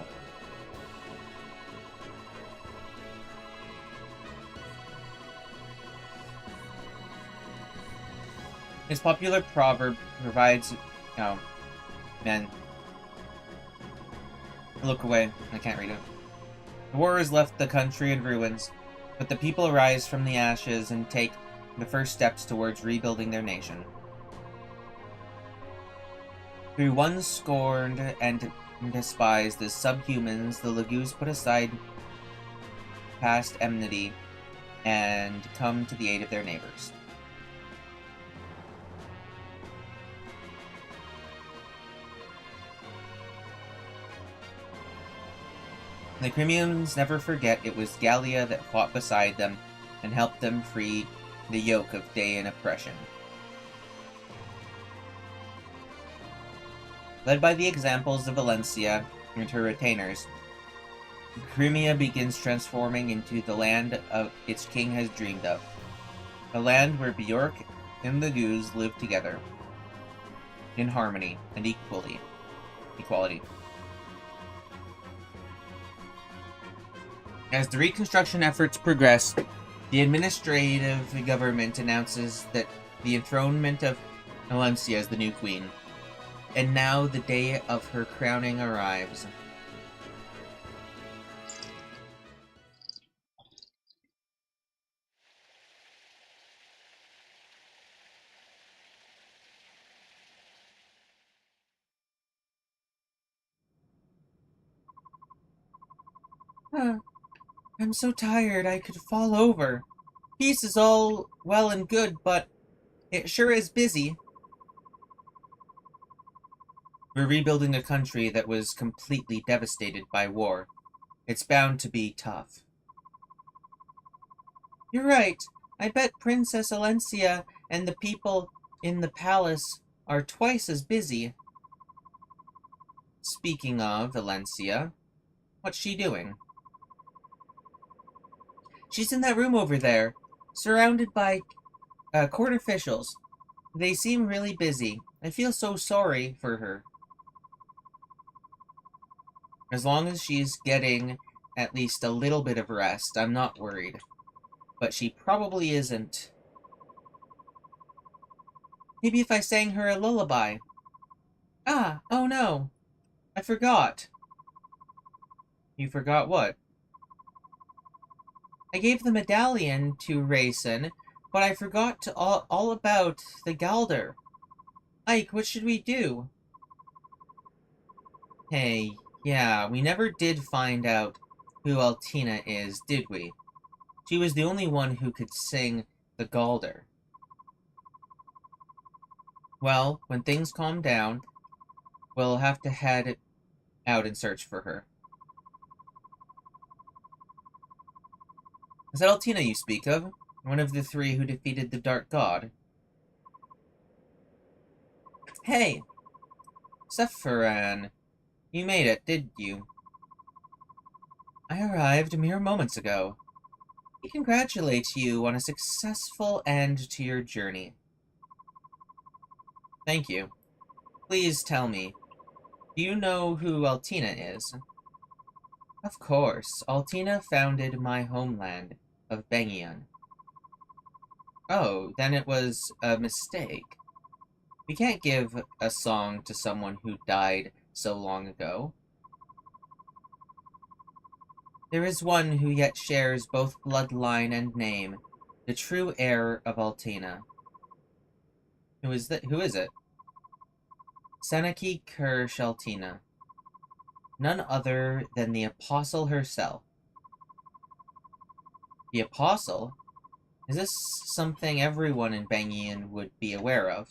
This popular proverb provides... Oh, man. Look away. I can't read it. The war has left the country in ruins, but the people rise from the ashes and take the first steps towards rebuilding their nation. Through one scorned and despised as subhumans, the Lagus put aside past enmity and come to the aid of their neighbors. The Crimeans never forget it was Gallia that fought beside them and helped them free the yoke of Dacian oppression. Led by the examples of Valencia and her retainers, Crimea begins transforming into the land of its king has dreamed of. A land where Bjork and the Lagus live together in harmony and equality. As the reconstruction efforts progress, the administrative government announces that the enthronement of Valencia as the new queen. And now the day of her crowning arrives. I'm so tired I could fall over. Peace is all well and good, but it sure is busy. We're rebuilding a country that was completely devastated by war. It's bound to be tough. You're right. I bet Princess Alencia and the people in the palace are twice as busy. Speaking of Alencia, what's she doing? She's in that room over there, surrounded by court officials. They seem really busy. I feel so sorry for her. As long as she's getting at least a little bit of rest, I'm not worried. But she probably isn't. Maybe if I sang her a lullaby. Oh no. I forgot. You forgot what? I gave the medallion to Rayson, but I forgot all about the Galder. Ike, what should we do? Hey, yeah, we never did find out who Altina is, did we? She was the only one who could sing the Galder. Well, when things calm down, we'll have to head out and search for her. Is that Altina you speak of? One of the three who defeated the Dark God? Hey! Sephiran, you made it, did you? I arrived mere moments ago. We congratulate you on a successful end to your journey. Thank you. Please tell me, do you know who Altina is? Of course, Altina founded my homeland of Bengian. Oh, then it was a mistake. We can't give a song to someone who died so long ago. There is one who yet shares both bloodline and name, the true heir of Altina. Who is it? Seneki Kirsch Altina. None other than the Apostle herself. The Apostle? Is this something everyone in Bengian would be aware of?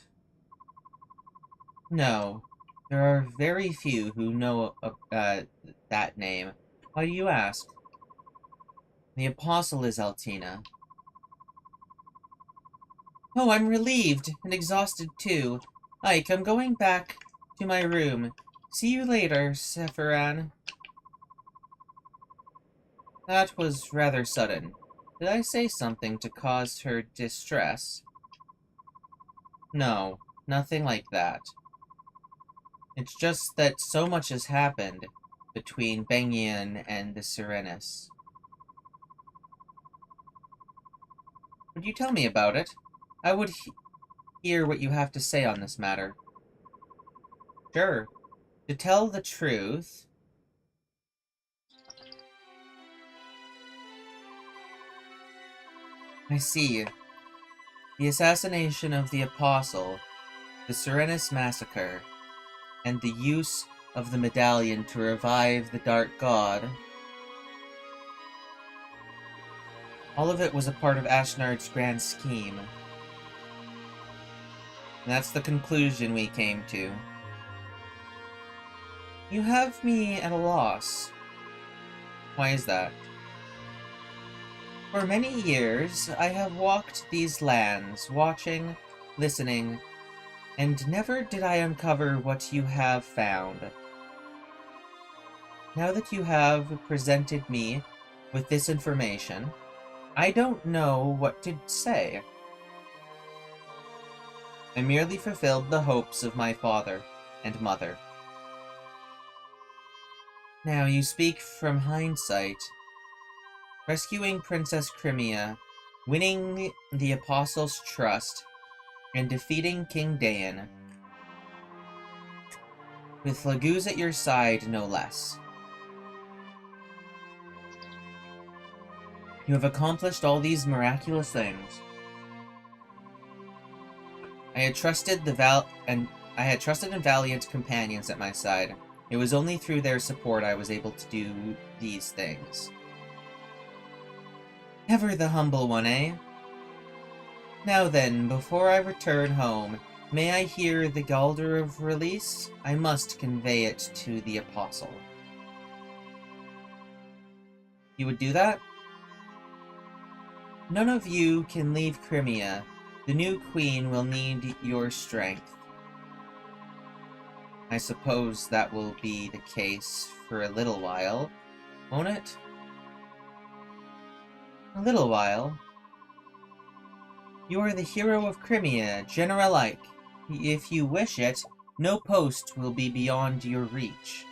No. There are very few who know that name. Why do you ask? The Apostle is Altina. Oh, I'm relieved and exhausted too. Ike, I'm going back to my room. See you later, Sephiran. That was rather sudden. Did I say something to cause her distress? No, nothing like that. It's just that so much has happened between Bengian and the Serenus. Would you tell me about it? I would hear what you have to say on this matter. Sure. To tell the truth, I see. The assassination of the Apostle, the Serenus massacre, and the use of the medallion to revive the Dark God, all of it was a part of Ashnard's grand scheme. And that's the conclusion we came to. You have me at a loss. Why is that? For many years, I have walked these lands, watching, listening, and never did I uncover what you have found. Now that you have presented me with this information, I don't know what to say. I merely fulfilled the hopes of my father and mother. Now you speak from hindsight. Rescuing Princess Crimea, winning the Apostles' trust, and defeating King Dain. With Laguz at your side, no less. You have accomplished all these miraculous things. I had trusted in valiant companions at my side. It was only through their support I was able to do these things. Ever the humble one, eh? Now then, before I return home, may I hear the Galder of Release? I must convey it to the Apostle. You would do that? None of you can leave Crimea. The new queen will need your strength. I suppose that will be the case for a little while, won't it? A little while. You are the hero of Crimea, General Ike. If you wish it, no post will be beyond your reach.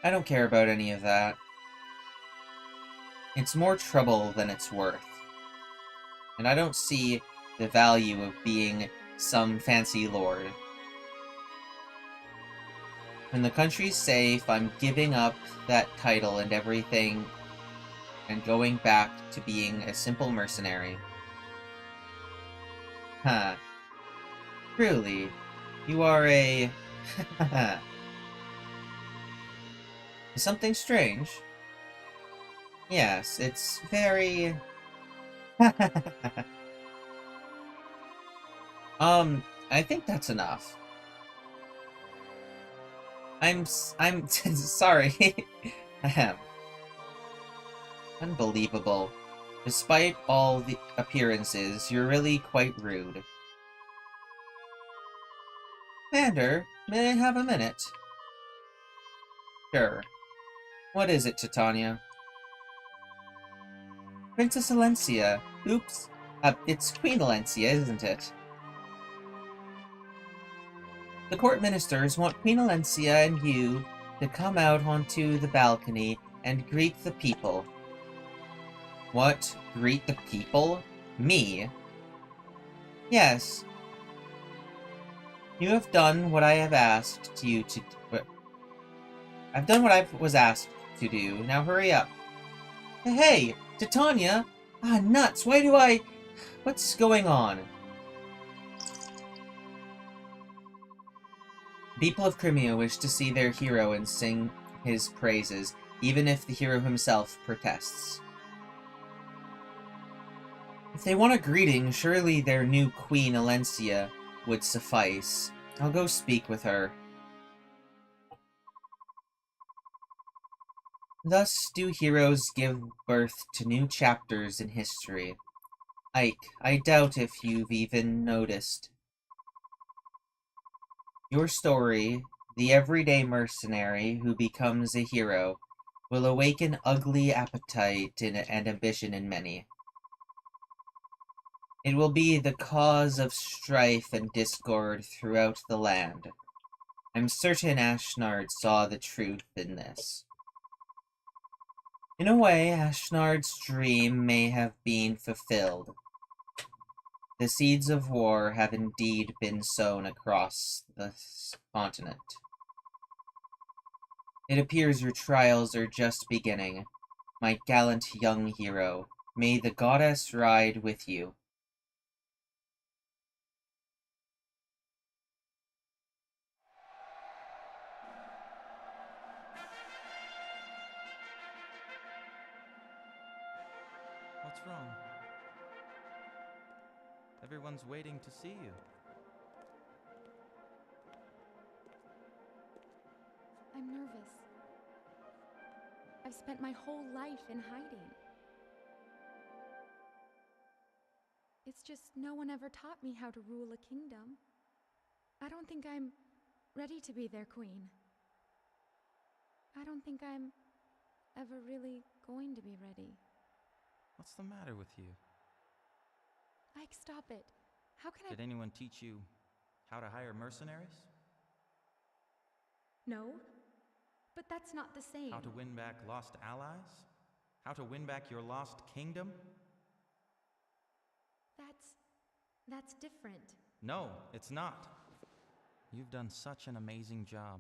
I don't care about any of that. It's more trouble than it's worth. And I don't see the value of being some fancy lord. When the country's safe, I'm giving up that title and everything and going back to being a simple mercenary. Huh. Truly, you are a... Something strange? Yes, it's very... I think that's enough. I'm sorry. Ahem. Unbelievable. Despite all the appearances, you're really quite rude. Commander, may I have a minute? Sure. What is it, Titania? Princess Alencia. Oops. It's Queen Alencia, isn't it? The court ministers want Queen Alencia and you to come out onto the balcony and greet the people. What? Greet the people? Me? Yes. You have done what I have asked you to... I've done what I was asked to do. Now hurry up. Hey, Titania! Ah, nuts! Why do I... What's going on? People of Crimea wish to see their hero and sing his praises, even if the hero himself protests. If they want a greeting, surely their new Queen Alencia would suffice. I'll go speak with her. Thus do heroes give birth to new chapters in history. Ike, I doubt if you've even noticed. Your story, the everyday mercenary who becomes a hero, will awaken ugly appetite and ambition in many. It will be the cause of strife and discord throughout the land. I'm certain Ashnard saw the truth in this. In a way, Ashnard's dream may have been fulfilled. The seeds of war have indeed been sown across the continent. It appears your trials are just beginning, my gallant young hero. May the goddess ride with you. What's wrong? Everyone's waiting to see you. I'm nervous. I've spent my whole life in hiding. It's just no one ever taught me how to rule a kingdom. I don't think I'm ready to be their queen. I don't think I'm ever really going to be ready. What's the matter with you? Ike, stop it. How can Did anyone teach you how to hire mercenaries? No, but that's not the same. How to win back lost allies? How to win back your lost kingdom? That's different. No, it's not. You've done such an amazing job,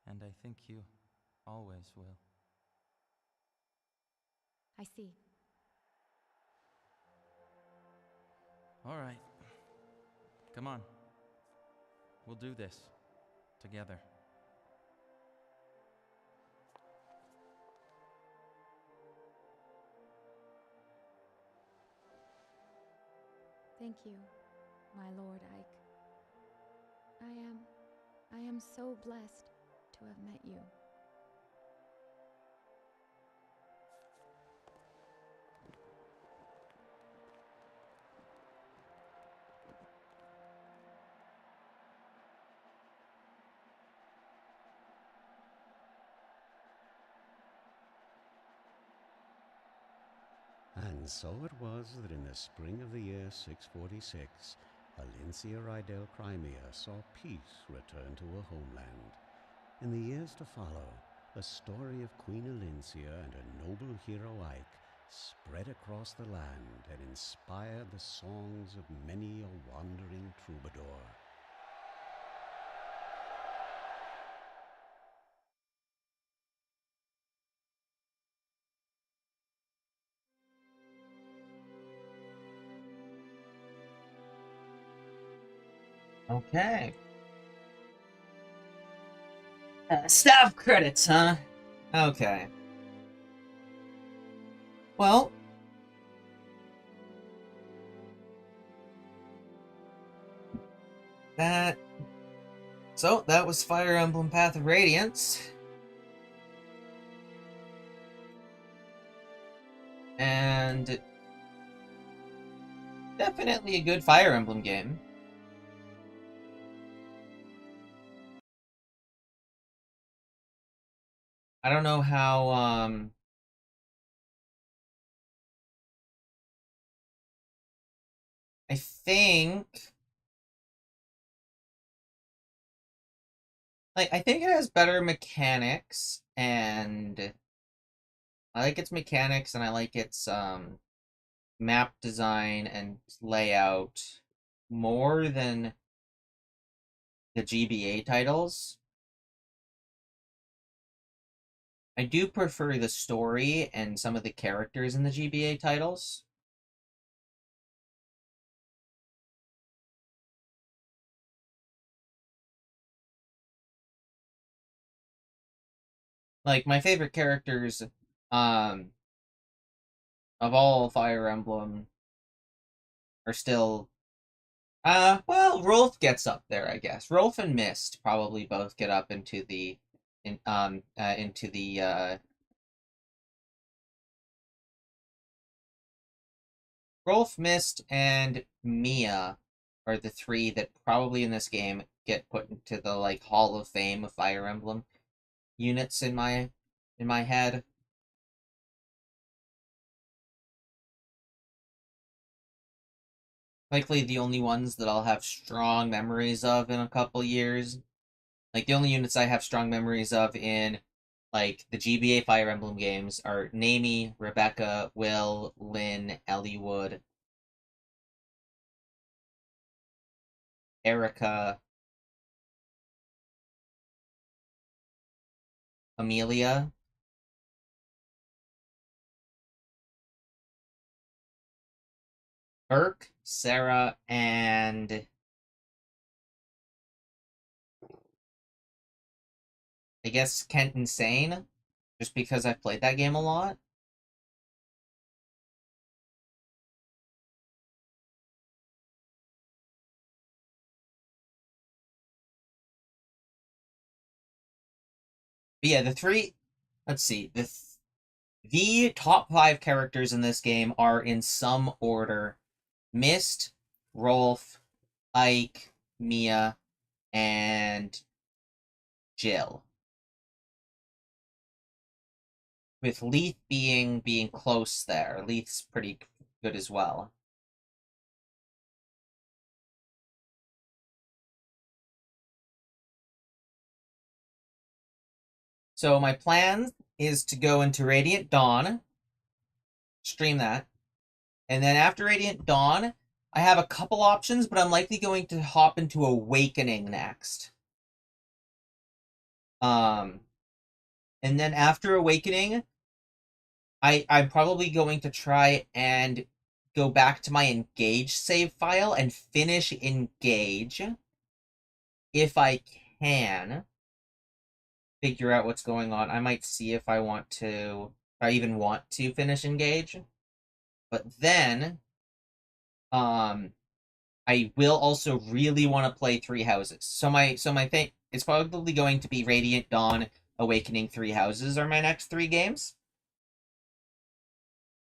and I think you always will. I see. All right. Come on. We'll do this together. Thank you, my Lord Ike. I am so blessed to have met you. And so it was that in the spring of the year 646, Alincia Rydell Crimea saw peace return to her homeland. In the years to follow, the story of Queen Alincia and her noble hero Ike spread across the land and inspired the songs of many a wandering troubadour. Okay. Staff credits, huh? Okay. Well, that was Fire Emblem Path of Radiance. And definitely a good Fire Emblem game. I don't know how, I think it has better mechanics, and I like its mechanics, and I like its, map design and layout more than the GBA titles. I do prefer the story and some of the characters in the GBA titles. Like, my favorite characters of all Fire Emblem are still well, Rolf gets up there, I guess. Rolf and Mist probably both get up into the Rolf, Mist, and Mia are the three that probably in this game get put into the like Hall of Fame of Fire Emblem units in my in my head. Likely the only ones that I'll have strong memories of in a couple years. Like, the only units I have strong memories of in, like, the GBA Fire Emblem games are Namie, Rebecca, Will, Lynn, Elliewood, Erica, Amelia, Burke, Sarah, and I guess Kent Insane, just because I've played that game a lot. But yeah, let's see, the top 5 characters in this game are in some order: Mist, Rolf, Ike, Mia, and Jill. With Leith being close there. Leith's pretty good as well. So my plan is to go into Radiant Dawn, stream that, and then after Radiant Dawn, I have a couple options, but I'm likely going to hop into Awakening next. Um, and then after Awakening, I'm probably going to try and go back to my Engage save file and finish Engage if I can figure out what's going on. I might see if I want to, if I even want to finish Engage. But then, I will also really want to play Three Houses. So my thing, it's probably going to be Radiant Dawn, Awakening, Three Houses are my next 3 games,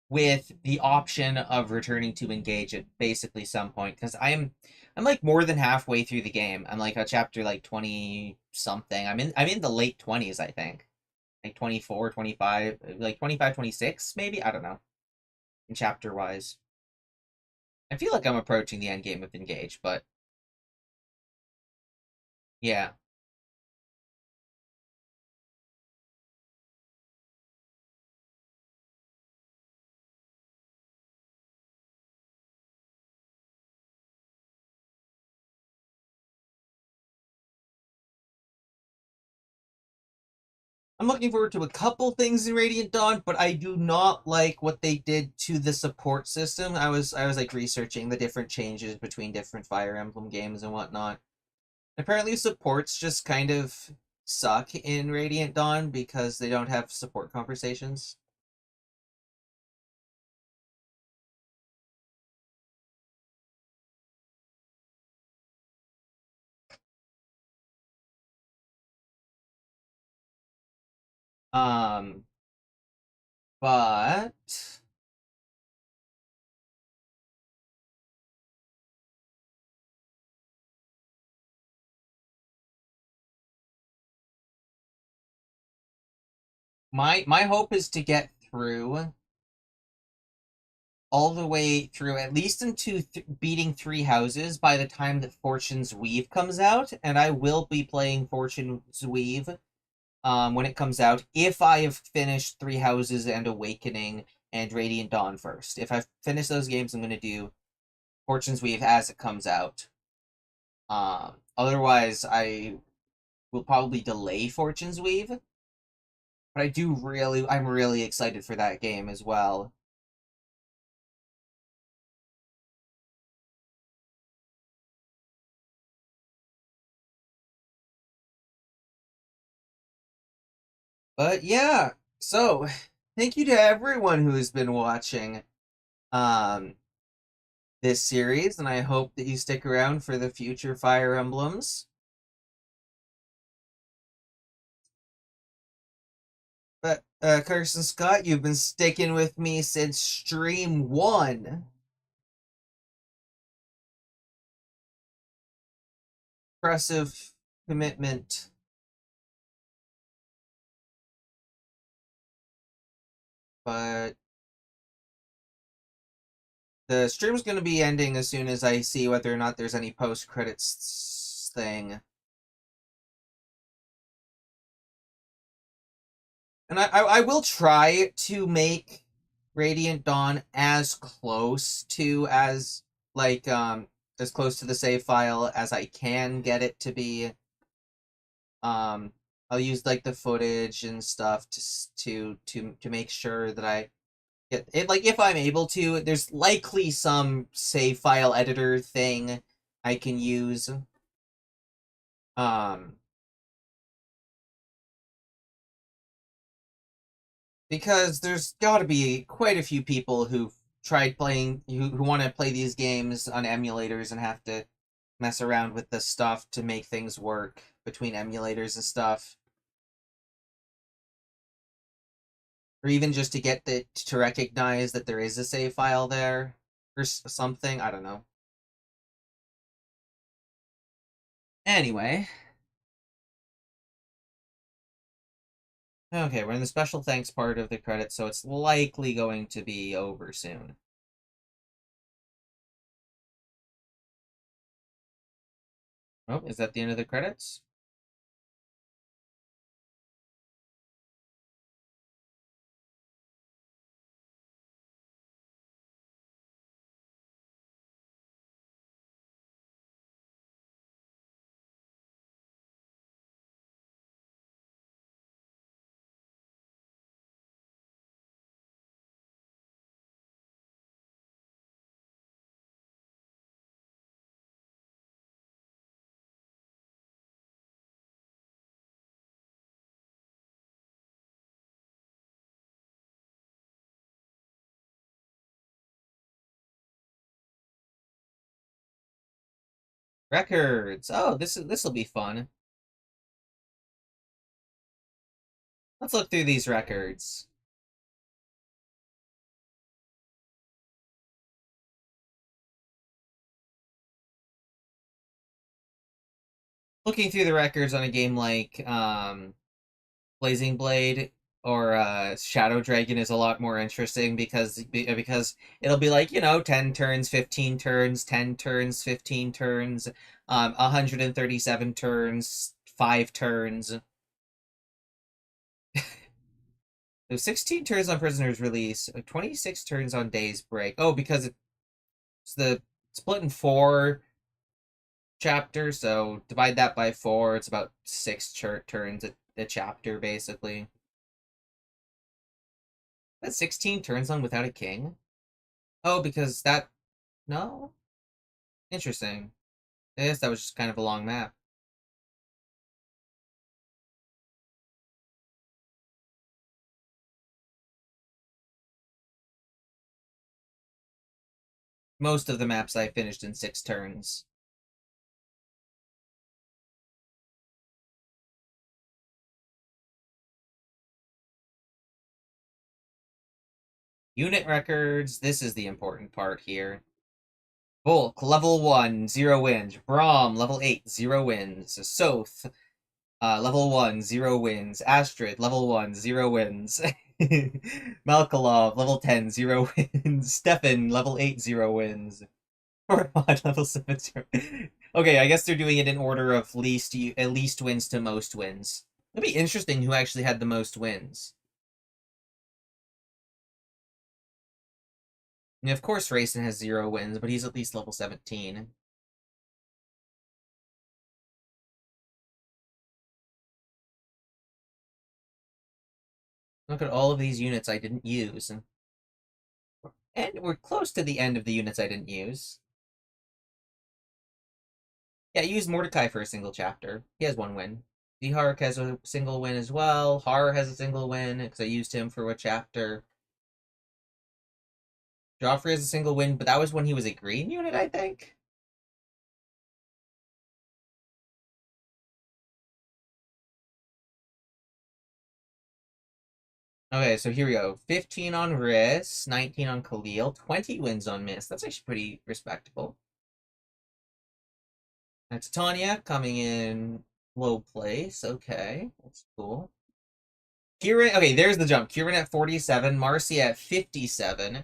with the option of returning to Engage at basically some point, because I'm like more than halfway through the game. I'm like a chapter like 20 something. I'm in the late 20s, I think. Like 24, 25, like 25, 26 maybe, I don't know, in chapter wise. I feel like I'm approaching the end game of Engage, but yeah. I'm looking forward to a couple things in Radiant Dawn, but I do not like what they did to the support system. I was like researching the different changes between different Fire Emblem games and whatnot. Apparently supports just kind of suck in Radiant Dawn because they don't have support conversations. Um but my hope is to get through all the way through at least into beating 3 houses by the time that Fortune's Weave comes out, and I will be playing Fortune's Weave when it comes out if I have finished 3 houses and Awakening and Radiant Dawn first. If I've finished those games, I'm going to do Fortune's Weave as it comes out. Otherwise, I will probably delay Fortune's Weave, but I'm really excited for that game as well. But yeah, so thank you to everyone who has been watching um this series, and I hope that you stick around for the future Fire Emblems. But Carson Scott, you've been sticking with me since stream 1. Impressive commitment. but the stream's going to be ending as soon as I see whether or not there's any post-credits thing. And I will try to make Radiant Dawn as close to as close to the save file as I can get it to be. I'll use like the footage and stuff to make sure that I get it. Like if I'm able to, there's likely some save file editor thing I can use. Um, because there's got to be quite a few people who've tried playing who want to play these games on emulators and have to mess around with the stuff to make things work between emulators and stuff, or even just to get to recognize that there is a save file there or something. I don't know. Anyway, okay, we're in the special thanks part of the credits, so it's likely going to be over soon. Oh, is that the end of the credits? Records. Oh, this'll be fun. Let's look through these records. Looking through the records on a game like Blazing Blade or Shadow Dragon is a lot more interesting because it'll be like, 10 turns, 15 turns, 10 turns, 15 turns, 137 turns, 5 turns. So 16 turns on Prisoner's Release, 26 turns on Day's Break. Oh, because it's the split in 4 chapters, so divide that by 4, it's about 6 turns a chapter, basically. That's 16 turns on Without a King? Oh, because that... No? Interesting. I guess that was just kind of a long map. Most of the maps I finished in 6 turns. Unit records, this is the important part here. Volk, level 1, 0 wins. Braum, level 8, 0 wins. Soth, level 1, 0 wins. Astrid, level 1, 0 wins. Malkolov, level 10, 0 wins. Stefan, level 8, 0 wins. Ormond, level 7, 0. Okay, I guess they're doing it in order of least wins to most wins. It'd be interesting who actually had the most wins. I mean, of course Rayson has 0 wins, but he's at least level 17. Look at all of these units I didn't use. And we're close to the end of the units I didn't use. Yeah, I used Mordecai for a single chapter. He has 1 win. Dehark has a single win as well. Har has a single win, because I used him for a chapter. Joffrey has a single win, but that was when he was a green unit, I think? Okay, so here we go. 15 on Riss, 19 on Khalil, 20 wins on Miss. That's actually pretty respectable. That's Tanya coming in low place. Okay, that's cool. Kieran, okay, there's the jump. Kieran at 47, Marcia at 57,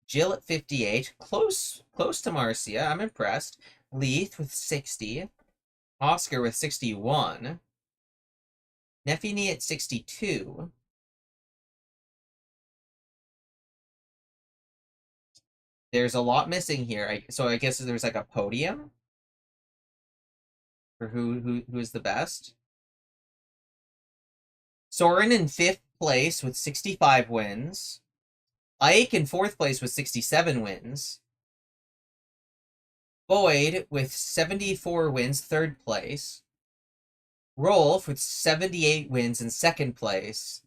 Jill at 58. Close to Marcia. I'm impressed. Leith with 60. Oscar with 61. Neffini at 62. There's a lot missing here. So I guess there's like a podium for who is the best. Soren in 5th place with 65 wins. Ike in 4th place with 67 wins. Boyd with 74 wins, 3rd place. Rolf with 78 wins in 2nd place.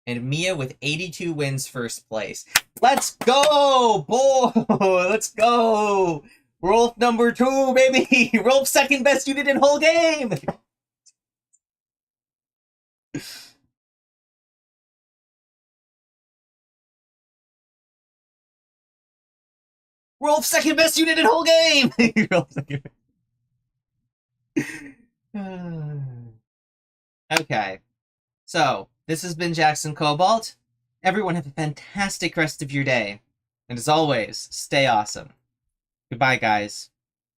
And Mia with 82 wins, 1st place. Let's go, boy! Let's go! Rolf number 2, baby! Rolf 2nd best unit in whole game! Rolf 2nd best unit in whole game! Rolf 2nd. Okay. So, this has been Jackson Cobalt. Everyone have a fantastic rest of your day. And as always, stay awesome. Goodbye, guys.